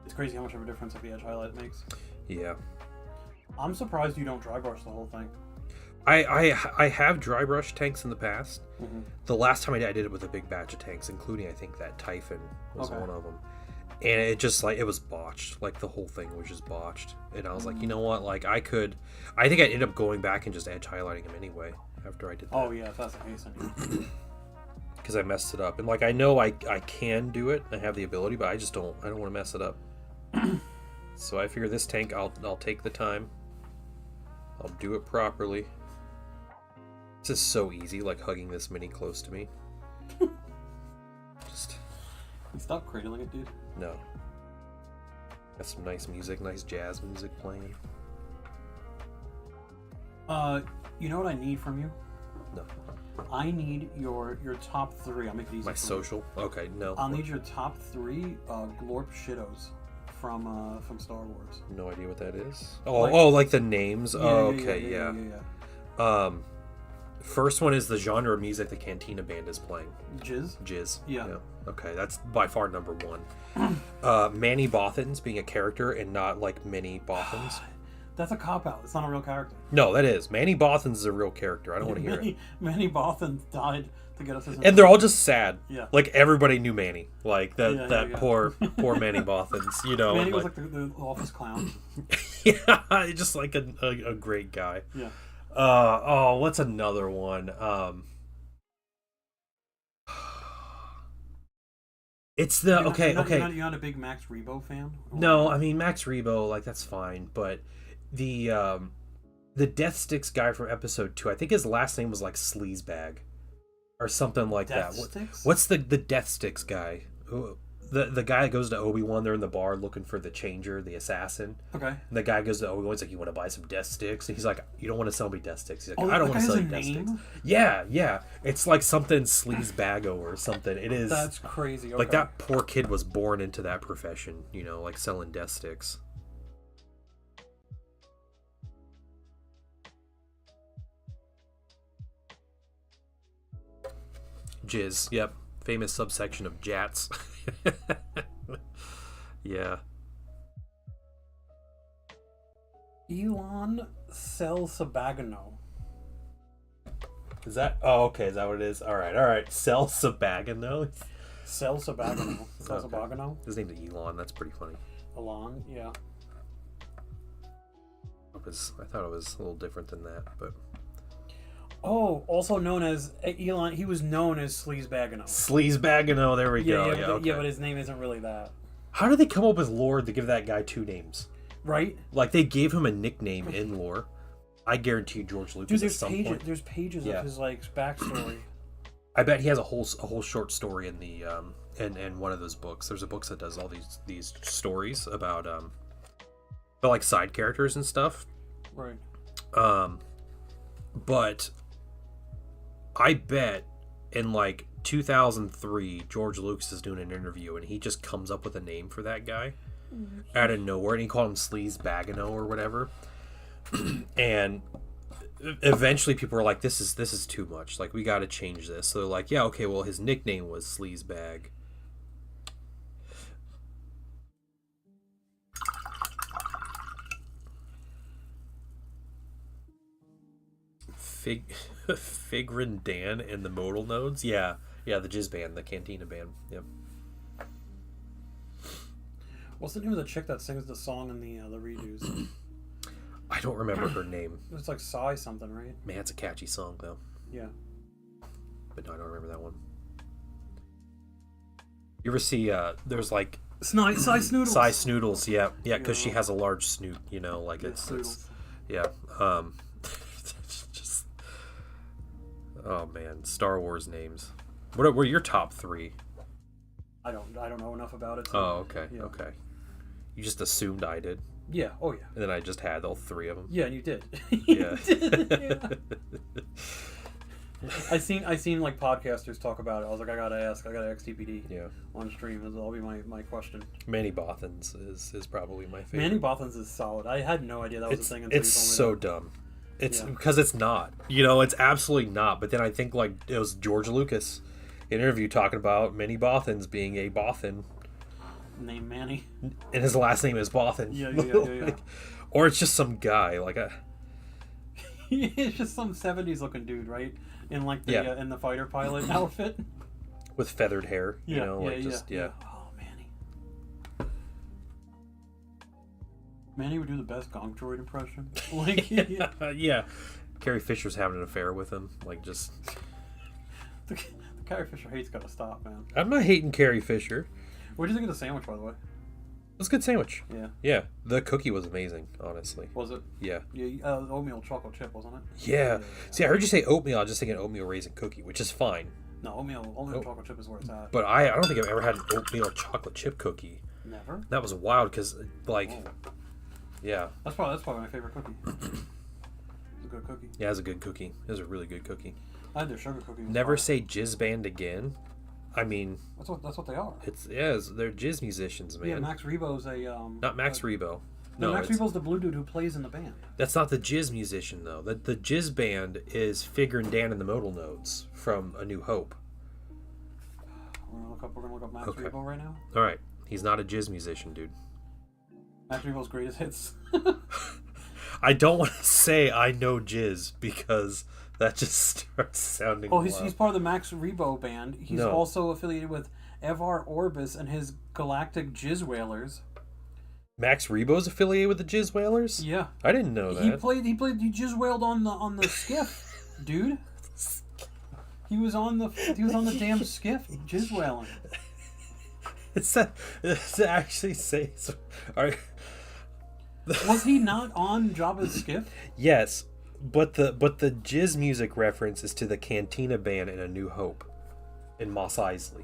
It's crazy how much of a difference the edge highlight makes. Yeah. I'm surprised you don't dry brush the whole thing. I have dry brush tanks in the past. Mm-hmm. The last time I did it with a big batch of tanks, including I think that Typhon was one of them. And it just like, it was botched. Like the whole thing was just botched. And I was like, you know what? Like I think I'd end up going back and just edge highlighting them anyway after I did that. Oh yeah, if that's the case. Because I messed it up. And like I know I can do it. I have the ability, but I don't want to mess it up. So I figure this tank, I'll take the time. I'll do it properly. This is so easy, like hugging this mini close to me. Just stop cradling it, dude. no. Got some nice music, nice jazz music playing. You know what I need from you? No. I need your top 3. I'll make it easy. My for social? Okay, no. I'll need your top 3 Glorp Shitos from Star Wars. No idea what that is. Oh, like the names? Yeah. First one is the genre of music the Cantina Band is playing. Jizz. Yeah. Okay, that's by far number 1. Manny Bothans being a character and not like Minnie Bothans. That's a cop-out. It's not a real character. No, that is. Manny Bothans is a real character. I don't want to hear it. Manny Bothans died to get us his And they're all just sad. Yeah. Like everybody knew Manny. Like that yeah. poor Manny Bothans, you know. Manny was like the office clown. Yeah, just like a great guy. Yeah. What's another one? It's the You're not a big Max Rebo fan? No, I mean Max Rebo, like that's fine, but the Death Sticks guy from episode 2, I think his last name was like Sleazebag or something like Death that. Sticks? What's the Death Sticks guy? The guy that goes to Obi-Wan, they're in the bar looking for the Changer, the assassin. Okay. And the guy goes to Obi-Wan, he's like, "You want to buy some Death Sticks?" And he's like, "You don't want to sell me Death Sticks." He's like, "I don't want to sell you Death Sticks." Yeah. It's like something Sleazebago or something. It is. That's crazy. Okay. Like that poor kid was born into that profession, like selling Death Sticks. Jizz, yep. Famous subsection of Jats. Yeah. Elon Sabagano. Is that? Oh, okay. Is that what it is? All right. Cel Sabagano. Sabagano. Okay. Sabagano. His name's Elon. That's pretty funny. Elon, yeah. I thought it was a little different than that, but. Oh, also known as Elon. He was known as Sleazebagano. Sleazebagano. There we go. Yeah, but his name isn't really that. How did they come up with lore to give that guy 2 names? Right? Like they gave him a nickname in lore. I guarantee George Lucas. Dude, there's pages of his like backstory. I bet he has a whole short story in the in one of those books. There's a book that does all these stories about the like side characters and stuff. Right. But I bet in like 2003, George Lucas is doing an interview and he just comes up with a name for that guy out of nowhere, and he called him Sleazebagano or whatever. And eventually people were like, this is too much, like we got to change this. So they're like, yeah, okay, well his nickname was Sleazebag. Figrin Dan and the Modal Nodes. Yeah, the Jizz band, the Cantina band. Yep. What's the name of the chick that sings the song in the redos? I don't remember her name. It's like Psy something, right? Man, it's a catchy song though. Yeah. But no, I don't remember that one. You ever see there's like Psy Snoodles. Psy Snoodles, yeah, because she has a large snoot, like it's yeah. Just oh man, Star Wars names. What were your top 3? I don't know enough about it. So, oh, okay, yeah. Okay. You just assumed I did. Yeah. Oh yeah. And then I just had all 3 of them. Yeah, and you did. Yeah. I seen like podcasters talk about it. I was like, I gotta ask XTPD. Yeah. On stream, that'll be my question. Manny Bothans is probably my favorite. Manny Bothans is solid. I had no idea that was a thing. It's so dumb. It's because it's not. It's absolutely not. But then I think like it was George Lucas in an interview talking about Manny Bothans being a Bothan. Named Manny. And his last name is Bothan. Yeah. Or it's just some guy like a. It's just some 70s looking dude, right? In like the in the fighter pilot outfit. With feathered hair. Yeah. Oh, Manny. Manny would do the best Gonk Droid impression. Like, yeah. Carrie Fisher's having an affair with him. Like, just. The Carrie Fisher hate's gotta stop, man. I'm not hating Carrie Fisher. What do you think of the sandwich, by the way? It was a good sandwich. Yeah. Yeah. The cookie was amazing, honestly. Was it? Yeah. Yeah, oatmeal chocolate chip, wasn't it? Yeah. See, I heard you say oatmeal. I was just thinking oatmeal raisin cookie, which is fine. No, oatmeal chocolate chip is where it's at. But I don't think I've ever had an oatmeal chocolate chip cookie. Never? That was wild because, like, yeah. That's probably my favorite cookie. It's a good cookie. Yeah, it was a good cookie. It was a really good cookie. I had their sugar cookies. Never say Jizz Band again. I mean, that's what they are. They're jizz musicians, man. Yeah, Max Rebo's a not Max Rebo. No, Max Rebo's the blue dude who plays in the band. That's not the jizz musician though. The jizz band is Figure and Dan and the Modal Nodes from A New Hope. We're gonna look up Max Rebo right now. All right, he's not a jizz musician, dude. Max Rebo's greatest hits. I don't want to say I know jizz because that just starts sounding. Oh, he's part of the Max Rebo band. He's also affiliated with Evar Orbis and his Galactic Jizz Whalers. Max Rebo's affiliated with the Jizz Whalers? Yeah. I didn't know that. He jizz wailed on the skiff, dude. He was on the damn skiff, jizz wailing. Does it actually say? Was he not on Jabba's skiff? Yes, but the Jizz music reference is to the Cantina band in A New Hope, in Mos Eisley.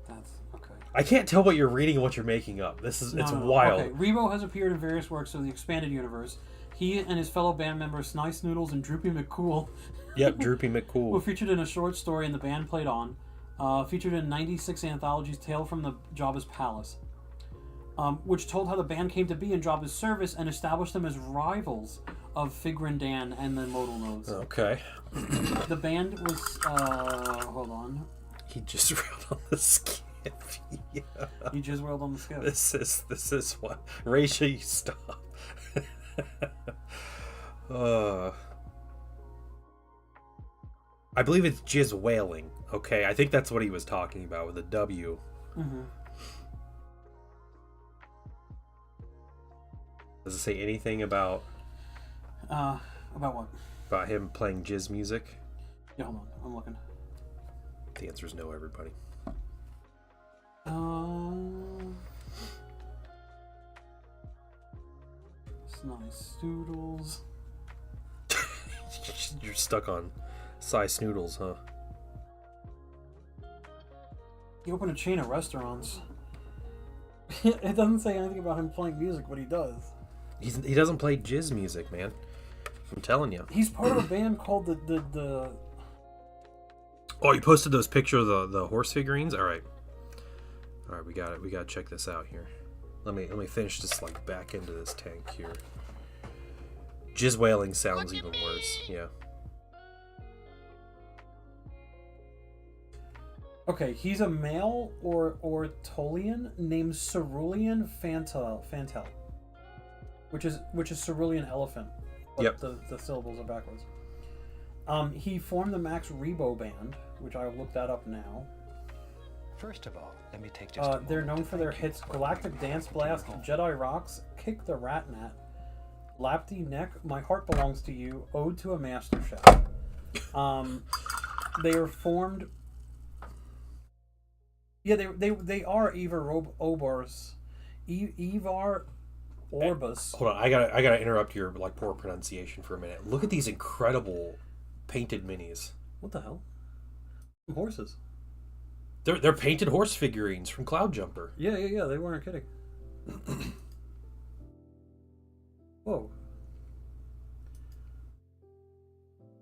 That's okay. I can't tell what you're reading and what you're making up. It's wild. Okay. Rebo has appeared in various works of the expanded universe. He and his fellow band members Snice Noodles and Droopy McCool. Yep, Droopy McCool. Were featured in a short story and the band played on. Featured in 96 anthologies Tale from the Jabba's Palace, which told how the band came to be in Jabba's service and established them as rivals of Figrin Dan and the Modal Nodes. Okay. The band was, hold on. He just railed on the skiff. Yeah. He just railed on the skiff. This is what... Raisha, you stop. I believe it's Jizz Wailing. Okay, I think that's what he was talking about with a W. Mm-hmm. Does it say anything about... About what? About him playing Jizz music? Yeah, hold on. I'm looking. The answer is no, everybody. Nice Doodles. You're stuck on Size Snoodles, huh? He opened a chain of restaurants. It doesn't say anything about him playing music, but he does. He doesn't play Jizz music, man. I'm telling you. He's part of a band called the Oh, you posted those pictures of the horse figurines? Alright, we got it. We gotta check this out here. Let me finish this like back into this tank here. Jizz Wailing sounds even worse. Yeah. Okay, he's a male or Tolian named Cerulean Fantel, which is Cerulean elephant. But yep. The syllables are backwards. He formed the Max Rebo band, which I'll look that up now. First of all, let me take just a moment they're known to for their thank you. hits Galactic Dance Blast, Jedi Rocks, Kick the Rat Nat, Lapty Neck, My Heart Belongs to You, Ode to a Master Chef. They are formed. Yeah, they are Ivar Obors, Ivar Orbus. Hold on, I gotta interrupt your like poor pronunciation for a minute. Look at these incredible painted minis. What the hell? Horses. They're painted horse figurines from Cloud Jumper. Yeah. They weren't kidding. Whoa.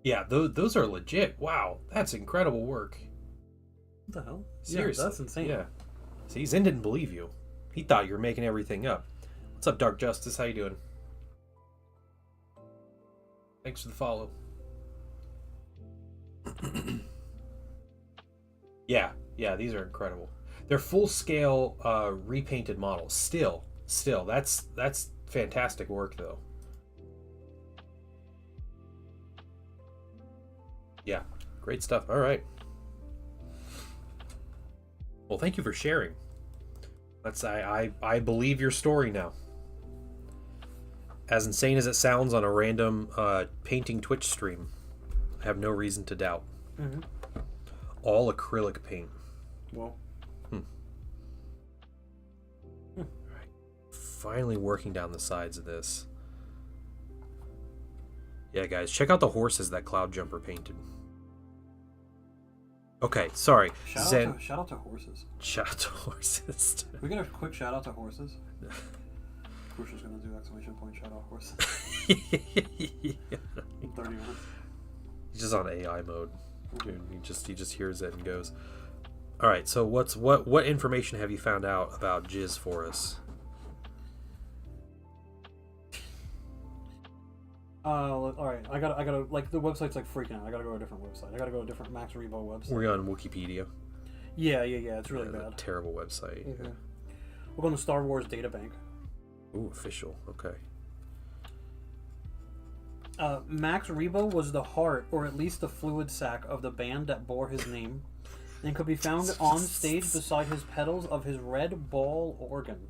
Yeah, those are legit. Wow, that's incredible work. What the hell? Seriously, yeah, that's insane. Yeah. See, Zen didn't believe you. He thought you were making everything up. What's up, Dark Justice? How you doing? Thanks for the follow. Yeah, these are incredible. They're full-scale repainted models. Still, that's fantastic work, though. Yeah, great stuff. All right. Well, thank you for sharing. I believe your story now. As insane as it sounds on a random painting Twitch stream, I have no reason to doubt. Mm-hmm. All acrylic paint. Well. All right. Finally working down the sides of this. Yeah, guys, check out the horses that Cloud Jumper painted. Okay, sorry. Shout out to horses. Shout out to horses. We get a quick shout out to horses. Crucial's gonna do exclamation point shout out horses. Yeah. 30 minutes. He's just on AI mode, dude. He just hears it and goes. All right. So what information have you found out about Jizz for us? All right. I gotta like the website's like freaking out. I gotta go to a different website. I gotta go to a different Max Rebo website. We're on Wikipedia. Yeah. It's really bad. A terrible website. Mm-hmm. We're going to Star Wars Databank. Ooh, official. Okay. Max Rebo was the heart, or at least the fluid sac, of the band that bore his name, and could be found on stage beside his pedals of his red ball organ.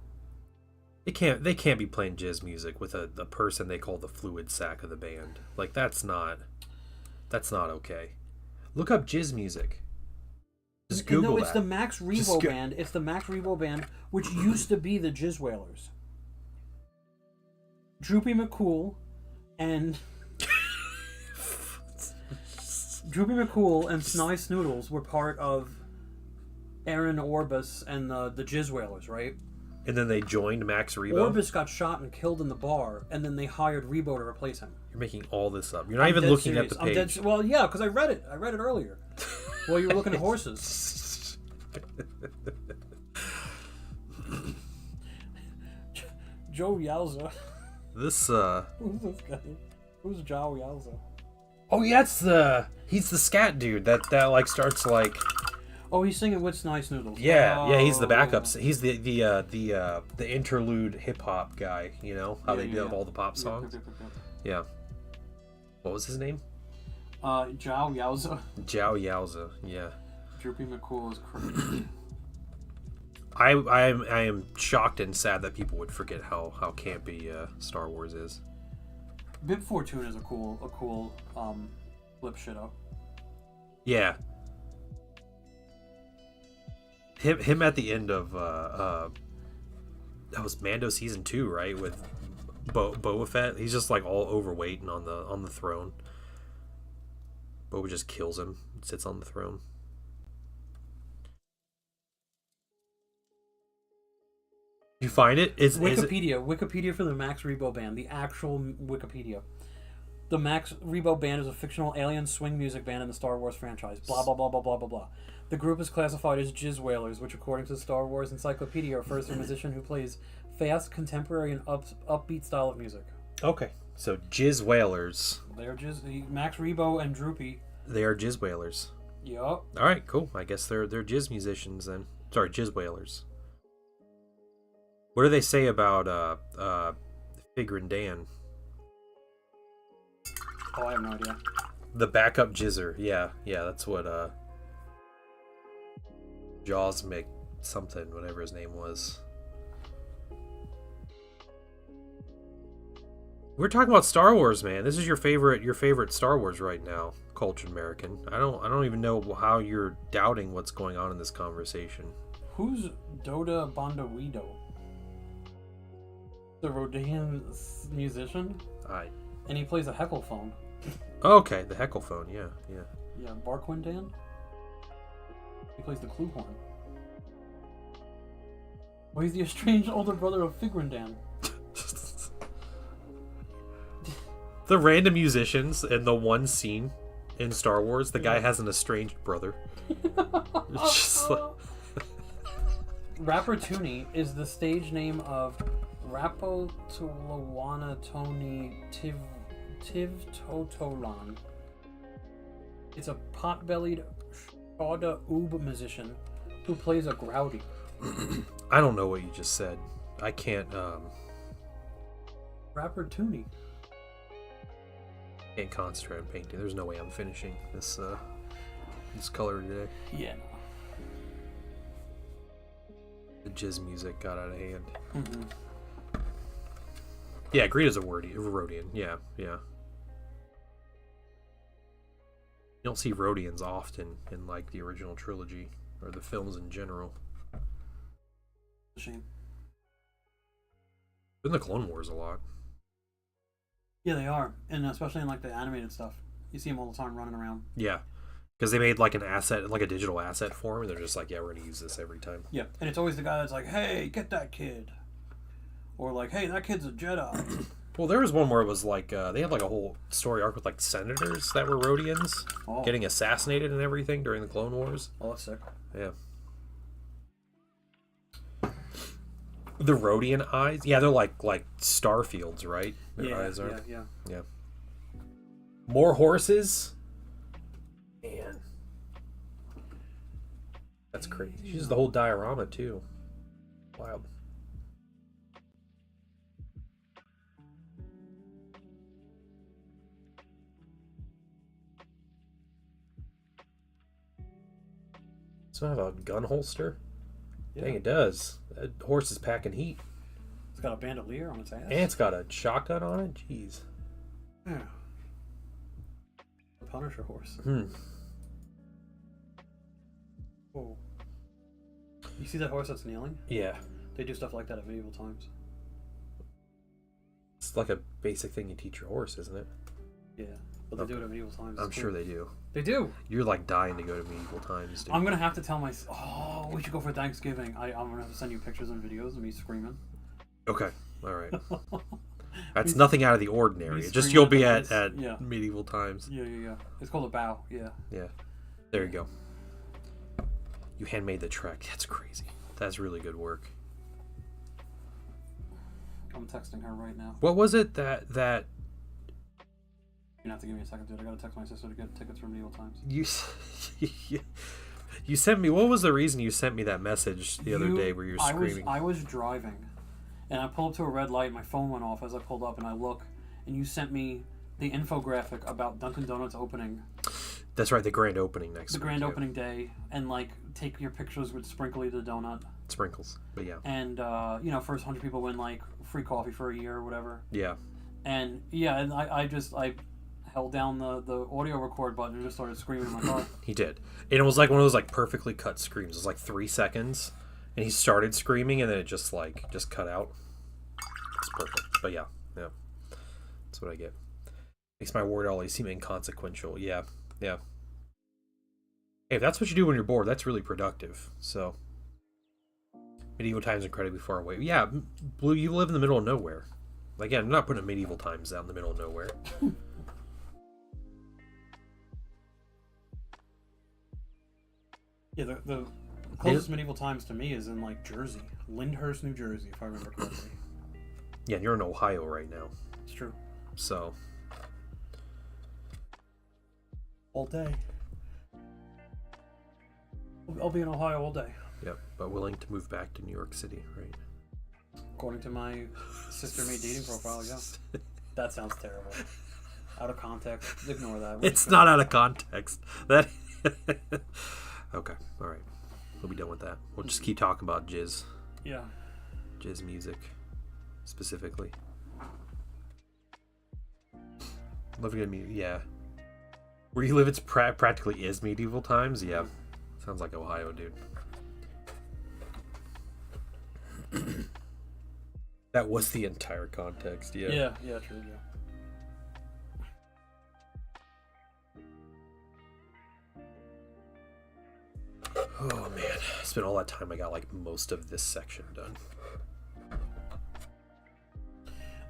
They can't be playing jizz music with a person they call the fluid sack of the band. Like that's not okay. Look up jizz music. Just Google No, it's that. the Max Rebo band. It's the Max Rebo band, which used to be the Jizz Whalers. Droopy McCool and Sny Snoodles were part of Aaron Orbis and the Jizz Whalers, right? And then they joined Max Rebo. Orbis got shot and killed in the bar, and then they hired Rebo to replace him. You're making all this up. You're not even looking at the page. Well, yeah, because I read it. I read it earlier. While you were looking at horses. Joe Yowza. This Who's this guy? Who's Joe Yowza? Oh yeah, he's the scat dude that like starts like. Oh, he's singing with Nice Noodles. Yeah, he's the backup. He's the interlude hip hop guy. You know how they do all the pop songs. Yeah. What was his name? Jow Yowza. Jow Yowza. Yeah. Droopy McCool is crazy. I am shocked and sad that people would forget how campy Star Wars is. Bib Fortune is a cool flip shit up. Yeah. Him at the end of that was Mando season 2, right? With Boba Fett. He's just like all overweight and on the throne. Boba just kills him, sits on the throne. You find it? Wikipedia for the Max Rebo Band, the actual Wikipedia. The Max Rebo Band is a fictional alien swing music band in the Star Wars franchise. Blah, blah, blah, blah, blah, blah, blah. The group is classified as Jizz Whalers, which according to the Star Wars Encyclopedia refers to a musician who plays fast, contemporary, and upbeat style of music. Okay, so Jizz Whalers. They're Jizz... Max Rebo and Droopy. They are Jizz Whalers. Yup. All right, cool. I guess they're Jizz musicians then. Sorry, Jizz Whalers. What do they say about Figrin Dan? Oh, I have no idea. The backup jizzer. Yeah, that's what Jawsmick something, whatever his name was. We're talking about Star Wars, man. This is your favorite Star Wars right now, Cultured American. I don't even know how you're doubting what's going on in this conversation. Who's Doda Bondawido? The Rodian musician? And he plays a heckelphone. Okay, the heckelphone, yeah. Yeah, Barquindan? He plays the clue horn. Well, he's the estranged older brother of Figrindan. The random musicians in the one scene in Star Wars, the guy has an estranged brother. It's just like... Rapper Toonie is the stage name of Rapo Tulawana Tony Tivtotolan. It's a pot-bellied Shauda Oob musician who plays a growdy. I don't know what you just said. I can't Rapper Toonie. Can't concentrate on painting. There's no way I'm finishing this color today. Yeah. The jizz music got out of hand. Mm-hmm. Yeah, Greta's a Rodian. Yeah. You don't see Rodians often in like the original trilogy or the films in general. Shame. In the Clone Wars a lot. Yeah, they are, and especially in like the animated stuff, you see them all the time running around. Yeah, because they made like an asset, like a digital asset for him, and they're just like, yeah, we're gonna use this every time. Yeah, and it's always the guy that's like, hey, get that kid, or like, hey, that kid's a Jedi. Well, there was one where it was like they had like a whole story arc with like senators that were Rodians getting assassinated and everything during the Clone Wars. Oh, that's sick. Yeah. The Rodian eyes, yeah, they're like star fields, right? Their eyes are. Yeah. More horses. Man, that's crazy. She uses the whole diorama too. Wild. Does it have a gun holster? Yeah. Dang, it does. That horse is packing heat. It's got a bandolier on its ass. And it's got a shotgun on it? Jeez. Yeah. The Punisher horse. Oh. You see that horse that's kneeling? Yeah. They do stuff like that at medieval times. It's like a basic thing you teach your horse, isn't it? Yeah. But they do it at medieval times. I'm sure they do. They do. You're like dying to go to medieval times, dude. I'm gonna have to tell oh, we should go for Thanksgiving. I'm gonna have to send you pictures and videos of me screaming. Okay. All right. That's nothing out of the ordinary. Me It's just screaming you'll be at at the yeah. medieval times. Yeah. It's called a bow. Yeah. Yeah. There you go. You handmade the trek. That's crazy. That's really good work. I'm texting her right now. What was it that You're gonna have to give me a second, dude. I gotta text my sister to get tickets for medieval times. you sent me? What was the reason you sent me that message the other day where you were screaming? I was driving, and I pulled up to a red light. My phone went off as I pulled up, and I look, and you sent me the infographic about Dunkin' Donuts opening. That's right, the grand opening next week. The grand opening day, and like take your pictures with Sprinkly the donut. Sprinkles, but yeah. And first 100 people win like free coffee for a year or whatever. Yeah. And and I held down the audio record button and just started screaming in my car. He did, and it was like one of those like perfectly cut screams. It was like 3 seconds, and he started screaming, and then it just cut out. It's perfect, but yeah, that's what I get. Makes my word always seem inconsequential. Yeah. Hey, if that's what you do when you're bored, that's really productive. So, medieval times incredibly far away. Yeah, Blue, you live in the middle of nowhere. Again, I'm not putting medieval times out in the middle of nowhere. Yeah, the closest medieval times to me is in like Jersey, Lyndhurst, New Jersey, if I remember correctly. Yeah, you're in Ohio right now. It's true. So, all day. I'll be in Ohio all day. yep, but willing to move back to New York City, right? According to my sister-made dating profile, yeah. That sounds terrible. Out of context. Ignore that. It's not out of context. That. Okay, all right. We'll be done with that. We'll just keep talking about jizz. Yeah. Jizz music, specifically. Loving it, yeah. Where you live, it's practically is medieval times. Yeah, sounds like Ohio, dude. That was the entire context. Yeah. Yeah, true. Yeah. Oh man, spent all that time. I got like most of this section done.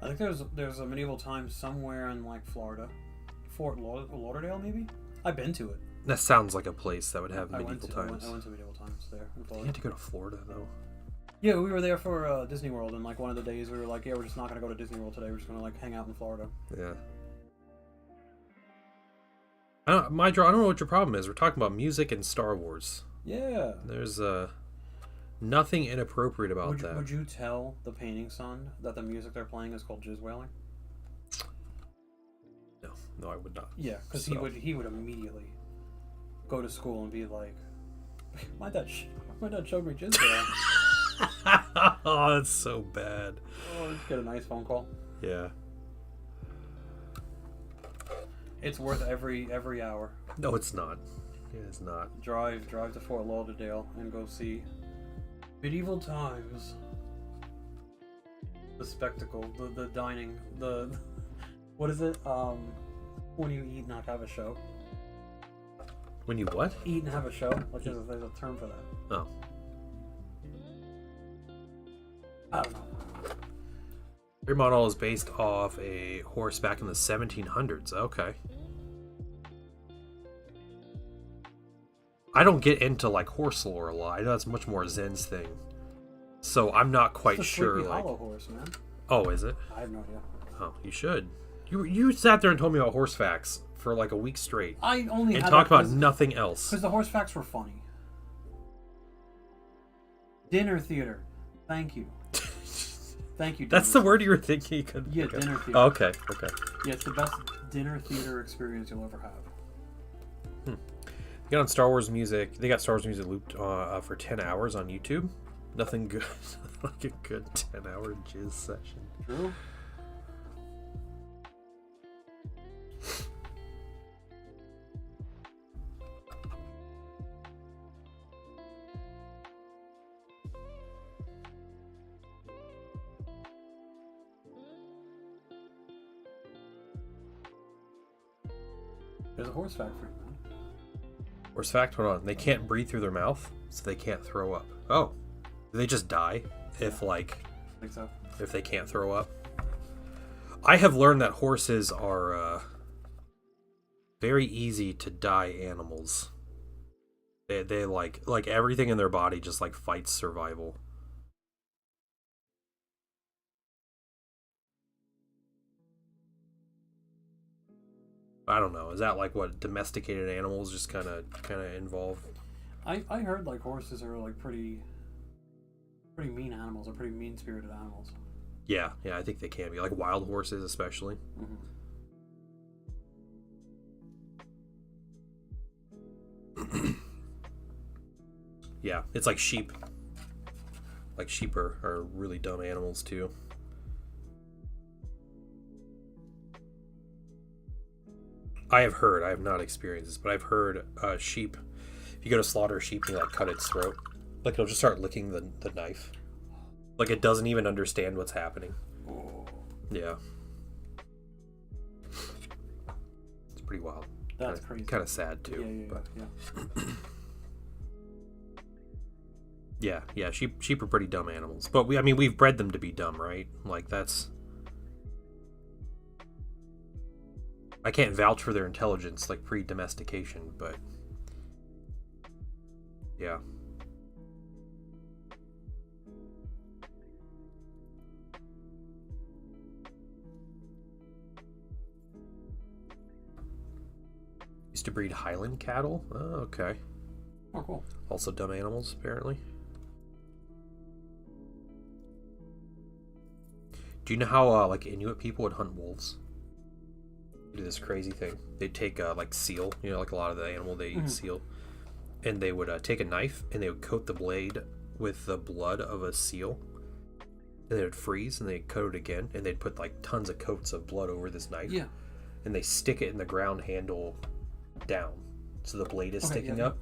I think there's a medieval time somewhere in like Florida, Fort Lauderdale maybe. I've been to it. That sounds like a place that would have medieval times. I went to medieval times there in You Florida. had to go to Florida though. Yeah, we were there for Disney World, and like one of the days we were like, yeah, we're just not gonna go to Disney World today. We're just gonna like hang out in Florida. Yeah. I don't know what your problem is. We're talking about music and Star Wars. Yeah. There's nothing inappropriate about that. Would you tell the painting son that the music they're playing is called jizz wailing? No, I would not. Yeah, because he would immediately go to school and be like, my dad showed me jizz wailing. Oh, that's so bad. Oh, just get a nice phone call. Yeah. It's worth every hour. No, it's not. It is not. Drive to Fort Lauderdale and go see medieval times. The spectacle, the dining, what is it? When you eat and not have a show. When you what? Eat and have a show. Like there's a term for that. Oh. I don't know. Your model is based off a horse back in the 1700s. Okay. I don't get into like horse lore a lot. I know that's much more Zen's thing. So I'm not quite sure. Sleepy like, Hollow horse, man. Oh, is it? I have no idea. Oh, you should. You sat there and told me about horse facts for like a week straight. I only and had talked about nothing else. Because the horse facts were funny. Dinner theater. Thank you. Thank you. That's the word you were thinking. You could. Yeah, okay. dinner theater. Oh, okay. Yeah, it's the best dinner theater experience you'll ever have. They got on Star Wars music. They got Star Wars music looped for 10 hours on YouTube. Nothing good like a good 10-hour jizz session. True. There's a horse factory, man. Horse fact, hold on. They can't breathe through their mouth, so they can't throw up. Oh. Do they just die if, like... I think so. If they can't throw up? I have learned that horses are, very easy to die animals. They like everything in their body just, like, fights survival. I don't know. Is that like what domesticated animals just kind of involve? I heard like horses are like pretty mean animals, or pretty mean spirited animals. Yeah, I think they can be like wild horses, especially. Mm-hmm. Yeah, it's like sheep. Like sheep are really dumb animals too. I have not experienced this, but I've heard sheep, if you go to slaughter a sheep and you like cut its throat, like it'll just start licking the knife. Like it doesn't even understand what's happening. Oh. Yeah. It's pretty wild. That's crazy. Kind of sad too. Yeah. Sheep are pretty dumb animals. But we've bred them to be dumb, right? Like that's... I can't vouch for their intelligence, like pre-domestication, but yeah. Used to breed Highland cattle. Oh, okay. Oh, cool. Also dumb animals, apparently. Do you know how like Inuit people would hunt wolves? Do this crazy thing. They'd take like seal, like a lot of the animal they eat seal, and they would take a knife and they would coat the blade with the blood of a seal, and they would freeze and they'd coat it again, and they'd put like tons of coats of blood over this knife, and they stick it in the ground handle down so the blade is sticking up,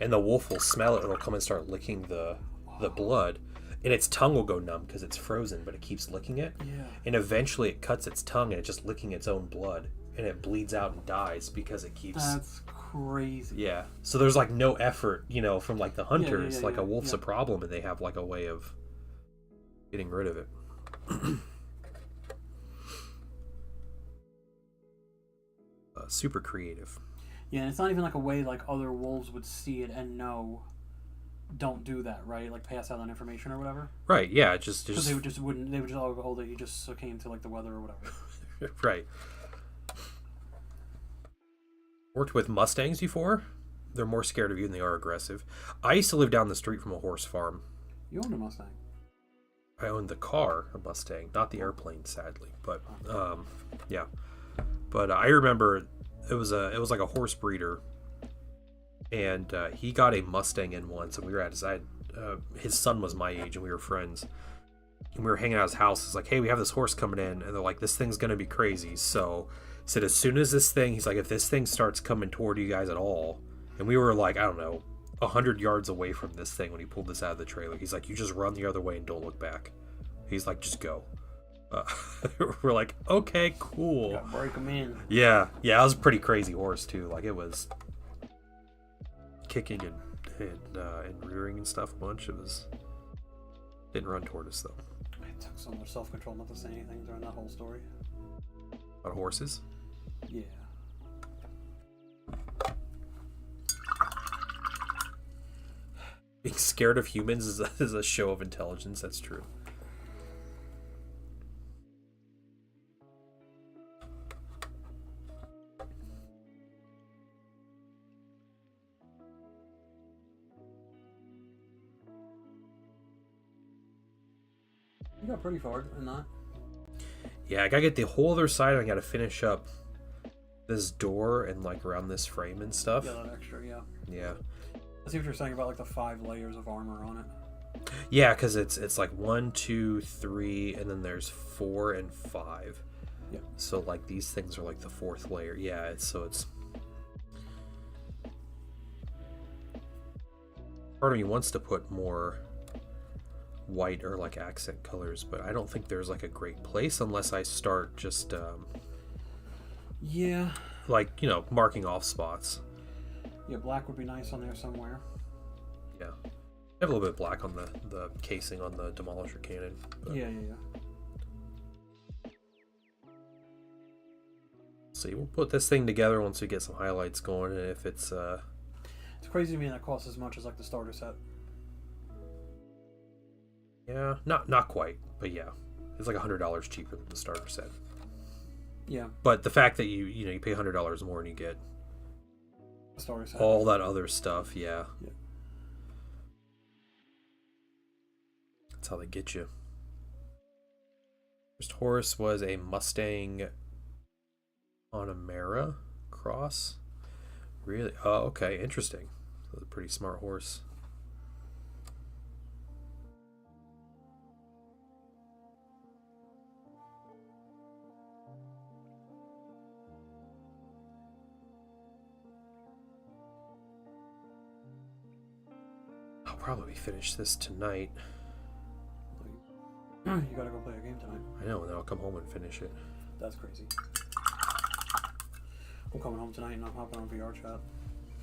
and the wolf will smell it, it'll come and start licking the blood, and its tongue will go numb because it's frozen, but it keeps licking it, and eventually it cuts its tongue and it's just licking its own blood, and it bleeds out and dies because it keeps... That's crazy. Yeah. So there's like no effort, from like the hunters. A wolf's a problem, and they have like a way of getting rid of it. Super creative. Yeah, and it's not even like a way like other wolves would see it and know, don't do that, right? Like pass out that information or whatever. Right. Yeah. Just because they would just oh, he just came to like the weather or whatever. Right. Worked with Mustangs before. They're more scared of you than they are aggressive. I used to live down the street from a horse farm. You owned a Mustang? I owned the car, a Mustang, not the airplane, sadly. But yeah. But I remember it was like a horse breeder, and he got a Mustang in once, and we were at his son was my age, and we were friends. And we were hanging out at his house. It's like, hey, we have this horse coming in, and they're like, this thing's gonna be crazy. So he said, as soon as he's like, if this thing starts coming toward you guys at all, and we were like, I don't know, 100 yards away from this thing when he pulled this out of the trailer. He's like, you just run the other way and don't look back. He's like, just go. We're like, okay, cool. Gotta break him in. Yeah, it was a pretty crazy horse too. Like it was kicking and rearing and stuff a bunch. Didn't run toward us though. It took so much self-control not to say anything during that whole story. About horses? Yeah. Being scared of humans is a show of intelligence. That's true. You got pretty far in that. Yeah, I gotta get the whole other side. I gotta finish up this door and like around this frame and stuff. Yeah, that extra, yeah. Yeah. I see what you're saying about like the 5 layers of armor on it. Yeah, because it's like 1, 2, 3, and then there's 4 and 5. Yeah. So like these things are like the 4th layer. Yeah, it's part of me wants to put more white or like accent colors, but I don't think there's like a great place unless I start just Yeah. like, you know, marking off spots. Yeah, black would be nice on there somewhere. Yeah. I have a little bit of black on the casing on the Demolisher cannon. But Yeah. see, we'll put this thing together once we get some highlights going, and if it's It's crazy to me that costs as much as like the starter set. yeah, not quite, but yeah. It's like $100 cheaper than the starter set. Yeah. But the fact that you pay $100 more and you get The starter set. all that other stuff, yeah. Yeah. That's how they get you. First horse was a Mustang Connemara cross. Really? Oh, okay, interesting. That's a pretty smart horse. I'll probably finish this tonight. You gotta go play a game tonight. I know, and then I'll come home and finish it. That's crazy. I'm coming home tonight and I'm hopping on VR chat.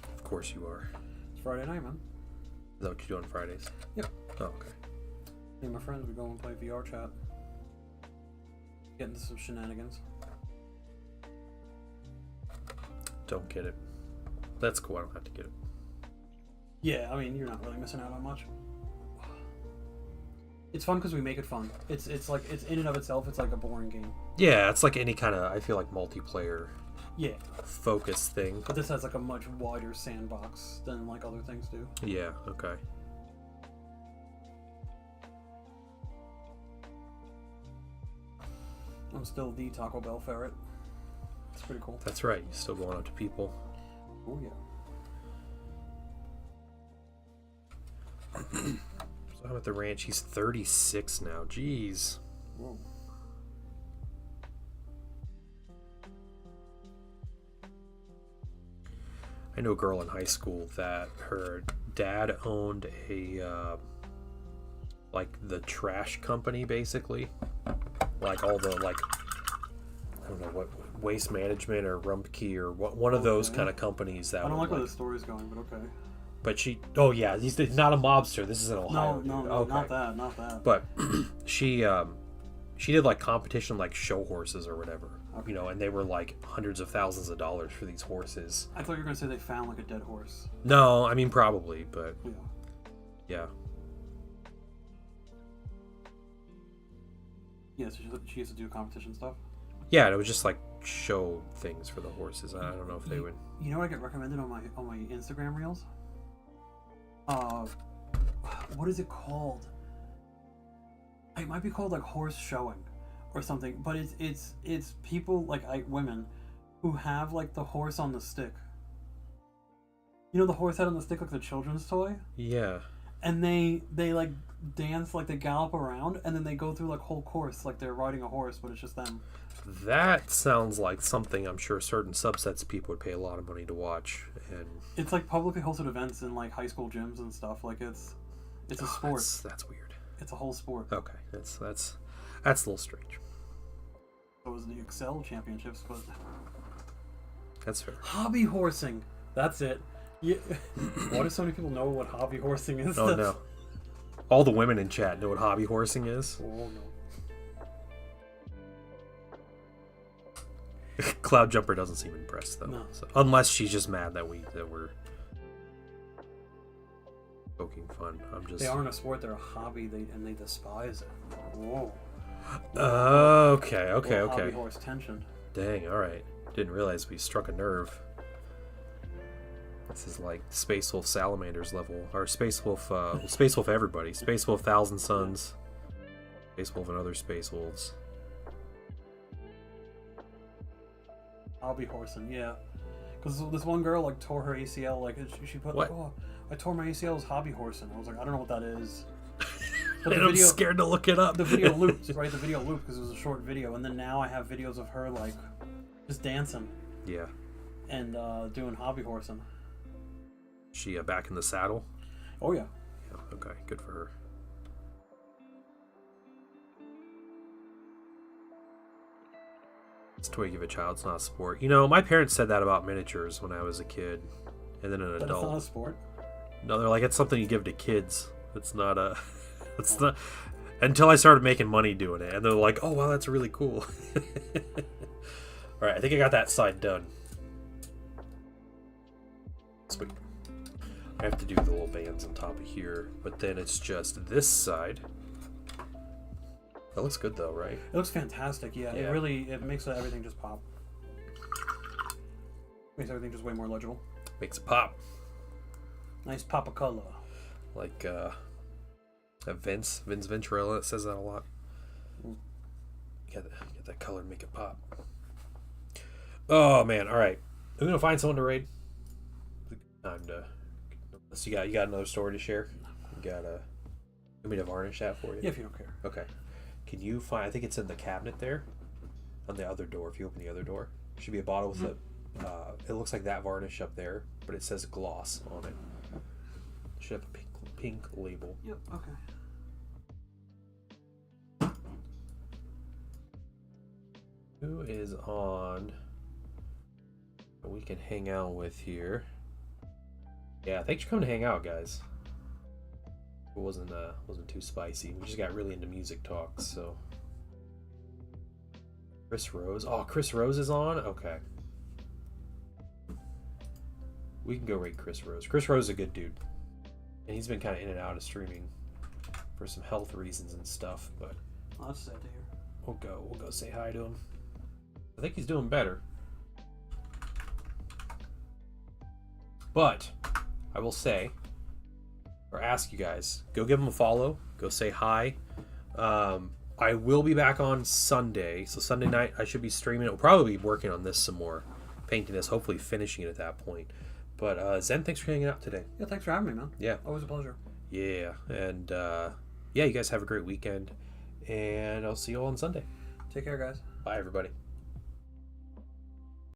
Of course you are. It's Friday night, man. Is that what you do on Fridays? Yep. Oh, okay. Me and my friends would go and play VR chat. Get into some shenanigans. Don't get it. That's cool, I don't have to get it. Yeah, I mean, you're not really missing out on much. It's fun because we make it fun. It's like, it's in and of itself, it's like a boring game. Yeah, it's like any kind of, I feel like, multiplayer Yeah, focus thing. but this has like a much wider sandbox than like other things do. Yeah, okay. I'm still the Taco Bell ferret. It's pretty cool. That's right, you're still going up to people. Oh yeah. So I'm at the ranch, he's 36 now, jeez. Whoa. I know a girl in high school that her dad owned a, like the trash company, basically. Like all the, like, I don't know what, waste management or Rumpke or what, one of those Okay. kind of companies that I don't would, like where the story's going, but okay. But she, oh yeah, he's not a mobster. This is in Ohio. No, dude. no, Okay. not that. But she did like competition, like show horses or whatever, you know, and they were like hundreds of thousands of dollars for these horses. I thought you were gonna say they found like a dead horse. No, I mean probably, but Yeah. yeah. Yeah, so she used to do competition stuff. Yeah, and it was just like show things for the horses. I don't know if they would. You know what I get recommended on my Instagram reels? What is it called? It might be called like horse showing or something, but it's people like women who have like the horse on the stick. You know the horse head on the stick, like the children's toy? Yeah. And they like dance, like they gallop around, and then they go through like whole course like they're riding a horse, but it's just them. That sounds like something I'm sure certain subsets of people would pay a lot of money to watch. And It's like publicly hosted events in like high school gyms and stuff. Like it's a sport. That's weird. It's a whole sport. Okay, that's a little strange. It was the Excel Championships, but That's fair. hobby horsing. That's it. Yeah. Why do so many people know what hobby horsing is? Oh no. All the women in chat know what hobby horsing is. Oh no. Cloud Jumper doesn't seem impressed though. No. So, unless she's just mad that we're poking fun. I'm just. They aren't a sport; they're a hobby. And they despise it. Whoa. Okay. Hobby horse tension. Dang. All right. Didn't realize we struck a nerve. This is like Space Wolf Salamanders level, or Space Wolf everybody. Space Wolf Thousand Suns, Space Wolf and other Space Wolves. Hobby horsing, yeah. Because this one girl like tore her ACL. Like she put What? like, oh, I tore my ACL's hobby horsing. I was like, I don't know what that is. But And I'm scared to look it up. The video looped, right? The video looped because it was a short video, and then now I have videos of her like just dancing. Yeah. And doing hobby horsing. She back in the saddle? Oh yeah. Yeah, okay, good for her. It's a toy you give a child, it's not a sport. You know, my parents said that about miniatures when I was a kid. And then an But adult. it's not a sport. No, they're like, it's something you give to kids. It's not a... It's not... Until I started making money doing it. And they're like, oh, wow, that's really cool. Alright, I think I got that side done. Sweet. I have to do the little bands on top of here. But then it's just this side. That looks good, though, right? It looks fantastic, yeah. Yeah. It makes everything just pop. Makes everything just way more legible. Makes it pop. Nice pop of color. Like, Vince Venturella, it says that a lot. Get that color and make it pop. Oh, man, alright. We're going to find someone to raid. Time to... So you got another story to share? You got want me to varnish that for you? Yeah, if you don't care. Okay. Can you find... I think it's in the cabinet there. On the other door. If you open the other door. Should be a bottle with it looks like that varnish up there. But it says gloss on it. Should have a pink label. Yep, okay. Who is on... We can hang out with here. Yeah, thanks for coming to hang out, guys. It wasn't too spicy. We just got really into music talks, so. Chris Rose. Oh, Chris Rose is on? Okay. We can go rate Chris Rose. Chris Rose is a good dude. And he's been kind of in and out of streaming for some health reasons and stuff, but Oh, that's sad to hear. we'll go say hi to him. I think he's doing better. But I will say, or ask you guys, go give him a follow. Go say hi. I will be back on Sunday. So Sunday night I should be streaming. I'll probably be working on this some more. Painting this, hopefully finishing it at that point. But Zen, thanks for hanging out today. Yeah, thanks for having me, man. Yeah. Always a pleasure. Yeah. And yeah, you guys have a great weekend. And I'll see you all on Sunday. Take care, guys. Bye, everybody.